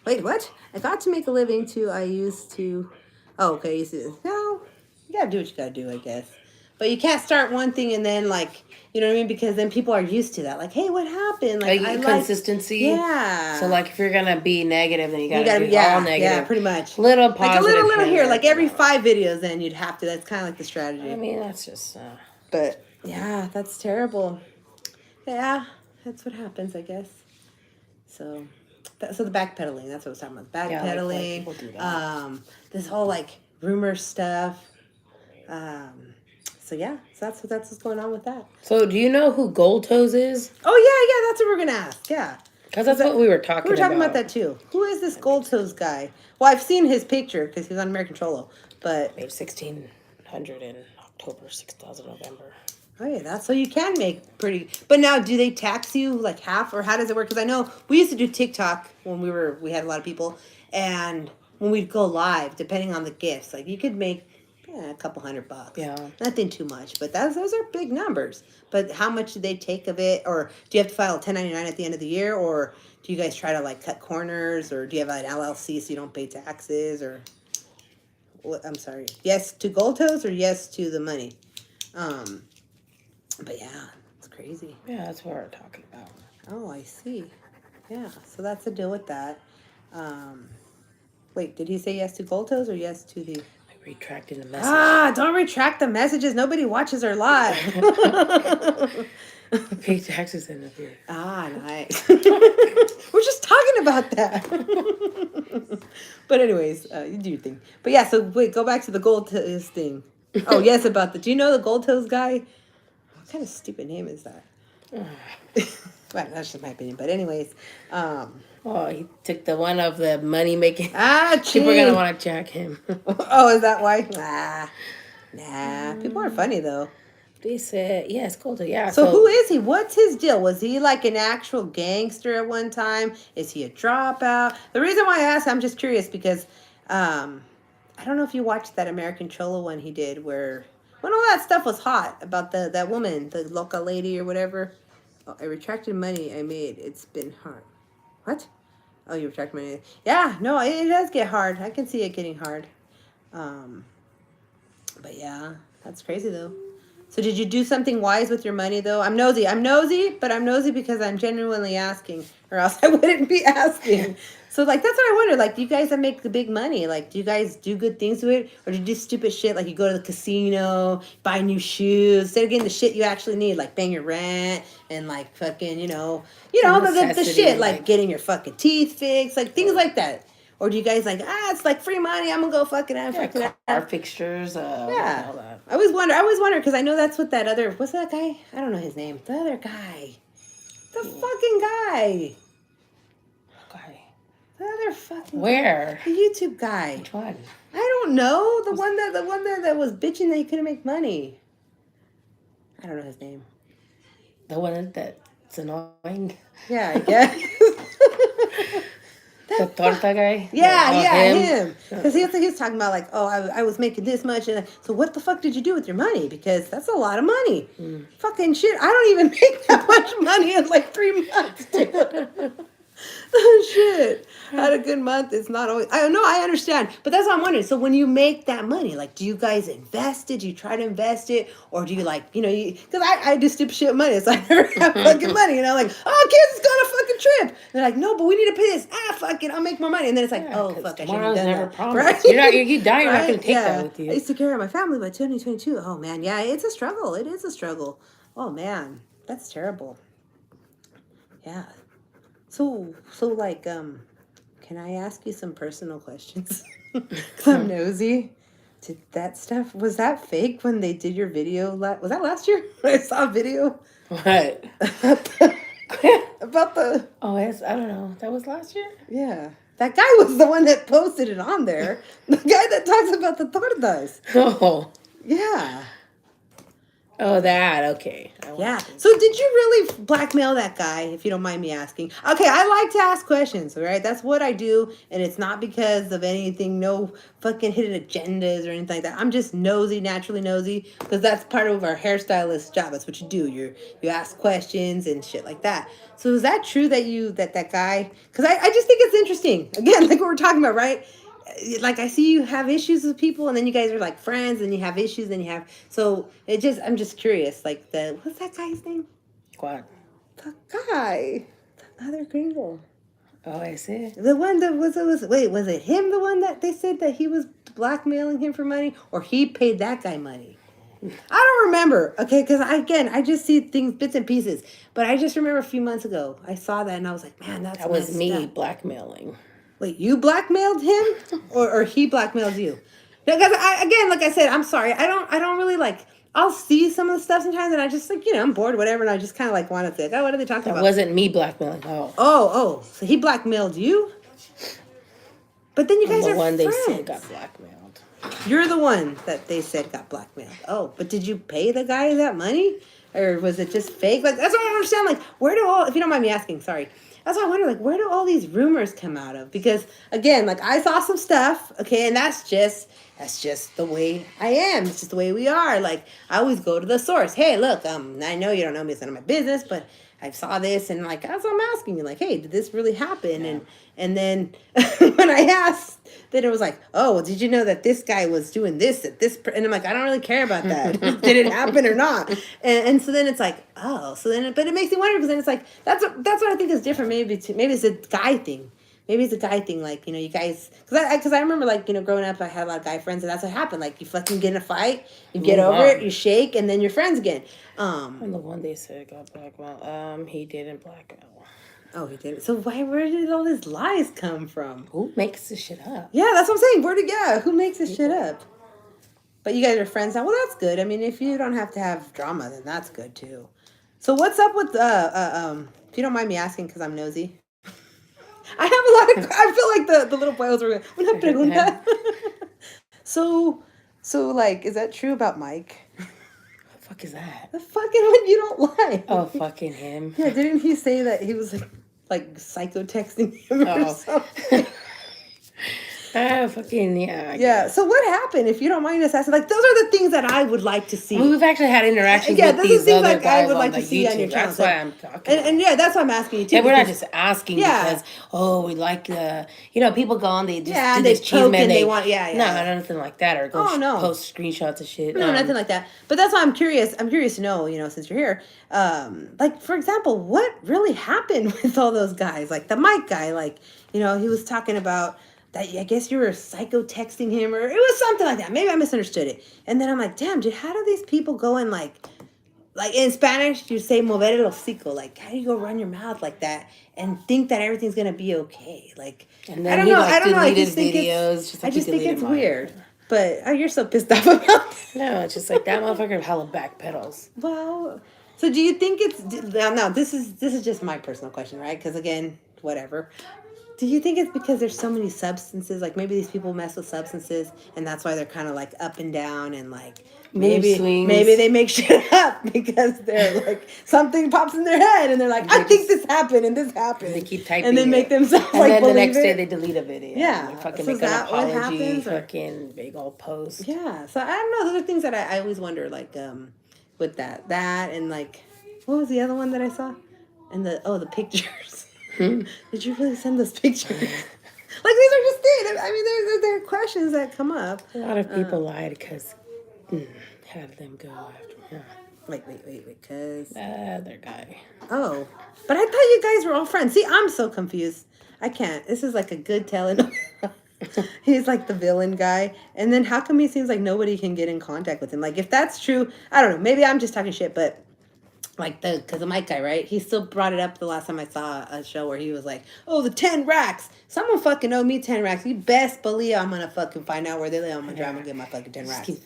Speaker 1: Wait, what? I got to make a living to. I used to. Oh, okay. You see, no, you gotta do what you gotta do, I guess. But you can't start one thing and then like, you know what I mean? Because then people are used to that. Like, hey, what happened? Like,
Speaker 2: consistency.
Speaker 1: Yeah.
Speaker 2: So like, if you're gonna be negative, then you gotta be all negative.
Speaker 1: Yeah, pretty much.
Speaker 2: Little positive.
Speaker 1: Like a little here.
Speaker 2: here.
Speaker 1: Like every 5 videos, then you'd have to. That's kind of like the strategy.
Speaker 2: I mean, that's just.
Speaker 1: But yeah, that's terrible. Yeah, that's what happens, I guess. So, so the backpedaling. That's what I was talking about. Backpedaling.
Speaker 2: People do that.
Speaker 1: This whole like rumor stuff. So yeah, so that's what's going on with that.
Speaker 2: So do you know who Gold Toes is?
Speaker 1: Oh yeah, that's what we're gonna ask. Yeah,
Speaker 2: Because that's what we were talking about.
Speaker 1: we were talking about that too. Who is this Gold Toes guy? Well, I've seen his picture because he's on American Cholo, but
Speaker 2: Made 1,600 in October, 6,000 November.
Speaker 1: oh yeah, that's so you can make pretty. But now, do they tax you like half, or how does it work? Because I know we used to do TikTok when we had a lot of people, and when we'd go live, depending on the gifts, like you could make a couple $100.
Speaker 2: Yeah.
Speaker 1: Nothing too much, but those are big numbers. But how much do they take of it, or do you have to file a 1099 at the end of the year, or do you guys try to like cut corners, or do you have an LLC so you don't pay taxes, or? I'm sorry. Yes to Gold Toes or yes to the money? But yeah, it's crazy.
Speaker 2: Yeah, that's what we're talking about.
Speaker 1: Oh, I see. Yeah, so that's the deal with that. Wait, did he say yes to Gold Toes or yes to the?
Speaker 2: I retracted the message.
Speaker 1: Ah, don't retract the messages. Nobody watches our live.
Speaker 2: Pay taxes in the video.
Speaker 1: Ah, nice. We're just talking about that. But anyways, you do your thing. But yeah, so wait, go back to the Gold Toes thing. Oh yes, about the. Do you know the Gold Toes guy? What kind of stupid name is that? Well, that's just my opinion. But anyways,
Speaker 2: Oh, he took the one of the money making.
Speaker 1: ah,
Speaker 2: People are gonna
Speaker 1: gee.
Speaker 2: want to jack him.
Speaker 1: Oh, is that why? Nah. People are funny though.
Speaker 2: They said, yes, Colter, yeah.
Speaker 1: So who is he? What's his deal? Was he like an actual gangster at one time? Is he a dropout? The reason why I asked, I'm just curious because I don't know if you watched that American Cholo one he did where when all that stuff was hot about that woman, the local lady or whatever. Oh, I retracted money I made. It's been hard. What? Oh, you retract money. Yeah, no, it does get hard. I can see it getting hard. But yeah, that's crazy though. So did you do something wise with your money though? I'm nosy, but I'm nosy because I'm genuinely asking, or else I wouldn't be asking. So like that's what I wonder. Like, do you guys that make the big money? Like, do you guys do good things with it, or do you do stupid shit? Like you go to the casino, buy new shoes instead of getting the shit you actually need, like paying your rent and like fucking, the shit like getting your fucking teeth fixed, like things like that. Or do you guys like, it's like free money, I'm gonna go fucking out,
Speaker 2: Yeah,
Speaker 1: fucking out.
Speaker 2: car fixtures,
Speaker 1: Yeah.
Speaker 2: all that.
Speaker 1: I always wonder, because I know that's what that other, what's that guy? I don't know his name. The other guy. The fucking guy.
Speaker 2: Okay.
Speaker 1: The other fucking
Speaker 2: Where?
Speaker 1: The YouTube guy.
Speaker 2: Which one?
Speaker 1: I don't know. The one that was bitching that he couldn't make money. I don't know his name.
Speaker 2: The one that's annoying?
Speaker 1: Yeah, I guess.
Speaker 2: The torta guy?
Speaker 1: Yeah, him. Because he was talking about like, I was making this much, and so what the fuck did you do with your money? Because that's a lot of money. Fucking shit, I don't even make that much money in like 3 months, dude. Shit. Had a good month. It's not always. I know. I understand, but that's what I'm wondering. So when you make that money, like, do you guys invest it? Do you try to invest it, or do you like, because I do stupid shit with money, so I never have fucking money. Like, oh, kids, it's got a fucking trip. And they're like, no, but we need to pay this. Fuck it, I'll make more money. And then it's like,
Speaker 2: Yeah,
Speaker 1: fuck, I shouldn't have
Speaker 2: tomorrow's
Speaker 1: done
Speaker 2: never
Speaker 1: that.
Speaker 2: promised. You die, you're not gonna take that with
Speaker 1: I
Speaker 2: you.
Speaker 1: used to care about my family by 2022. Oh man, yeah, it's a struggle. It is a struggle. Oh man, that's terrible. Yeah. So like, can I ask you some personal questions? 'Cause I'm nosy. Did that stuff, was that fake when they did your video? Was that last year? I saw a video
Speaker 2: What?
Speaker 1: about the,
Speaker 2: Oh, I don't know. That was last year?
Speaker 1: yeah. That guy was the one that posted it on there. The guy that talks about the tortas.
Speaker 2: Oh.
Speaker 1: Yeah.
Speaker 2: Oh, that. Okay.
Speaker 1: Yeah. So did you really blackmail that guy, if you don't mind me asking? Okay, I like to ask questions, all right? That's what I do, and it's not because of anything, no fucking hidden agendas or anything like that. I'm just nosy, naturally nosy, because that's part of our hairstylist job. That's what you do. You ask questions and shit like that. So is that true that that guy, because I just think it's interesting. Again, like what we're talking about, right? Like I see you have issues with people, and then you guys are like friends, and you have issues, and you have, so I'm just curious, like what's that guy's name?
Speaker 2: What?
Speaker 1: The guy, the other gringo,
Speaker 2: Oh, I see.
Speaker 1: the one that was it him, the one that they said that he was blackmailing him for money, or he paid that guy money? I don't remember, okay, because I just see things, bits and pieces, but I just remember a few months ago I saw that and I was like, man, that
Speaker 2: was me blackmailing.
Speaker 1: Wait, you blackmailed him, or he blackmailed you? Because like I said, I'm sorry. I don't really like. I'll see some of the stuff sometimes, and I just like, I'm bored, whatever, and I just kind of like want to think, what are they talking
Speaker 2: That
Speaker 1: about?
Speaker 2: wasn't me blackmailing. Oh.
Speaker 1: Oh, so he blackmailed you? But then you guys
Speaker 2: I'm the
Speaker 1: are
Speaker 2: one
Speaker 1: friends.
Speaker 2: they said got blackmailed.
Speaker 1: You're the one that they said got blackmailed. Oh, but did you pay the guy that money, or was it just fake? Like that's what I don't understand. Like, where do if you don't mind me asking, sorry. That's why I wonder, like, where do all these rumors come out of? Because, again, like, I saw some stuff, okay, and that's just the way I am. It's just the way we are. Like, I always go to the source. Hey, look, I know you don't know me, it's none of my business, but I saw this, and, like, that's what I'm asking you. Like, hey, did this really happen?
Speaker 2: Yeah.
Speaker 1: And then when I asked, then it was like, oh, well, did you know that this guy was doing this at this? And I'm like, I don't really care about that. Did it happen or not? And so then it's like, oh, so then, but it makes me wonder because then it's like, that's what I think is different. Maybe it's a guy thing. maybe it's a guy thing. Like, you guys, because I remember, like, growing up, I had a lot of guy friends, and that's what happened. Like, you fucking get in a fight, you get
Speaker 2: Move
Speaker 1: over it,
Speaker 2: on.
Speaker 1: you shake, and then you're friends again.
Speaker 2: And the one they said got blackmail. He didn't blackmail.
Speaker 1: Oh, he did. So where did all these lies come from?
Speaker 2: Who makes this shit up?
Speaker 1: Yeah, that's what I'm saying. Who makes this shit up? But you guys are friends now. Well, that's good. I mean, if you don't have to have drama, then that's good too. So what's up with if you don't mind me asking, because I'm nosy. I have a lot of. I feel like the little boys were. Una pregunta. So like, is that true about Mike?
Speaker 2: What the fuck is that?
Speaker 1: The fucking one you don't like.
Speaker 2: Oh, fucking him.
Speaker 1: Yeah, didn't he say that he was like psycho texting him or something?
Speaker 2: Fucking yeah.
Speaker 1: Yeah. So what happened? If you don't mind us asking, like, those are the things that I would like to see.
Speaker 2: Well, we've actually had interactions with
Speaker 1: those are
Speaker 2: these
Speaker 1: things
Speaker 2: other
Speaker 1: like
Speaker 2: guys
Speaker 1: I would
Speaker 2: on
Speaker 1: like
Speaker 2: the
Speaker 1: to see on your
Speaker 2: YouTube.
Speaker 1: channel.
Speaker 2: That's why I'm talking.
Speaker 1: And yeah, that's why I'm asking you too.
Speaker 2: And we're not
Speaker 1: because-
Speaker 2: just asking
Speaker 1: Yeah.
Speaker 2: because we like the people go on, they just
Speaker 1: Yeah,
Speaker 2: do
Speaker 1: they
Speaker 2: this achievement,
Speaker 1: poke and they want- yeah, yeah.
Speaker 2: no, nothing like that, or go
Speaker 1: no.
Speaker 2: post screenshots of shit.
Speaker 1: No, nothing like that. But that's why I'm curious. I'm curious to know, since you're here, like, for example, what really happened with all those guys? Like the Mike guy, like, he was talking about that. I guess you were psycho texting him, or it was something like that. Maybe I misunderstood it. And then I'm like, damn, dude, how do these people go in like in Spanish, you say mover el hocico. Like, how do you go run your mouth like that and think that everything's gonna be okay? Like,
Speaker 2: And then
Speaker 1: I don't
Speaker 2: he,
Speaker 1: know.
Speaker 2: like,
Speaker 1: I don't know. I
Speaker 2: deleted
Speaker 1: just think
Speaker 2: videos,
Speaker 1: it's.
Speaker 2: just
Speaker 1: I
Speaker 2: like he
Speaker 1: just think
Speaker 2: deleted
Speaker 1: it's
Speaker 2: mine.
Speaker 1: weird. But you're so pissed off about that.
Speaker 2: No, it's just like that motherfucker hella backpedals.
Speaker 1: Well, so do you think it's now? This is just my personal question, right? Because again, whatever. Do you think it's because there's so many substances? Like maybe these people mess with substances, and that's why they're kind of like up and down, and like maybe
Speaker 2: swings.
Speaker 1: they make shit up because they're like something pops in their head, and they're like, I think this happened and this happened.
Speaker 2: They keep typing
Speaker 1: and then make
Speaker 2: it.
Speaker 1: themselves
Speaker 2: And
Speaker 1: like
Speaker 2: then the
Speaker 1: believe
Speaker 2: next day
Speaker 1: it.
Speaker 2: they delete a video.
Speaker 1: Yeah.
Speaker 2: And they fucking
Speaker 1: So
Speaker 2: make
Speaker 1: is
Speaker 2: an
Speaker 1: that what
Speaker 2: apology.
Speaker 1: happens, or-
Speaker 2: Fucking big old post.
Speaker 1: Yeah, so I don't know. Those are things that I always wonder, like, with that and like, what was the other one that I saw? And the pictures. Did you really send those pictures? Like, these are just things. I mean, there are questions that come up.
Speaker 2: A lot of people lied because how did them go after? Yeah.
Speaker 1: Wait, cause
Speaker 2: Other guy.
Speaker 1: oh, but I thought you guys were all friends. See, I'm so confused. I can't. This is like a good telenovela. He's like the villain guy, and then how come he seems like nobody can get in contact with him? Like, if that's true, I don't know. Maybe I'm just talking shit, but like because the Mike guy, right? He still brought it up the last time I saw a show where he was like, "Oh, the 10 racks. Someone fucking owe me 10 racks. You best believe I'm gonna fucking find out where they live. I'm gonna drive and get my fucking 10 racks."
Speaker 2: Keep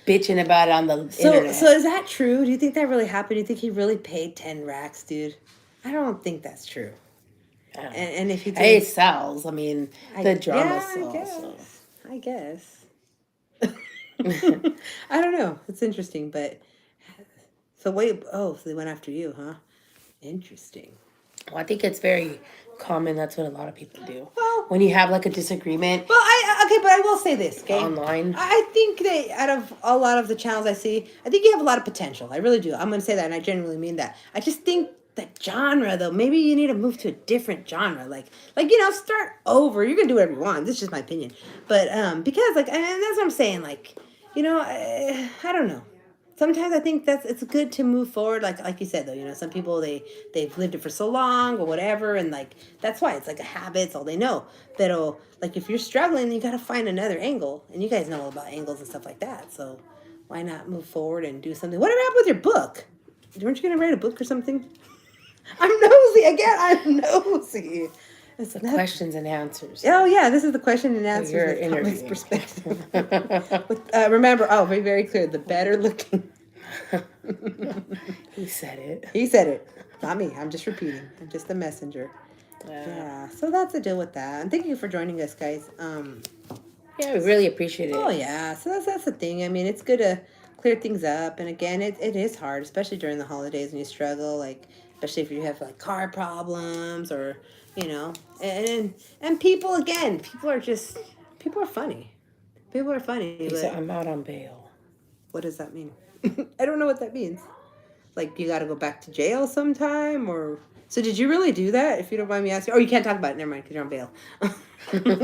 Speaker 2: bitching about it on the internet.
Speaker 1: So is that true? Do you think that really happened? Do you think he really paid 10 racks, dude? I don't think that's true.
Speaker 2: I don't know.
Speaker 1: And if he did,
Speaker 2: Hey, it sells. I mean, the drama sells.
Speaker 1: I guess. I don't know. It's interesting, but so wait. Oh, so they went after you, huh? Interesting.
Speaker 2: Well, I think it's very common. That's what a lot of people do.
Speaker 1: Well,
Speaker 2: When you have like a disagreement
Speaker 1: but I will say this, okay?
Speaker 2: online.
Speaker 1: I think that out of a lot of the channels I see, I think you have a lot of potential. I really do. I'm going to say that, and I genuinely mean that. I just think the genre, though, maybe you need to move to a different genre. Like start over. You can do whatever you want. This is just my opinion. But because, like, and that's what I'm saying. Like, I don't know. Sometimes I think it's good to move forward, like you said, though. Some people they've lived it for so long or whatever, and like that's why it's like a habit. It's all they know. Pero like if you're struggling, you got to find another angle, and you guys know about angles and stuff like that. So why not move forward and do something? Whatever happened with your book? Weren't you gonna write a book or something? I'm nosy again. I'm nosy. It's
Speaker 2: The
Speaker 1: not-
Speaker 2: questions and answers.
Speaker 1: Oh yeah, this is the question and answers
Speaker 2: Your
Speaker 1: with Thomas'
Speaker 2: interview.
Speaker 1: perspective. Remember, be very clear. The better looking.
Speaker 2: He said it.
Speaker 1: He said it, not me. I'm just repeating. I'm just the messenger. Yeah. So that's the deal with that. And thank you for joining us, guys.
Speaker 2: Yeah, we really appreciate it.
Speaker 1: Oh yeah. So that's the thing. I mean, it's good to clear things up. And again, it is hard, especially during the holidays when you struggle. Like, especially if you have like car problems or and people people are funny. People are funny.
Speaker 2: He
Speaker 1: but-
Speaker 2: said, I'm out on bail.
Speaker 1: What does that mean? I don't know what that means. Like, you got to go back to jail sometime, or so? Did you really do that? If you don't mind me asking, or you can't talk about it. Never mind, because you're on bail.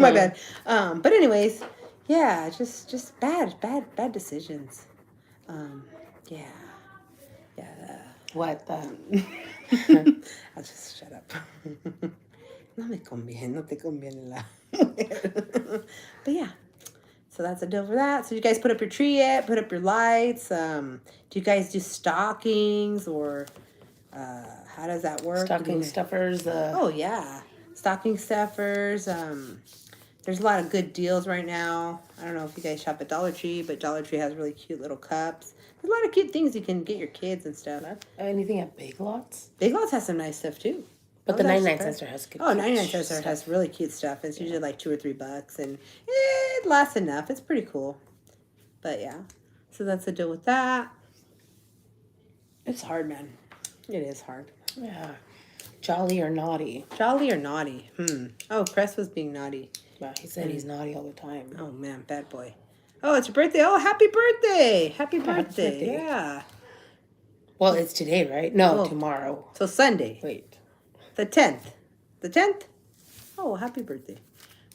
Speaker 1: My bad. But anyways, yeah, just bad decisions. Yeah.
Speaker 2: What?
Speaker 1: I'll just shut up. No me conviene, no te conviene la. But yeah, so that's a deal for that. So you guys put up your tree yet? Put up your lights. Do you guys do stockings or how does that work?
Speaker 2: Stocking stuffers.
Speaker 1: Oh yeah, stocking stuffers. There's a lot of good deals right now. I don't know if you guys shop at Dollar Tree, but Dollar Tree has really cute little cups. There's a lot of cute things you can get your kids and stuff.
Speaker 2: Anything at Big Lots?
Speaker 1: Big Lots has some nice stuff too.
Speaker 2: But the 99 cent store has good.
Speaker 1: Oh, 99 cent store has really cute stuff. It's usually like $2 or $3, and it lasts enough. It's pretty cool. But yeah, so that's the deal with that. It's hard, man. It is hard.
Speaker 2: Yeah. Jolly or naughty?
Speaker 1: Jolly or naughty? Oh, Cress was being naughty.
Speaker 2: Well, he said he's naughty all the time.
Speaker 1: Oh man, bad boy. Oh, it's your birthday. Oh, happy birthday. Happy birthday. Yeah.
Speaker 2: Well, it's today, right? No,
Speaker 1: Oh.
Speaker 2: tomorrow.
Speaker 1: So Sunday,
Speaker 2: Wait.
Speaker 1: the 10th. The 10th? Oh, happy birthday.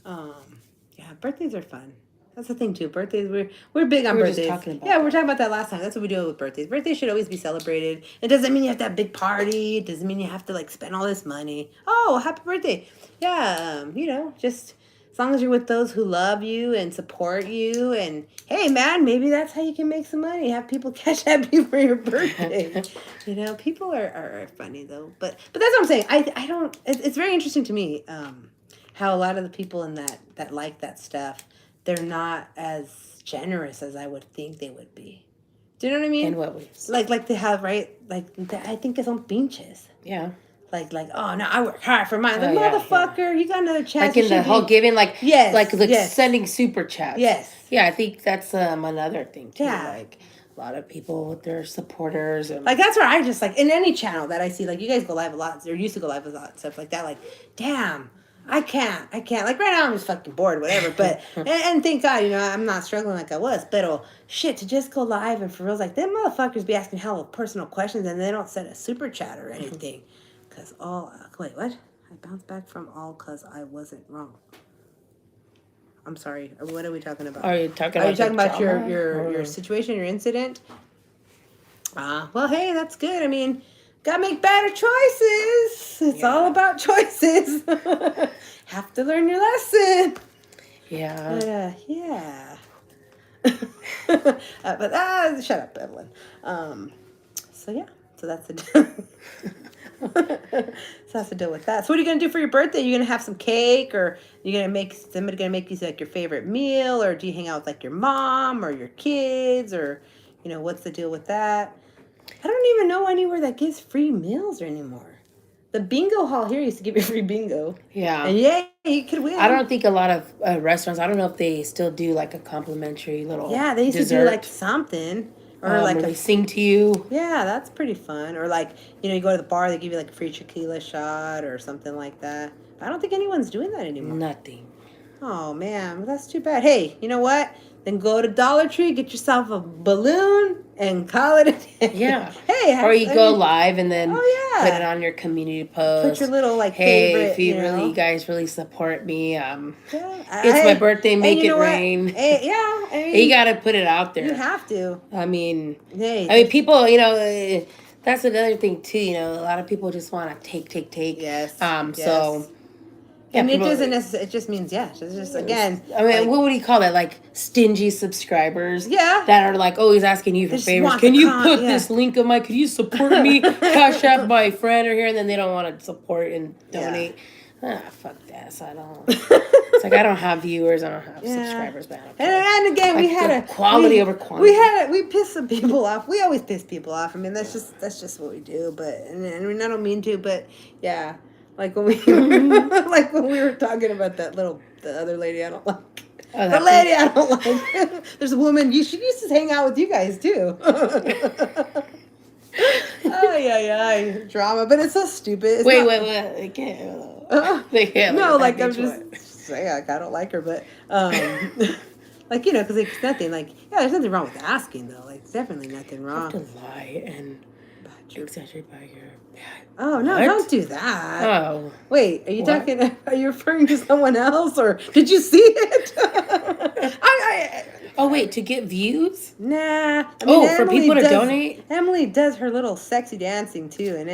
Speaker 1: Yeah, birthdays are fun. That's the thing too. Birthdays, we're big on
Speaker 2: We were just
Speaker 1: birthdays.
Speaker 2: talking about
Speaker 1: Yeah, we were talking about that last time. That's what we do with birthdays. Birthdays should always be celebrated. It doesn't mean you have to have a big party. It doesn't mean you have to like spend all this money. Oh, happy birthday. Yeah, just as long as you're with those who love you and support you, and hey man, maybe that's how you can make some money. Have people cash at you for your birthday. People are funny though. But that's what I'm saying. I don't it's very interesting to me, how a lot of the people in that like that stuff, they're not as generous as I would think they would be. Do you know what I mean?
Speaker 2: In what ways?
Speaker 1: Like they have, right? I think it's on pinches.
Speaker 2: Yeah.
Speaker 1: Like, oh no, I work hard for mine. Like,
Speaker 2: Oh, yeah,
Speaker 1: motherfucker, you got another chance.
Speaker 2: Like in the whole giving, like
Speaker 1: Yes,
Speaker 2: like
Speaker 1: yes.
Speaker 2: sending super chats.
Speaker 1: Yes.
Speaker 2: Yeah, I think that's another thing too.
Speaker 1: Yeah.
Speaker 2: Like a lot of people with their supporters and
Speaker 1: Like that's where I just like in any channel that I see, like you guys go live a lot, or used to go live a lot, stuff like that. Like, damn, I can't. Like right now I'm just fucking bored, whatever. But and thank God, I'm not struggling like I was. But shit, to just go live and for real, like them motherfuckers be asking hella personal questions and they don't send a super chat or anything. Cause wait, what? I bounced back from all cause I wasn't wrong. I'm sorry. What are we talking about?
Speaker 2: Are you talking
Speaker 1: Are you
Speaker 2: about
Speaker 1: talking about
Speaker 2: drama,
Speaker 1: your
Speaker 2: or-
Speaker 1: situation, your incident? Well, hey, that's good. I mean, gotta make better choices. It's all about choices. Have to learn your lesson.
Speaker 2: Yeah.
Speaker 1: Yeah. But shut up, Evelyn. So yeah. So that's the so that's the deal with that. So what are you gonna do for your birthday? You gonna have some cake, or you gonna make somebody gonna make you like your favorite meal, or do you hang out with like your mom or your kids, or what's the deal with that? I don't even know anywhere that gives free meals anymore. The bingo hall here used to give you free bingo.
Speaker 2: Yeah.
Speaker 1: And yeah, you could win.
Speaker 2: I don't think a lot of restaurants, I don't know if they still do like a complimentary little
Speaker 1: Yeah, they used
Speaker 2: dessert.
Speaker 1: to do like something. Or like
Speaker 2: they sing to you.
Speaker 1: Yeah, that's pretty fun. Or like, you go to the bar, they give you like a free tequila shot or something like that. I don't think anyone's doing that anymore.
Speaker 2: Nothing.
Speaker 1: Oh man, well, that's too bad. Hey, you know what? Then go to Dollar Tree, get yourself a balloon, and call it a day.
Speaker 2: Yeah.
Speaker 1: Hey,
Speaker 2: or you go live and then
Speaker 1: Oh, yeah.
Speaker 2: put it on your community post.
Speaker 1: Put your little like
Speaker 2: hey,
Speaker 1: favorite.
Speaker 2: if you guys really support me,
Speaker 1: Yeah,
Speaker 2: it's my birthday, make
Speaker 1: and you
Speaker 2: it
Speaker 1: know what?
Speaker 2: rain.
Speaker 1: Hey, yeah, I mean,
Speaker 2: You gotta put it out there.
Speaker 1: You have to.
Speaker 2: I mean,
Speaker 1: Hey,
Speaker 2: people, that's another thing too. A lot of people just want to take.
Speaker 1: Yes.
Speaker 2: So.
Speaker 1: Yes.
Speaker 2: Yeah,
Speaker 1: I mean, it
Speaker 2: people-
Speaker 1: doesn't necessarily. It just means it's just again.
Speaker 2: I mean,
Speaker 1: like,
Speaker 2: what would you call that? Like stingy subscribers?
Speaker 1: Yeah.
Speaker 2: That are like always asking you for
Speaker 1: just
Speaker 2: favors.
Speaker 1: want
Speaker 2: Can
Speaker 1: the
Speaker 2: you
Speaker 1: yeah.
Speaker 2: put this link of mine? Could you support me? Cash out my friend or here, and then they don't want to support and donate. Fuck that. So I don't. It's like I don't have viewers. I don't have subscribers. But I don't care.
Speaker 1: And again, we
Speaker 2: Like,
Speaker 1: had
Speaker 2: the quality over quantity.
Speaker 1: We pissed some people off. We always piss people off. I mean, that's just what we do. But and I don't mean to. But yeah, like when we were talking about the other lady I don't like.
Speaker 2: Oh,
Speaker 1: The lady I don't like. There's a woman. She used to hang out with you guys too. Oh yeah, drama. But it's so stupid. It's
Speaker 2: Wait.
Speaker 1: not-
Speaker 2: They can't. They can't.
Speaker 1: No,
Speaker 2: look
Speaker 1: like
Speaker 2: at
Speaker 1: I'm
Speaker 2: that
Speaker 1: just
Speaker 2: bitch.
Speaker 1: saying, like I don't like her, but like because it's nothing. Like there's nothing wrong with asking though. Like it's definitely nothing
Speaker 2: You have
Speaker 1: wrong.
Speaker 2: to lie and
Speaker 1: About your-
Speaker 2: exaggerate by your.
Speaker 1: Oh no,
Speaker 2: What?
Speaker 1: don't do that.
Speaker 2: Oh.
Speaker 1: Wait, are you
Speaker 2: What?
Speaker 1: talking? Are you referring to someone else, or did you see it?
Speaker 2: Oh wait, to get views?
Speaker 1: Nah. I
Speaker 2: Oh, for
Speaker 1: Emily
Speaker 2: people to
Speaker 1: does-
Speaker 2: donate?
Speaker 1: Emily does her little sexy dancing too, and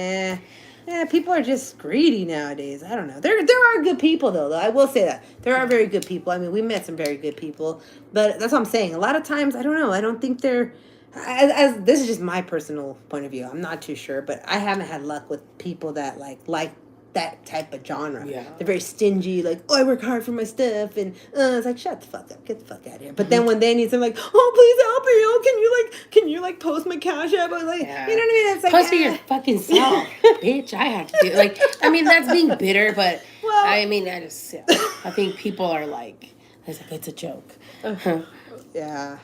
Speaker 1: Yeah, people are just greedy nowadays. I don't know. There are good people though. I will say that there are very good people. I mean, we met some very good people, but that's what I'm saying. A lot of times, I don't know. I don't think they're. As this is just my personal point of view. I'm not too sure, but I haven't had luck with people that like that type of genre.
Speaker 2: Yeah.
Speaker 1: They're very stingy. Like, oh, I work hard for my stuff, and it's like, shut the fuck up, get the fuck out of here. But then when they need something, like, oh, please help me. Oh, can you post my cash app? I was like,
Speaker 2: Yeah.
Speaker 1: you know what I mean? It's like,
Speaker 2: Post it your fucking self, bitch. I have to do like. I mean, that's being bitter, but
Speaker 1: Well-
Speaker 2: I mean, I think people are like, it's a joke.
Speaker 1: yeah.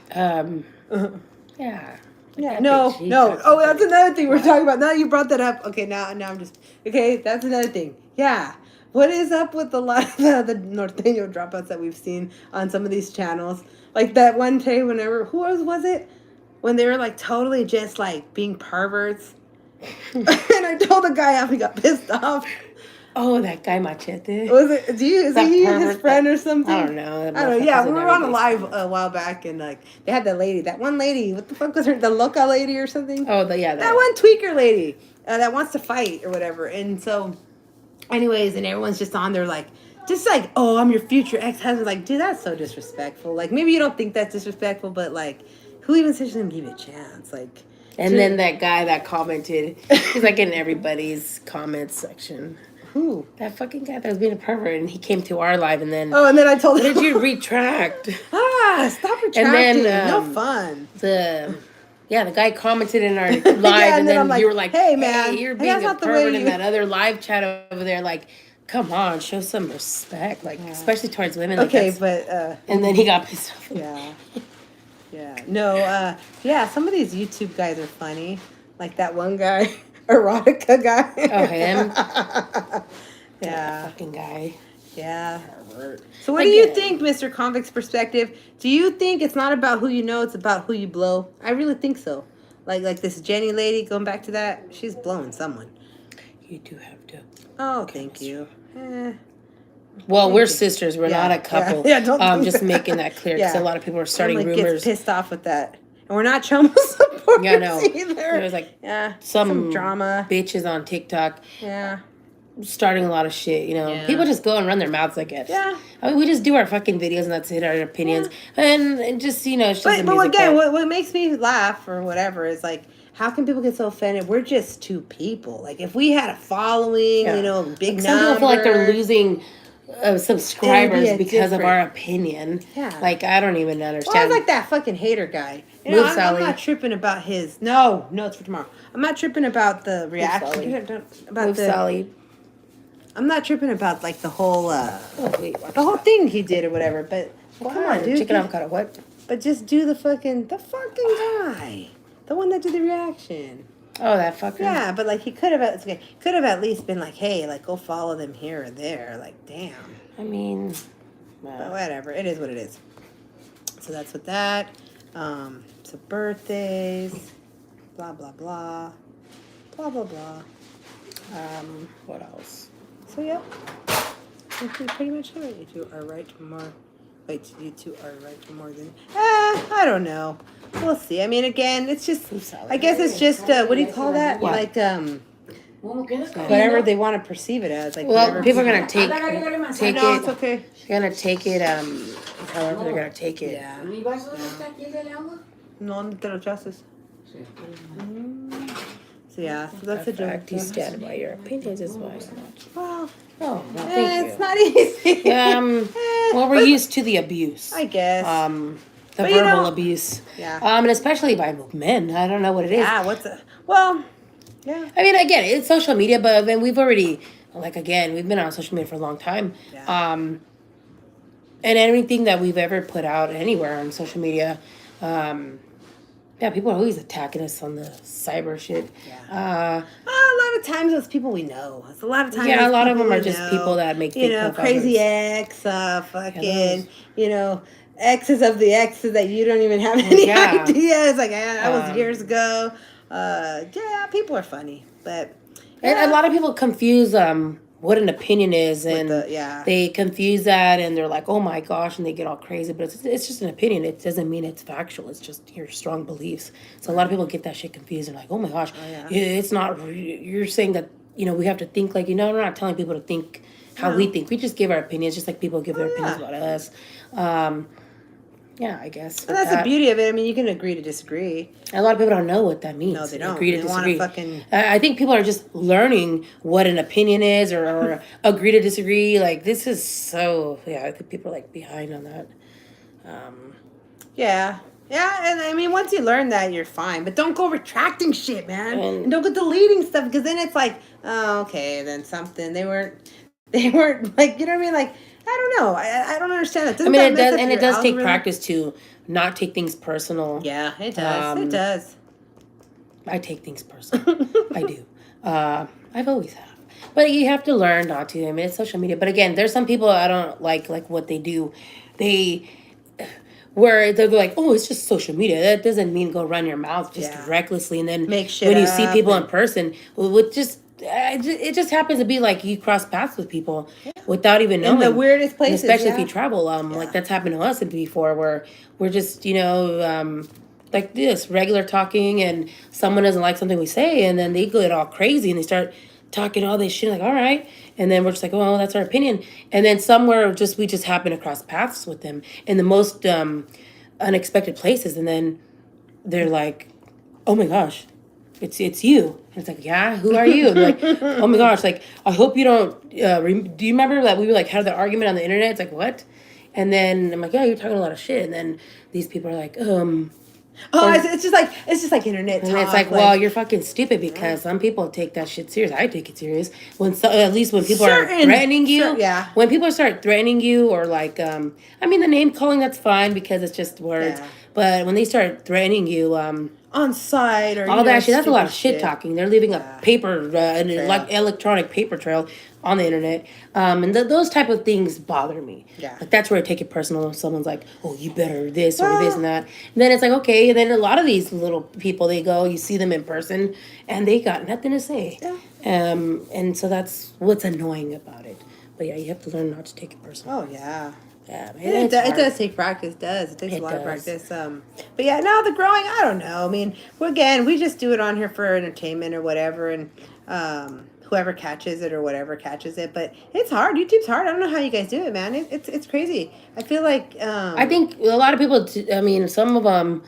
Speaker 2: Yeah.
Speaker 1: Yeah,
Speaker 2: That
Speaker 1: no,
Speaker 2: bitch, she
Speaker 1: no.
Speaker 2: talks
Speaker 1: Oh,
Speaker 2: about
Speaker 1: that's
Speaker 2: it.
Speaker 1: another thing we're talking about. Now you brought that up. Okay, now I'm just okay. That's another thing. Yeah, what is up with a lot of the Norteño dropouts that we've seen on some of these channels? Like that one day, whenever who was it? When they were like totally just like being perverts, and I told the guy off. He got pissed off.
Speaker 2: Oh, that guy Machete.
Speaker 1: Was it? Is
Speaker 2: That
Speaker 1: he his
Speaker 2: pervert
Speaker 1: friend
Speaker 2: that-
Speaker 1: or something?
Speaker 2: I don't know.
Speaker 1: I don't know. Yeah, we were on a live a while back, and like they had that one lady. What the fuck was her? The loca lady or something?
Speaker 2: Oh,
Speaker 1: That one tweaker lady that wants to fight or whatever. And so, anyways, and everyone's just on there like, oh, I'm your future ex-husband. Like, dude, that's so disrespectful. Like, maybe you don't think that's disrespectful, but like, who even says to give you a chance? Like,
Speaker 2: And then that guy that commented, he's like in everybody's comments section.
Speaker 1: who?
Speaker 2: That fucking guy that was being a pervert, and he came to our live, and then
Speaker 1: Oh, and then I told
Speaker 2: what
Speaker 1: him,
Speaker 2: did you retract?
Speaker 1: stop retracting. No fun.
Speaker 2: The guy commented in our live,
Speaker 1: Yeah,
Speaker 2: and
Speaker 1: then
Speaker 2: then
Speaker 1: I'm like,
Speaker 2: you were like,
Speaker 1: "Hey, man,
Speaker 2: you're
Speaker 1: that's
Speaker 2: being a
Speaker 1: not the way
Speaker 2: pervert." In
Speaker 1: you-"
Speaker 2: that other live chat over there, like, come on, show some respect, like especially towards women. Like,
Speaker 1: Okay,
Speaker 2: that's-
Speaker 1: but
Speaker 2: and then he got pissed off.
Speaker 1: yeah. Yeah. No, yeah, some of these YouTube guys are funny. Like that one guy, erotica guy.
Speaker 2: Oh, him? That
Speaker 1: Yeah.
Speaker 2: fucking guy.
Speaker 1: Yeah. So what do you
Speaker 2: Again.
Speaker 1: think, Mr. Convict's perspective? Do you think it's not about who you know, it's about who you blow? I really think so. Like this Jenny lady, going back to that, she's blowing someone.
Speaker 2: You do have to.
Speaker 1: Oh, thank you.
Speaker 2: Well,
Speaker 1: Thank
Speaker 2: we're
Speaker 1: you.
Speaker 2: sisters. We're
Speaker 1: Yeah,
Speaker 2: not a couple.
Speaker 1: yeah, don't do
Speaker 2: Just
Speaker 1: that.
Speaker 2: making that clear because
Speaker 1: Yeah.
Speaker 2: a lot of people are starting
Speaker 1: Someone
Speaker 2: rumors.
Speaker 1: gets pissed off with that. And we're not Chomo supporters
Speaker 2: Yeah, no.
Speaker 1: either.
Speaker 2: There's like
Speaker 1: Yeah.
Speaker 2: some
Speaker 1: drama.
Speaker 2: bitches on TikTok
Speaker 1: Yeah.
Speaker 2: starting a lot of shit. You know,
Speaker 1: Yeah.
Speaker 2: people just go and run their mouths. I guess.
Speaker 1: Yeah.
Speaker 2: I mean, we just do our fucking videos and that's it. Our opinions and just it's just the
Speaker 1: But
Speaker 2: music
Speaker 1: again,
Speaker 2: that-
Speaker 1: what makes me laugh or whatever is like, how can people get so offended? We're just two people. Like, if we had a following,
Speaker 2: Yeah.
Speaker 1: you know, big
Speaker 2: some people feel like they're
Speaker 1: numbers-
Speaker 2: losing subscribers
Speaker 1: Yeah,
Speaker 2: because of
Speaker 1: different.
Speaker 2: our opinion.
Speaker 1: Yeah.
Speaker 2: Like I don't even
Speaker 1: Well, I
Speaker 2: understand.
Speaker 1: was like that fucking hater guy. You
Speaker 2: Move,
Speaker 1: know, I'm
Speaker 2: Sally.
Speaker 1: not tripping about his. No, it's for tomorrow. I'm not tripping about the reaction.
Speaker 2: Sally.
Speaker 1: About
Speaker 2: Move
Speaker 1: the.
Speaker 2: Sally.
Speaker 1: I'm not tripping about like the whole
Speaker 2: Oh, wait, watch
Speaker 1: the whole
Speaker 2: that.
Speaker 1: thing he did or whatever. But come on, dude.
Speaker 2: Chicken avocado. What?
Speaker 1: But just do the fucking guy, the one that did the reaction.
Speaker 2: Oh, that fucker.
Speaker 1: Yeah, but like he could have at least been like, hey, like go follow them here or there. Like, damn.
Speaker 2: I mean,
Speaker 1: But whatever, it is what it is. So that's with that. So birthdays, blah blah blah, blah blah blah.
Speaker 2: what else?
Speaker 1: So yeah, I think pretty much it. You two are right for more. Wait, you two are right for more than. I don't know. We'll see. I mean, again, it's just. I guess it's just. What do you call that?
Speaker 2: What?
Speaker 1: Like whatever they want to perceive it as. Like
Speaker 2: Well,
Speaker 1: whatever
Speaker 2: people are gonna take
Speaker 1: No,
Speaker 2: it.
Speaker 1: it's okay.
Speaker 2: They're gonna take it. However, they're gonna take it.
Speaker 1: Yeah. No, no te lo echaste. So yeah, so that's a
Speaker 2: In
Speaker 1: joke.
Speaker 2: fact, you stand by your opinions as well.
Speaker 1: Well,
Speaker 2: Oh, well, thank
Speaker 1: it's
Speaker 2: you.
Speaker 1: not easy.
Speaker 2: Well, we're used to the abuse.
Speaker 1: I guess.
Speaker 2: The
Speaker 1: But you
Speaker 2: verbal
Speaker 1: know-
Speaker 2: abuse.
Speaker 1: Yeah.
Speaker 2: And especially by men. I don't know what it is.
Speaker 1: Yeah, what's a well? Yeah.
Speaker 2: I mean, again, it's social media, but then we've already, like, again, we've been on social media for a long time.
Speaker 1: Yeah.
Speaker 2: And anything that we've ever put out anywhere on social media, yeah, people are always attacking us on the cyber shit.
Speaker 1: A lot of times it's people we know. It's a lot of times.
Speaker 2: Yeah, a
Speaker 1: it's
Speaker 2: lot of
Speaker 1: people
Speaker 2: them are
Speaker 1: we
Speaker 2: just
Speaker 1: know.
Speaker 2: people that make
Speaker 1: you
Speaker 2: fake
Speaker 1: know,
Speaker 2: profile
Speaker 1: crazy
Speaker 2: pics.
Speaker 1: ex, fucking,
Speaker 2: those.
Speaker 1: you know, exes of the exes that you don't even have any
Speaker 2: Yeah.
Speaker 1: idea. It's like that was years ago. Yeah, people are funny, but
Speaker 2: And a lot of people confuse what an opinion is, and
Speaker 1: yeah.
Speaker 2: they confuse that, and they're like, "Oh my gosh," and they get all crazy. But it's just an opinion. It doesn't mean it's factual. It's just your strong beliefs. So a lot of people get that shit confused and like, "Oh my gosh,
Speaker 1: yeah.
Speaker 2: it's not. You're saying that we have to think like, we're not telling people to think how we think. We just give our opinions, just like people give their opinions about us. Yeah, I guess.
Speaker 1: And that's the beauty of it. I mean, you can agree to disagree.
Speaker 2: A lot of people don't know what that means.
Speaker 1: No, they don't.
Speaker 2: Agree to
Speaker 1: They
Speaker 2: disagree.
Speaker 1: wanna fucking-
Speaker 2: I think people are just learning what an opinion is, or agree to disagree. Like, this is so. Yeah, I think people are like behind on that.
Speaker 1: Yeah. Yeah, and I mean, once you learn that, you're fine. But don't go retracting shit, man.
Speaker 2: And-
Speaker 1: And don't go deleting stuff, because then it's like, oh, okay, then something. They weren't like, you know what I mean? Like, I don't know. I don't understand that.
Speaker 2: I mean, it does,
Speaker 1: up
Speaker 2: and
Speaker 1: your
Speaker 2: it does take
Speaker 1: algorithm?
Speaker 2: practice to not take things personal.
Speaker 1: Yeah, it does.
Speaker 2: Um,
Speaker 1: It does.
Speaker 2: I take things personal. I do. I've always have. But you have to learn not to. I mean, it's social media. But again, there's some people I don't like what they do. Where they're like, oh, it's just social media. That doesn't mean go run your mouth just
Speaker 1: Yeah.
Speaker 2: recklessly. And then
Speaker 1: Make shit
Speaker 2: when you see
Speaker 1: up
Speaker 2: people
Speaker 1: and-
Speaker 2: in person, with it just happens to be like you cross paths with people without even knowing.
Speaker 1: In the weirdest
Speaker 2: And
Speaker 1: places,
Speaker 2: especially if
Speaker 1: yeah.
Speaker 2: you travel. Like that's happened to us before, where we're just like this regular talking, and someone doesn't like something we say, and then they get all crazy and they start talking all this shit. Like, all right, and then we're just like, oh, that's our opinion. And then somewhere we just happen to cross paths with them in the most unexpected places, and then they're like, oh my gosh, it's you. And it's like, yeah, who are you? And like, oh my gosh, like, I hope you don't, do you remember that we were like, had the argument on the internet? It's like, what? And then I'm like, yeah, you're talking a lot of shit. And then these people are like,
Speaker 1: Oh, it's just like internet talk.
Speaker 2: and it's like, well, you're fucking stupid, because some people take that shit serious. I take it serious. At least when people are threatening you.
Speaker 1: Yeah.
Speaker 2: When people start threatening you, or like, I mean, the name calling, that's fine because it's just words.
Speaker 1: Yeah.
Speaker 2: But when they start threatening you,
Speaker 1: on site or
Speaker 2: all that shit, that's a lot of
Speaker 1: stupid
Speaker 2: shit talking. They're leaving a paper, an
Speaker 1: Trail.
Speaker 2: electronic paper trail on the internet. And those type of things bother me.
Speaker 1: Yeah.
Speaker 2: Like, that's where I take it personal. If someone's like, oh, you better this or this and that. And then it's like, okay. And then a lot of these little people, you see them in person, and they got nothing to say.
Speaker 1: Yeah.
Speaker 2: And so that's what's annoying about it. But yeah, you have to learn not to take it personal.
Speaker 1: Oh yeah.
Speaker 2: Yeah, man,
Speaker 1: It
Speaker 2: it's hard.
Speaker 1: does take practice. It takes a lot of
Speaker 2: does.
Speaker 1: practice. But yeah, now the growing, I don't know. I mean, we just do it on here for entertainment or whatever, and whoever catches it or whatever catches it. But it's hard. YouTube's hard. I don't know how you guys do it, man. It's crazy. I feel like
Speaker 2: I think a lot of people, I mean, some of them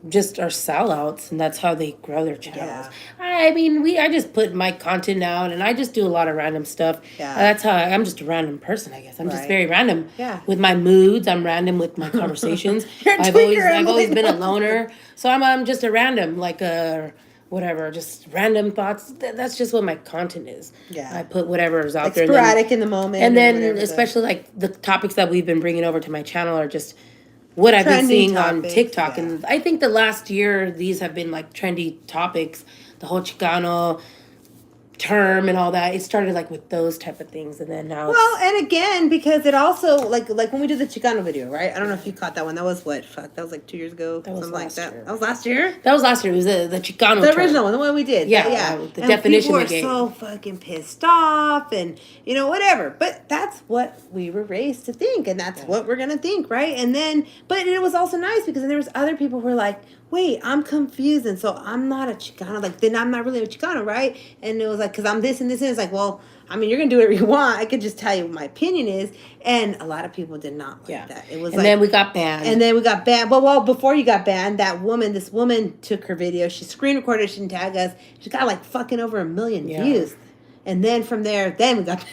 Speaker 2: just are sellouts, and that's how they grow their channels.
Speaker 1: Yeah.
Speaker 2: I mean, I just put my content out, and I just do a lot of random stuff.
Speaker 1: Yeah.
Speaker 2: That's how I'm just a random person, I guess. I'm just
Speaker 1: Right.
Speaker 2: very random.
Speaker 1: Yeah.
Speaker 2: With my moods, I'm random with my conversations.
Speaker 1: You're a
Speaker 2: I've
Speaker 1: tweaker,
Speaker 2: always been a
Speaker 1: Emily.
Speaker 2: loner, so I'm just a random, like whatever, just random thoughts. That's just what my content is.
Speaker 1: Yeah.
Speaker 2: I put whatever is out
Speaker 1: like
Speaker 2: there. and then-
Speaker 1: sporadic in the moment.
Speaker 2: and
Speaker 1: or
Speaker 2: then,
Speaker 1: whatever
Speaker 2: especially like the topics that we've been bringing over to my channel are just what I've been
Speaker 1: Trending
Speaker 2: seeing on
Speaker 1: topics,
Speaker 2: TikTok.
Speaker 1: yeah.
Speaker 2: And I think the last year, these have been like trendy topics. The whole Chicano term and all that. It started like with those type of things. And then now
Speaker 1: Well, and again, because it also like when we did the Chicano video, right? I don't know if you caught that one. That was what? Fuck, that was like 2 years ago.
Speaker 2: That was
Speaker 1: something like
Speaker 2: last
Speaker 1: that.
Speaker 2: year.
Speaker 1: That was last year.
Speaker 2: that was last year. It was the Chicano
Speaker 1: The
Speaker 2: term.
Speaker 1: original one, the one we did.
Speaker 2: Yeah,
Speaker 1: yeah.
Speaker 2: the
Speaker 1: And
Speaker 2: definition
Speaker 1: people
Speaker 2: we
Speaker 1: were
Speaker 2: gave.
Speaker 1: so fucking pissed off, and whatever. But that's what we were raised to think, and that's what we're gonna think, right? And then, but it was also nice because then there was other people who were like, "Wait, I'm confused, and so I'm not a Chicano. Like, then I'm not really a Chicano, right?" And it was like, "Cause I'm this and this," and it's like, well, I mean, you're gonna do whatever you want. I could just tell you what my opinion is, and a lot of people did not like that. It was
Speaker 2: and
Speaker 1: like,
Speaker 2: then we got banned.
Speaker 1: and then we got banned. Well, before you got banned, this woman took her video. She screen recorded. She didn't tag us. She got like fucking over 1 million
Speaker 2: Yeah.
Speaker 1: views. And then from there, then we got.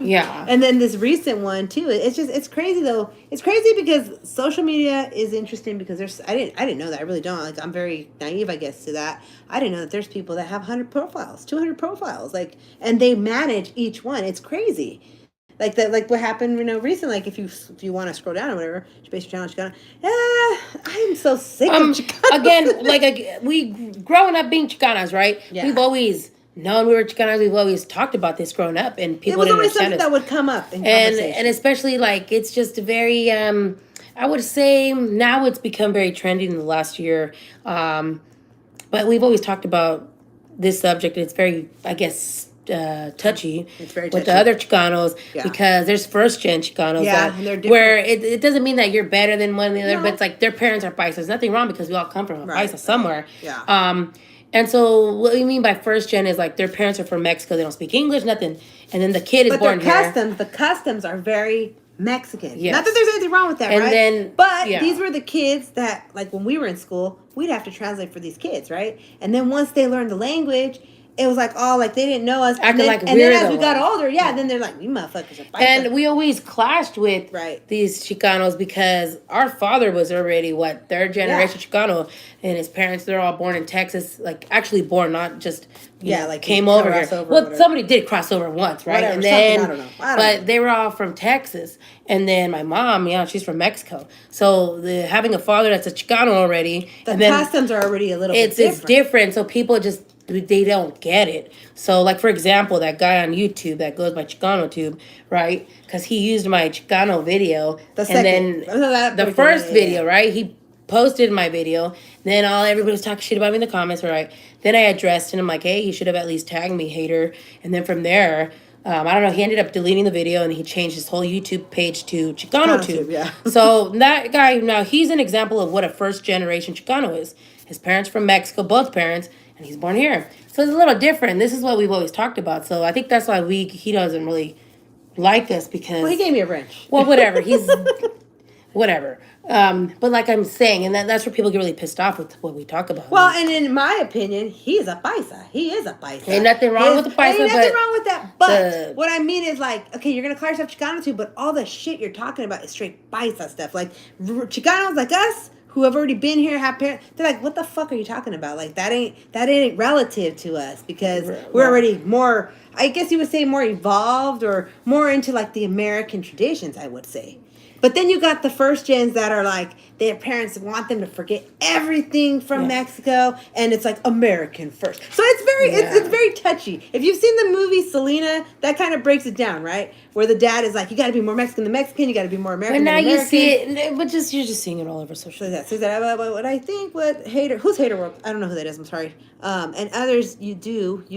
Speaker 2: Yeah.
Speaker 1: And then this recent one too. It's crazy though. It's crazy because social media is interesting because I didn't know that. I really don't. Like, I'm very naive, I guess, to that. I didn't know that there's people that have 100 profiles, 200 profiles, like, and they manage each one. It's crazy. Like that, like what happened, recently. Like if you want to scroll down or whatever, you base your channel, I am so sick of Chicanos.
Speaker 2: Again, like we growing up being Chicanas, right?
Speaker 1: Yeah.
Speaker 2: We've always known we were Chicanas. We've always talked about this growing up, and
Speaker 1: It
Speaker 2: people
Speaker 1: was
Speaker 2: didn't
Speaker 1: always
Speaker 2: understand
Speaker 1: something
Speaker 2: us.
Speaker 1: that would come up in
Speaker 2: and
Speaker 1: conversation.
Speaker 2: especially like it's just very I would say now it's become very trendy in the last year, but we've always talked about this subject. It's very, I guess, touchy.
Speaker 1: It's very
Speaker 2: with the
Speaker 1: touchy.
Speaker 2: other Chicanos,
Speaker 1: Yeah.
Speaker 2: because there's first gen Chicanos
Speaker 1: Yeah,
Speaker 2: that
Speaker 1: and they're different.
Speaker 2: where it doesn't mean that you're better than one or the other,
Speaker 1: No.
Speaker 2: but it's like their parents are paisas. There's nothing wrong because we all come from a
Speaker 1: Right.
Speaker 2: paisa somewhere.
Speaker 1: Yeah.
Speaker 2: And so what we mean by first gen is like their parents are from Mexico, they don't speak English, nothing. And then the kid is
Speaker 1: But
Speaker 2: born here.
Speaker 1: the customs are very Mexican.
Speaker 2: Yes.
Speaker 1: Not that there's anything wrong with that,
Speaker 2: And
Speaker 1: right?
Speaker 2: then-
Speaker 1: but
Speaker 2: yeah.
Speaker 1: these were the kids that, like, when we were in school, we'd have to translate for these kids, right? And then once they learned the language, it was like, oh, like they didn't know us.
Speaker 2: Acting like
Speaker 1: and then
Speaker 2: we're
Speaker 1: as
Speaker 2: the
Speaker 1: we got
Speaker 2: ones.
Speaker 1: older, yeah, then they're like, you motherfuckers are
Speaker 2: And we always clashed with
Speaker 1: Right.
Speaker 2: these Chicanos because our father was already, third generation Chicano. And his parents, they're all born in Texas. Like, actually born, not just, you know,
Speaker 1: like
Speaker 2: came
Speaker 1: they
Speaker 2: over here.
Speaker 1: cross over or
Speaker 2: Well,
Speaker 1: whatever.
Speaker 2: somebody did cross over once, right?
Speaker 1: Whatever,
Speaker 2: And then,
Speaker 1: something, I don't
Speaker 2: but
Speaker 1: know.
Speaker 2: they were all from Texas. And then my mom, she's from Mexico. So having a father that's a Chicano already.
Speaker 1: The
Speaker 2: and then
Speaker 1: customs are already a little bit different.
Speaker 2: It's different. So people just, they don't get it. So, like, for example, that guy on YouTube that goes by Chicano Tube, right? Because he used my Chicano video.
Speaker 1: The second.
Speaker 2: And then the first video, right? He posted my video. Then everybody was talking shit about me in the comments, right? Then I addressed him. I'm like, hey, you should have at least tagged me, hater. And then from there, I don't know, he ended up deleting the video and he changed his whole YouTube page to Chicano Tube.
Speaker 1: Yeah.
Speaker 2: So that guy, now he's an example of what a first generation Chicano is. His parents from Mexico, both parents, and he's born here. So it's a little different. This is what we've always talked about. So I think that's why he doesn't really like us because...
Speaker 1: Well, he gave me a wrench.
Speaker 2: Well, whatever. He's... whatever. But like I'm saying, and that's where people get really pissed off with what we talk about.
Speaker 1: Well, and in my opinion, he's a paisa. He is a paisa.
Speaker 2: Ain't nothing wrong with the paisa,
Speaker 1: Ain't nothing wrong with that. But
Speaker 2: the-
Speaker 1: what I mean is, like, okay, you're going to call yourself Chicano too, but all the shit you're talking about is straight paisa stuff. Like, Chicanos like us, who have already been here, have parents, they're like, what the fuck are you talking about? Like, that ain't relative to us because we're already more, I guess you would say, more evolved or more into, like, the American traditions, I would say. But then you got the first gens that are like, their parents want them to forget everything from Mexico, and it's like American first. So it's very, it's very touchy. If you've seen the movie Selena, that kind of breaks it down, right? Where the dad is like, you got to be more Mexican than Mexican, you got to be more American
Speaker 2: But now
Speaker 1: than American.
Speaker 2: you see it, but you're just seeing it all over social media.
Speaker 1: So what I think, who's Hater World? I don't know who that is. I'm sorry. And others you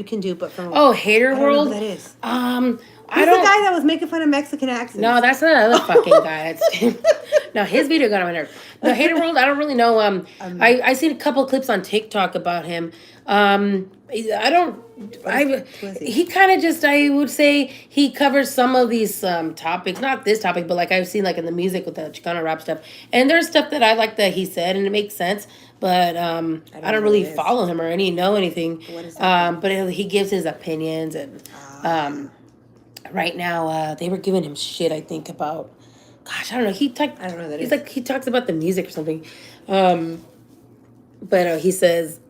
Speaker 1: can do, but from
Speaker 2: Hater
Speaker 1: I don't know
Speaker 2: World.
Speaker 1: who that is.
Speaker 2: I
Speaker 1: Who's
Speaker 2: don't.
Speaker 1: the guy that was making fun of Mexican accents?
Speaker 2: No, that's another fucking guy. No, his video got on my nerves. No, Hater World, I don't really know. I seen a couple clips on TikTok about him. He kind of just, I would say, he covers some of these topics. Not this topic, but like I've seen like in the music with the Chicano rap stuff. And there's stuff that I like that he said, and it makes sense. But I don't really follow him or know anything.
Speaker 1: What is that?
Speaker 2: But he gives his opinions and. Right now, they were giving him shit, I think, about... Gosh, I don't know.
Speaker 1: I don't know that
Speaker 2: he's
Speaker 1: is.
Speaker 2: like, he talks about the music or something. But he says,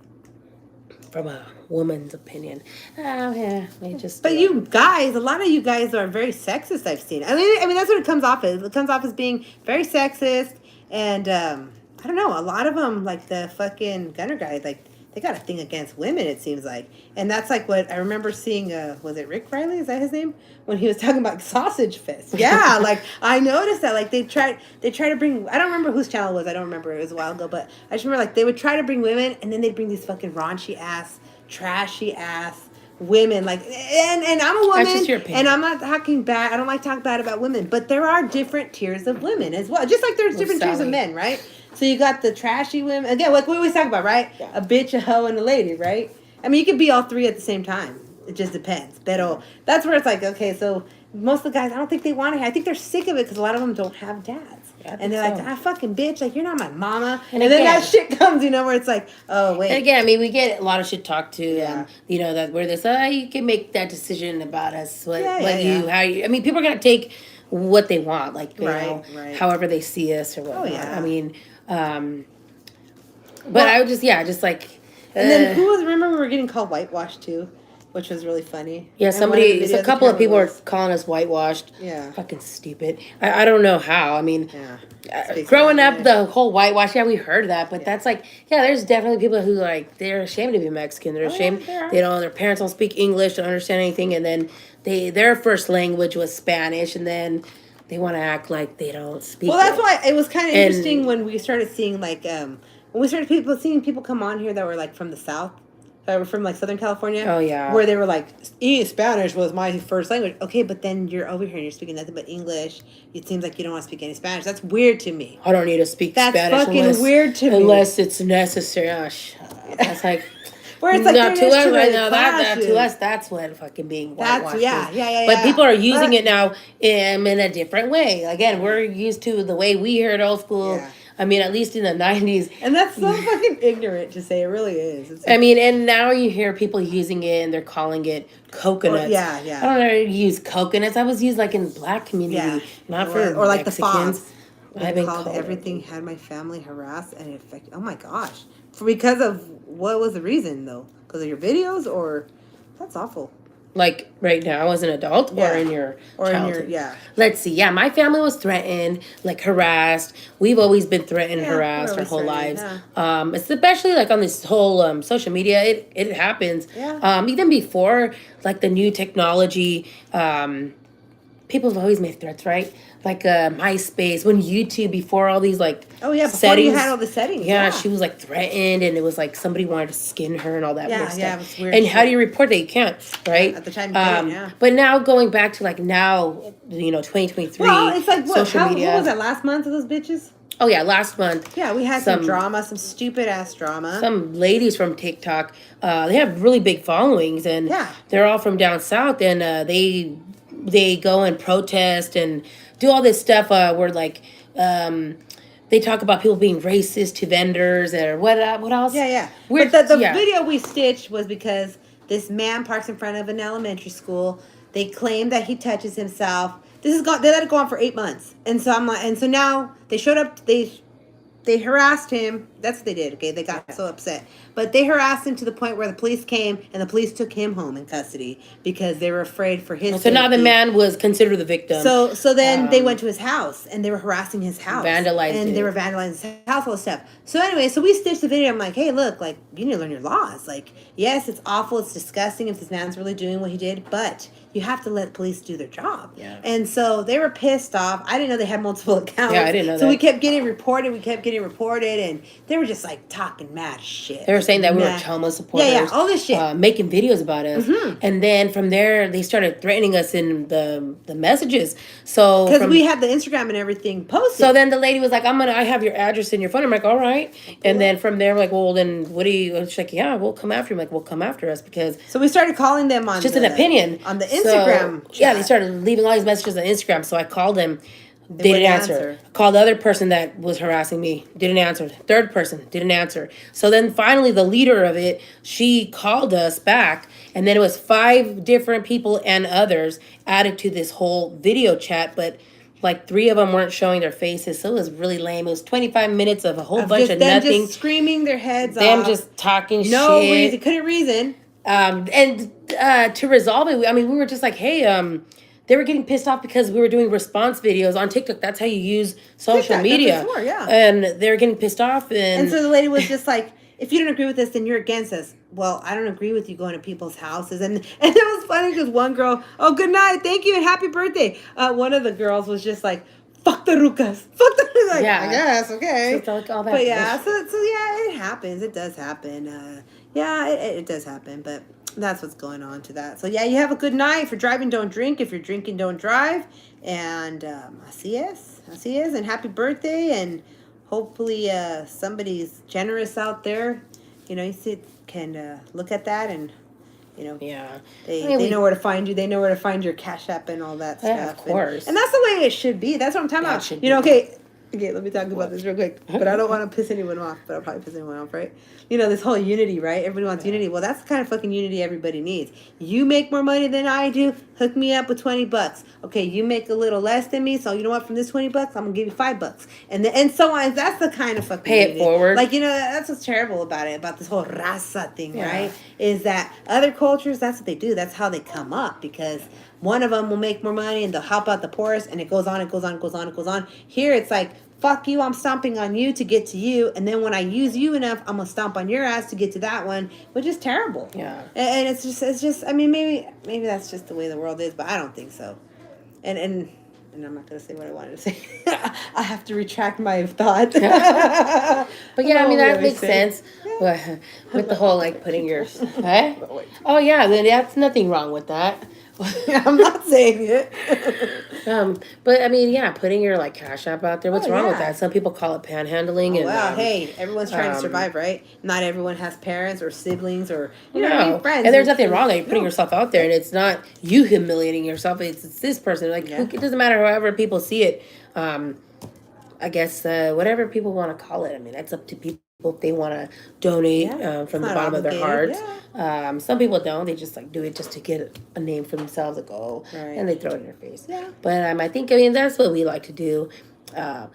Speaker 2: from a woman's opinion, they just...
Speaker 1: But you guys, a lot of you guys are very sexist, I've seen. I mean, that's what it comes off as. It comes off as being very sexist, and I don't know, a lot of them, like the fucking Gunner guy, like, they got a thing against women, it seems like. And that's like what I remember seeing, was it Rick Riley? Is that his name? When he was talking about Sausage Fest. Yeah, like, I noticed that. Like, they try to bring, I don't remember whose channel it was. I don't remember. It was a while ago. But I just remember, like, they would try to bring women, and then they'd bring these fucking raunchy-ass, trashy-ass women. Like, and I'm a woman,
Speaker 2: That's just your opinion.
Speaker 1: and I'm not talking bad. I don't like to talk bad about women. But there are different tiers of women as well. Just like there's different tiers of men, right? So you got the trashy women. Again, like we always talk about, right?
Speaker 2: Yeah.
Speaker 1: A bitch, a hoe, and a lady, right? I mean, you could be all three at the same time. It just depends. That's where it's like, okay, so most of the guys, I don't think they want to. I think they're sick of it because a lot of them don't have dads.
Speaker 2: Yeah,
Speaker 1: and they're like, fucking bitch, like, you're not my mama.
Speaker 2: And
Speaker 1: And then
Speaker 2: again-
Speaker 1: that shit comes, where it's like, oh, wait.
Speaker 2: And again, I mean, we get a lot of shit talked to,
Speaker 1: Yeah.
Speaker 2: that where this, you can make that decision about us, how you, I mean, people are going to take what they want, like,
Speaker 1: Right.
Speaker 2: however they see us or whatnot.
Speaker 1: yeah.
Speaker 2: I mean, but I would just like...
Speaker 1: And then remember we were getting called whitewashed too, which was really funny.
Speaker 2: Yeah,
Speaker 1: And one of the
Speaker 2: a
Speaker 1: videos
Speaker 2: couple of people are
Speaker 1: was-
Speaker 2: calling us whitewashed.
Speaker 1: Yeah.
Speaker 2: Fucking stupid. I don't know how. I mean,
Speaker 1: Yeah.
Speaker 2: growing up, the whole whitewash, we heard that, but that's like, there's definitely people who like, they're ashamed to be Mexican. They're ashamed, their parents don't speak English, don't understand anything, and then their first language was Spanish, and then they want to act like they don't speak
Speaker 1: Well, that's
Speaker 2: it.
Speaker 1: why it was kind of
Speaker 2: And-
Speaker 1: interesting when we started seeing like when we started seeing people come on here that were like from the South, that were from like Southern California.
Speaker 2: Oh, yeah.
Speaker 1: Where they were like, Spanish was my first language. Okay, but then you're over here and you're speaking nothing but English. It seems like you don't want to speak any Spanish. That's weird to me.
Speaker 2: I don't need to speak
Speaker 1: That's
Speaker 2: Spanish
Speaker 1: fucking weird to me.
Speaker 2: unless it's necessary. Oh, shut up. That's like...
Speaker 1: Where it's like
Speaker 2: No, to us, right
Speaker 1: it
Speaker 2: now, that
Speaker 1: clashes.
Speaker 2: to us, that's what fucking being
Speaker 1: That's
Speaker 2: whitewashed
Speaker 1: yeah,
Speaker 2: is.
Speaker 1: yeah, yeah,
Speaker 2: But
Speaker 1: yeah.
Speaker 2: people are using
Speaker 1: But-
Speaker 2: it now in a different way. Again, we're used to the way we heard old school.
Speaker 1: Yeah.
Speaker 2: I mean, at least in the 90s.
Speaker 1: And that's so fucking ignorant to say. It really is. It's
Speaker 2: I mean, and now you hear people using it and they're calling it coconuts.
Speaker 1: yeah, yeah.
Speaker 2: I don't know how to use coconuts. I was used like in black community,
Speaker 1: yeah,
Speaker 2: not for
Speaker 1: or like
Speaker 2: Mexicans.
Speaker 1: the Fonz.
Speaker 2: I've
Speaker 1: I've
Speaker 2: been
Speaker 1: called
Speaker 2: called
Speaker 1: everything had my family harassed and it affected. Oh my gosh, because of what was the reason though? Because of your videos or that's awful.
Speaker 2: Like right now as an adult
Speaker 1: Yeah.
Speaker 2: or in your
Speaker 1: Or
Speaker 2: childhood?
Speaker 1: in your
Speaker 2: Let's see. Yeah, my family was threatened, like harassed. We've always been threatened,
Speaker 1: Yeah,
Speaker 2: harassed
Speaker 1: we're
Speaker 2: our whole
Speaker 1: always
Speaker 2: lives.
Speaker 1: threatened,
Speaker 2: It's especially like on this whole social media. It happens.
Speaker 1: Yeah.
Speaker 2: Even before like the new technology. People have always made threats, right? Like MySpace, when YouTube, before all these like
Speaker 1: Oh yeah, before
Speaker 2: settings.
Speaker 1: you had all the settings.
Speaker 2: Yeah, she was like threatened, and it was like somebody wanted to skin her and all that
Speaker 1: Yeah,
Speaker 2: weird stuff.
Speaker 1: yeah, it was weird
Speaker 2: and how
Speaker 1: shit.
Speaker 2: do you report that? You can't, right?
Speaker 1: At the time you couldn't, yeah.
Speaker 2: But now going back to like now, 2023,
Speaker 1: Well, it's like what?
Speaker 2: social media.
Speaker 1: What was that last month of those bitches?
Speaker 2: Oh yeah, last month.
Speaker 1: Yeah, we had some
Speaker 2: Some-
Speaker 1: drama, some stupid ass drama.
Speaker 2: Some ladies from TikTok, they have really big followings, and
Speaker 1: Yeah.
Speaker 2: they're all from down south, and they go and protest and do all this stuff where like they talk about people being racist to vendors or what else?
Speaker 1: Yeah, yeah.
Speaker 2: Weird-
Speaker 1: But the
Speaker 2: yeah.
Speaker 1: video we stitched was because this man parks in front of an elementary school. They claim that he touches himself. This is gone. They let it go on for 8 months, and so I'm like, and so now they showed up. They harassed him. That's what they did. Okay, they got so upset, but they harassed him to the point where the police came and the police took him home in custody because they were afraid for his.
Speaker 2: So now the
Speaker 1: safety.
Speaker 2: man was considered the victim.
Speaker 1: So then they went to his house and they were harassing his house.
Speaker 2: Vandalizing
Speaker 1: And
Speaker 2: it.
Speaker 1: they were vandalizing his house, all this stuff. So anyway, so we stitched the video. I'm like, hey, look, like, you need to learn your laws. Like, yes, it's awful. It's disgusting if this man's really doing what he did, but you have to let police do their job.
Speaker 2: Yeah.
Speaker 1: And so they were pissed off. I didn't know they had multiple accounts.
Speaker 2: Yeah, I didn't know
Speaker 1: so
Speaker 2: that.
Speaker 1: we kept getting reported. And they were just like talking mad shit.
Speaker 2: They were saying that we were
Speaker 1: Mad.
Speaker 2: Choma supporters.
Speaker 1: Yeah, all this shit. Mm-hmm.
Speaker 2: Making videos about us. And then from there, they started threatening us in the messages. So
Speaker 1: Because
Speaker 2: from-
Speaker 1: we had the Instagram and everything posted.
Speaker 2: So then the lady was like, I have your address and your phone. I'm like, all right. And then from there, we're like, well, then what do you, she's like, yeah, we'll come after you. I'm like, well, come after us because
Speaker 1: So we started calling them on
Speaker 2: just
Speaker 1: the,
Speaker 2: an opinion.
Speaker 1: on the
Speaker 2: So,
Speaker 1: Instagram.
Speaker 2: yeah, they
Speaker 1: chat.
Speaker 2: started leaving all these messages on Instagram. So I called them. They didn't
Speaker 1: wouldn't
Speaker 2: answer.
Speaker 1: answer.
Speaker 2: Called the other person that was harassing me. Didn't answer. Third person didn't answer. So then finally the leader of it, she called us back. And then it was 5 different people and others added to this whole video chat. But like 3 of them weren't showing their faces. So it was really lame. It was 25 minutes of a whole bunch
Speaker 1: Just
Speaker 2: of
Speaker 1: them
Speaker 2: nothing.
Speaker 1: just screaming their heads
Speaker 2: Them
Speaker 1: off.
Speaker 2: just talking
Speaker 1: no
Speaker 2: shit.
Speaker 1: reason, couldn't reason.
Speaker 2: And to resolve it, I mean, we were just like, hey, they were getting pissed off because we were doing response videos on TikTok. That's how you use social
Speaker 1: TikTok, that's
Speaker 2: media.
Speaker 1: what it's for, yeah.
Speaker 2: And they were getting pissed off.
Speaker 1: And so the lady was just like, if you don't agree with this, then you're against us. Well, I don't agree with you going to people's houses. And it was funny because one girl, oh, good night, thank you, and happy birthday. One of the girls was just like, fuck the rucas. Fuck the like,
Speaker 2: Yeah.
Speaker 1: I guess, okay.
Speaker 2: So it's like all that
Speaker 1: But yeah,
Speaker 2: bullshit.
Speaker 1: so yeah, it happens. It does happen. Yeah, it does happen. But that's what's going on to that. So yeah, you have a good night. If you're driving, don't drink. If you're drinking, don't drive. And así es. And happy birthday. And hopefully somebody's generous out there. You know, can look at that and, you know,
Speaker 2: Yeah.
Speaker 1: they,
Speaker 2: I mean,
Speaker 1: they
Speaker 2: we-
Speaker 1: know where to find you. They know where to find your Cash App and all that
Speaker 2: Yeah,
Speaker 1: stuff.
Speaker 2: of course.
Speaker 1: And that's the way it should be. That's what I'm talking
Speaker 2: Yeah, it
Speaker 1: about.
Speaker 2: should
Speaker 1: You know,
Speaker 2: be.
Speaker 1: okay, let me talk about this real quick. But I don't want to piss anyone off, but I'll probably piss anyone off, right? You know, this whole unity, right? Everybody wants unity. Well, that's the kind of fucking unity everybody needs. You make more money than I do, hook me up with $20. Okay, you make a little less than me, so you know what? From this $20, I'm gonna give you $5. And so on. That's the kind of fucking
Speaker 2: Pay it
Speaker 1: unity.
Speaker 2: forward.
Speaker 1: Like, you know, that's what's terrible about it, about this whole raza thing,
Speaker 2: Yeah.
Speaker 1: right? Is that other cultures, that's what they do. That's how they come up because one of them will make more money and they'll help out the poorest and it goes on, it goes on, it goes on, it goes on. Here it's like, fuck you, I'm stomping on you to get to you. And then when I use you enough, I'm going to stomp on your ass to get to that one, which is terrible.
Speaker 2: Yeah.
Speaker 1: And it's just, I mean, maybe that's just the way the world is, but I don't think so. And I'm not going to say what I wanted to say. I have to retract my thought.
Speaker 2: But yeah, I mean, that
Speaker 1: Really
Speaker 2: makes
Speaker 1: say.
Speaker 2: sense. With the whole, like, putting your... Huh? Oh, yeah, then that's nothing wrong with that.
Speaker 1: I'm not saying it.
Speaker 2: But I mean, yeah, putting your like Cash App out there. What's wrong with
Speaker 1: yeah.
Speaker 2: that? Some people call it panhandling, and
Speaker 1: Well, hey, everyone's trying to
Speaker 2: um,
Speaker 1: survive, right? Not everyone has parents or siblings or
Speaker 2: no,
Speaker 1: friends.
Speaker 2: and there's nothing wrong with putting
Speaker 1: No.
Speaker 2: yourself out there, and it's not you humiliating yourself. It's this person. Like,
Speaker 1: Yeah.
Speaker 2: it doesn't matter however people see it. I guess whatever people want to call it. I mean, that's up to people if they want to donate from the
Speaker 1: not
Speaker 2: bottom of their hearts.
Speaker 1: obligated,
Speaker 2: Some people don't. They just like do it just to get a name for themselves. Like, oh,
Speaker 1: Right.
Speaker 2: and they throw it in their face.
Speaker 1: Yeah.
Speaker 2: But I mean, that's what we like to do.
Speaker 1: Yeah.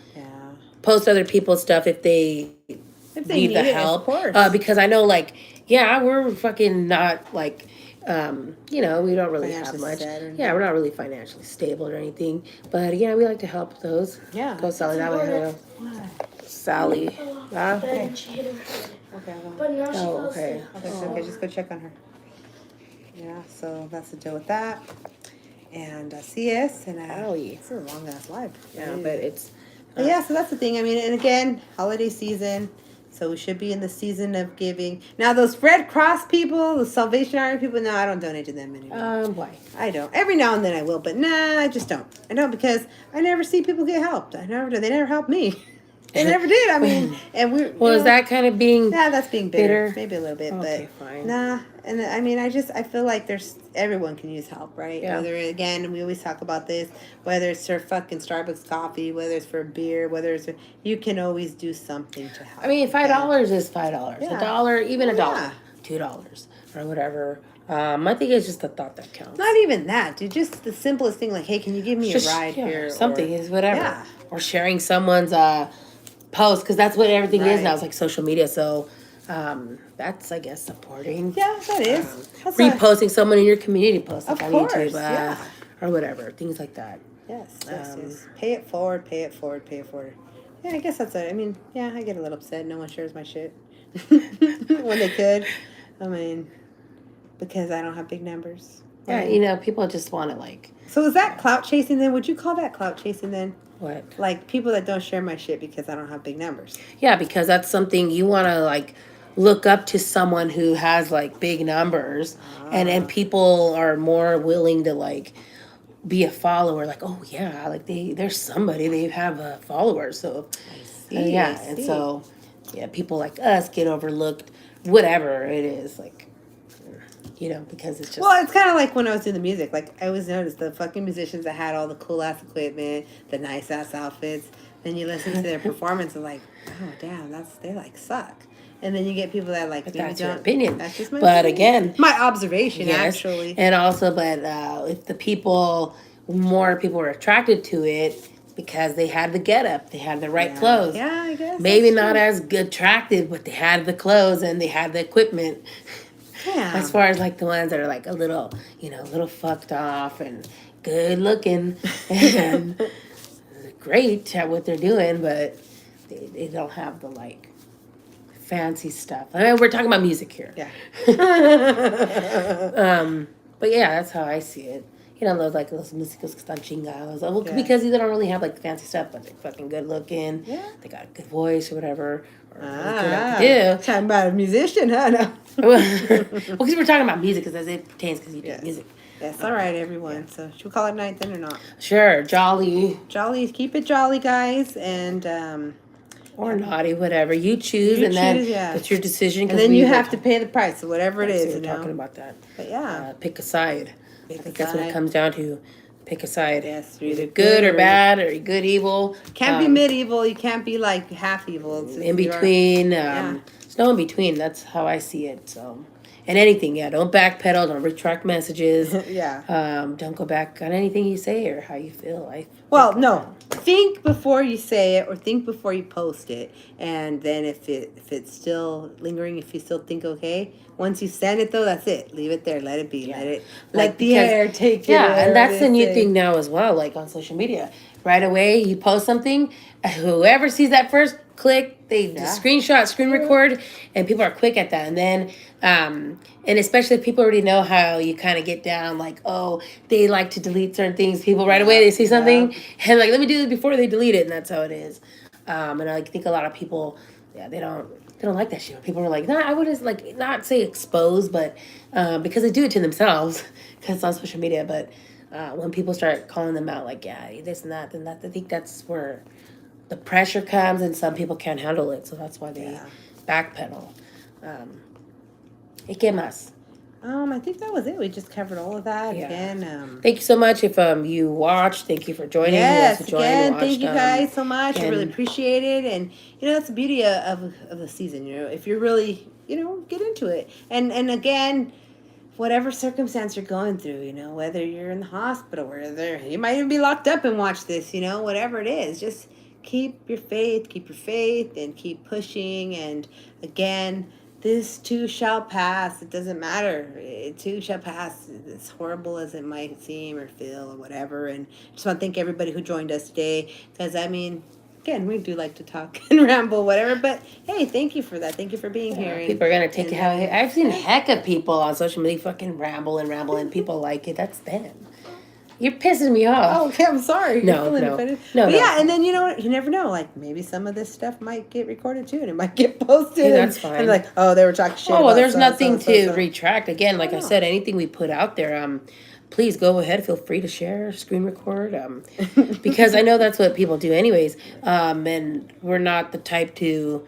Speaker 2: Post other people's stuff if they
Speaker 1: If they
Speaker 2: need
Speaker 1: need
Speaker 2: the
Speaker 1: it,
Speaker 2: help.
Speaker 1: of course.
Speaker 2: Because I know, like, yeah, we're fucking not like. We don't really have
Speaker 1: Financially
Speaker 2: much.
Speaker 1: set or
Speaker 2: Yeah, we're not really financially stable or anything. But yeah, we like to help those.
Speaker 1: Yeah.
Speaker 2: Go Sally that way. Sally.
Speaker 3: Then she hit her head.
Speaker 1: Okay.
Speaker 3: But now she
Speaker 2: Oh,
Speaker 3: fell
Speaker 2: okay.
Speaker 3: asleep.
Speaker 1: Okay, just go check on her. Yeah, so that's the deal with that. And CS and
Speaker 2: Owie.
Speaker 1: it's a long ass life.
Speaker 2: Yeah, but it's.
Speaker 1: But yeah, so that's the thing. I mean, and again, holiday season. So we should be in the season of giving. Now, those Red Cross people, the Salvation Army people, no, I don't donate to them anymore.
Speaker 2: Why?
Speaker 1: I don't. Every now and then I will, but nah, I just don't. I don't because I never see people get helped. I never do. They never help me. They never did. I mean, and we're.
Speaker 2: Well, is that kind of being.
Speaker 1: Yeah, that's being bitter.
Speaker 2: bitter?
Speaker 1: Maybe a little bit,
Speaker 2: Okay,
Speaker 1: but
Speaker 2: fine.
Speaker 1: nah. And I mean, I feel like everyone can use help, right?
Speaker 2: Yeah.
Speaker 1: Whether, again, we always talk about this, whether it's for fucking Starbucks coffee, whether it's for beer, you can always do something to help.
Speaker 2: I mean, $5 is $5.
Speaker 1: Yeah.
Speaker 2: $1, even $1,
Speaker 1: Yeah.
Speaker 2: $2 or whatever. I think it's just the thought that counts.
Speaker 1: Not even that, dude. Just the simplest thing, like, hey, can you give me a ride here?
Speaker 2: Something
Speaker 1: Or-
Speaker 2: is whatever.
Speaker 1: Yeah.
Speaker 2: Or sharing someone's post, because that's what everything is
Speaker 1: Right.
Speaker 2: now. It's like social media. So that's, I guess, supporting.
Speaker 1: Yeah, that is. That's
Speaker 2: Reposting someone in your community post, like
Speaker 1: Of
Speaker 2: on YouTube,
Speaker 1: course, yeah.
Speaker 2: or whatever, things like that.
Speaker 1: Yes, yes. Pay it forward, pay it forward, pay it forward. Yeah, I guess that's it. I mean, yeah, I get a little upset. No one shares my shit when they could. I mean, because I don't have big numbers.
Speaker 2: Yeah, people just want to like.
Speaker 1: So is that clout chasing then? Would you call that clout chasing then?
Speaker 2: What?
Speaker 1: Like people that don't share my shit because I don't have big numbers.
Speaker 2: Yeah, because that's something you want to like look up to someone who has like big numbers, and people are more willing to like be a follower. Like, oh yeah, like they're somebody, they have a follower. So yeah, and so yeah, people like us get overlooked, whatever it is, like. Because it's just.
Speaker 1: Well, it's kind of like when I was doing the music. Like, I always noticed the fucking musicians that had all the cool ass equipment, the nice ass outfits. Then you listen to their performance and like, oh damn, they like suck. And then you get people that like.
Speaker 2: But
Speaker 1: maybe
Speaker 2: that's your
Speaker 1: don't-
Speaker 2: opinion.
Speaker 1: That's just my
Speaker 2: But
Speaker 1: opinion.
Speaker 2: again,
Speaker 1: my observation
Speaker 2: yes,
Speaker 1: actually.
Speaker 2: and also, but if more people were attracted to it because they had the getup, they had the right clothes.
Speaker 1: Yeah, I guess.
Speaker 2: Maybe
Speaker 1: that's
Speaker 2: not
Speaker 1: true.
Speaker 2: as good attractive, but they had the clothes and they had the equipment.
Speaker 1: Yeah.
Speaker 2: As far as like the ones that are like a little fucked off and good looking and great at what they're doing, but they don't have the like fancy stuff. I mean, we're talking about music here.
Speaker 1: Yeah.
Speaker 2: But yeah, that's how I see it. Those músicos que están chingados. Well,
Speaker 1: Yeah.
Speaker 2: because they don't really have like the fancy stuff, but they're fucking good looking.
Speaker 1: Yeah.
Speaker 2: They got a good voice or whatever. Or really good at what they
Speaker 1: Talking about a musician, huh? No.
Speaker 2: well, because we're talking about music, because as it pertains, because you do
Speaker 1: Yes.
Speaker 2: music.
Speaker 1: Yes, all right, everyone. So should we call it night then or not?
Speaker 2: Sure, jolly
Speaker 1: Jolly, keep it jolly, guys, and
Speaker 2: or naughty, whatever you choose,
Speaker 1: You
Speaker 2: and then
Speaker 1: choose, yeah.
Speaker 2: it's your decision.
Speaker 1: and then you have to pay the price, so whatever it is,
Speaker 2: We're
Speaker 1: you know.
Speaker 2: talking about that.
Speaker 1: But yeah,
Speaker 2: Pick a side.
Speaker 1: Pick
Speaker 2: I think
Speaker 1: a
Speaker 2: that's what
Speaker 1: side.
Speaker 2: it comes down to. Pick a side.
Speaker 1: Yes,
Speaker 2: You're
Speaker 1: you're
Speaker 2: either good or bad, or you're good evil.
Speaker 1: can't be medieval. You can't be like half evil. It's just
Speaker 2: In
Speaker 1: you're-
Speaker 2: between.
Speaker 1: yeah.
Speaker 2: There's no in between. That's how I see it. So, and anything, yeah. Don't backpedal. Don't retract messages.
Speaker 1: Yeah.
Speaker 2: Don't go back on anything you say or how you feel.
Speaker 1: Well, no. Think before you say it, or think before you post it, and then if it's still lingering, if you still think okay, once you send it though, that's it. Leave it there. Let it be.
Speaker 2: Yeah.
Speaker 1: Let
Speaker 2: Like,
Speaker 1: the
Speaker 2: because-
Speaker 1: air take it.
Speaker 2: Yeah,
Speaker 1: whatever
Speaker 2: and that's
Speaker 1: they
Speaker 2: the new
Speaker 1: say.
Speaker 2: thing now as well, like on social media. Right away, you post something, whoever sees that first, click, they screenshot, screen record, and people are quick at that. And then, and especially if people already know how you kind of get down, like, oh, they like to delete certain things. People right away, they see something, and like, let me do this before they delete it, and that's how it is. And I think a lot of people, yeah, they don't like that shit. People are like, nah, I would just like not say expose, but because they do it to themselves because it's on social media. But when people start calling them out, like, yeah, this and that, then that, I think that's where the pressure comes, and some people can't handle it, so that's why they backpedal. ¿Y qué más?
Speaker 1: I think that was it. We just covered all of that
Speaker 2: Yeah.
Speaker 1: again.
Speaker 2: Thank you so much if you watched. Thank you for joining.
Speaker 1: Yes,
Speaker 2: Who joined,
Speaker 1: again,
Speaker 2: watched,
Speaker 1: thank you guys so much. I really
Speaker 2: and-
Speaker 1: appreciate it. And that's the beauty of the season. If you're really get into it. And again, whatever circumstance you're going through, whether you're in the hospital, whether you might even be locked up and watch this, whatever it is, just keep your faith, and keep pushing. And again, this too shall pass. It doesn't matter. It too shall pass. As horrible as it might seem or feel or whatever. And just want to thank everybody who joined us today. Because, again, we do like to talk and ramble, whatever. But, hey, thank you for that. Thank you for being here. And,
Speaker 2: people are going to take it how I've seen a heck of people on social media fucking ramble, and people like it. That's them. You're pissing me off.
Speaker 1: Oh, okay, I'm sorry.
Speaker 2: No.
Speaker 1: But yeah, and then you know what? You never know. Like maybe some of this stuff might get recorded too, and it might get posted.
Speaker 2: Yeah, that's fine.
Speaker 1: And like, oh, they were talking shit.
Speaker 2: Oh, well,
Speaker 1: about
Speaker 2: there's
Speaker 1: so,
Speaker 2: nothing
Speaker 1: so,
Speaker 2: to
Speaker 1: so.
Speaker 2: retract. Again, like I said, anything we put out there, please go ahead. Feel free to share, screen record, because I know that's what people do anyways. And we're not the type to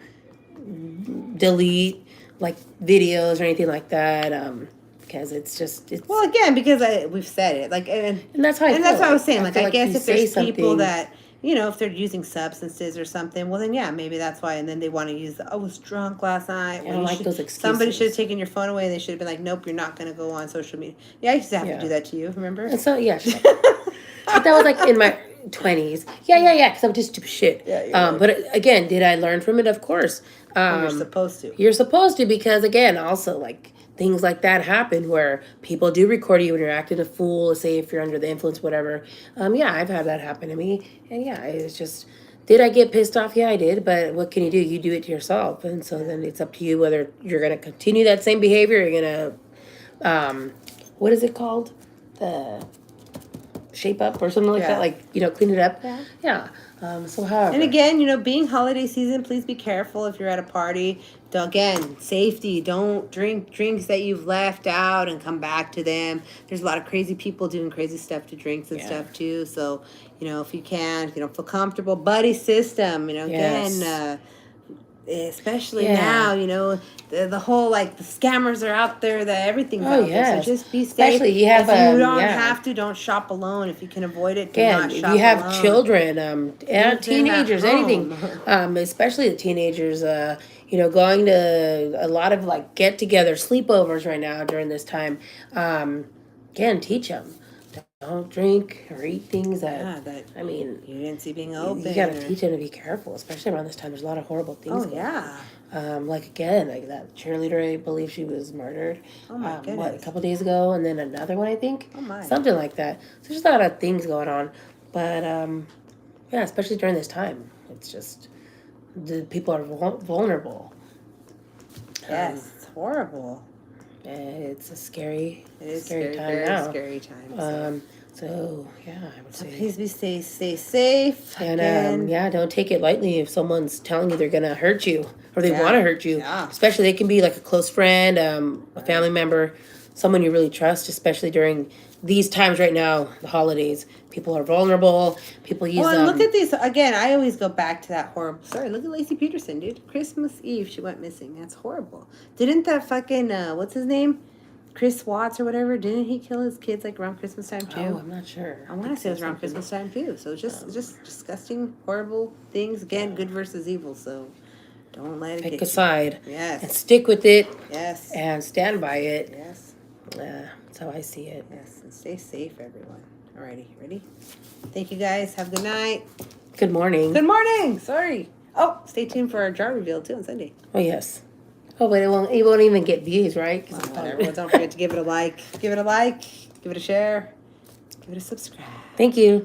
Speaker 2: delete like videos or anything like that. Because it's
Speaker 1: Well, again, because we've said it, like, and
Speaker 2: that's how I feel.
Speaker 1: that's what I was saying. Like,
Speaker 2: feel
Speaker 1: I guess
Speaker 2: you
Speaker 1: if there's
Speaker 2: say
Speaker 1: people
Speaker 2: something-
Speaker 1: that if they're using substances or something, well, then yeah, maybe that's why. And then they want to use I was drunk last night.
Speaker 2: I don't like those excuses.
Speaker 1: Somebody should have taken your phone away. They should have been like, nope, you're not going to go on social media. Yeah, I used to have to do that to you. Remember?
Speaker 2: And so yeah, but that was like in my 20s. Yeah. Because I'm just stupid shit.
Speaker 1: Yeah,
Speaker 2: but again, did I learn from it? Of course.
Speaker 1: You're supposed to.
Speaker 2: You're supposed to, because again, also like things like that happen where people do record you when you're acting a fool. Say if you're under the influence, whatever. Yeah, I've had that happen to me, and yeah, it's just. Did I get pissed off? Yeah, I did. But what can you do? You do it to yourself, and so then it's up to you whether you're gonna continue that same behavior. Or you're gonna, what is it called? The shape up or something like that. Like clean it up. Yeah. So however.
Speaker 1: And again, being holiday season, please be careful if you're at a party. Again, safety. Don't drink drinks that you've left out and come back to them. There's a lot of crazy people doing crazy stuff to drinks and stuff too. So, if you can, if you don't feel comfortable, buddy system, again, especially now, the whole the scammers are out there, that everything's out there. So just be safe.
Speaker 2: Especially you have
Speaker 1: if you don't have to, don't shop alone. If you can avoid it, do not shop alone.
Speaker 2: If you have children, and teenagers, anything, especially the teenagers, going to a lot of get-together sleepovers right now during this time. Again, teach them. Don't drink or eat things that I mean,
Speaker 1: you didn't see being open.
Speaker 2: You gotta teach them to be careful, especially around this time. There's a lot of horrible things.
Speaker 1: Oh yeah.
Speaker 2: Like that cheerleader, I believe she was murdered.
Speaker 1: Oh my goodness.
Speaker 2: A couple days ago, and then another one, I think.
Speaker 1: Oh my.
Speaker 2: Something like that. So there's a lot of things going on, but yeah, especially during this time, it's just the people are vulnerable.
Speaker 1: Yes, it's horrible.
Speaker 2: It's a scary,
Speaker 1: scary
Speaker 2: time
Speaker 1: very
Speaker 2: now.
Speaker 1: Scary time.
Speaker 2: So yeah, I would say.
Speaker 1: Please stay safe.
Speaker 2: And don't take it lightly if someone's telling you they're gonna hurt you or they want to hurt you.
Speaker 1: Yeah.
Speaker 2: Especially they can be like a close friend, a family member, someone you really trust. Especially during these times right now, the holidays, people are vulnerable. People use.
Speaker 1: Well, and look at these again. I always go back to that horrible story. Look at Lacey Peterson, dude. Christmas Eve, she went missing. That's horrible. Didn't that fucking what's his name? Chris Watts or whatever, didn't he kill his kids around Christmas time too?
Speaker 2: Oh, I'm not sure.
Speaker 1: I want to say it was around Christmas time too. So just disgusting, horrible things. Again, good versus evil. So don't let it
Speaker 2: Pick
Speaker 1: get
Speaker 2: a side.
Speaker 1: Yes.
Speaker 2: And stick with it.
Speaker 1: Yes.
Speaker 2: And stand by it.
Speaker 1: Yes.
Speaker 2: That's how I see it.
Speaker 1: Yes. And stay safe, everyone. Alrighty, ready? Thank you guys. Have a good night.
Speaker 2: Good morning.
Speaker 1: Good morning. Sorry. Oh, stay tuned for our jar reveal too on Sunday.
Speaker 2: Oh yes. Oh, but it won't even get views, right?
Speaker 1: Whatever. Well, don't forget to give it a like. Give it a like. Give it a share. Give it a subscribe.
Speaker 2: Thank you.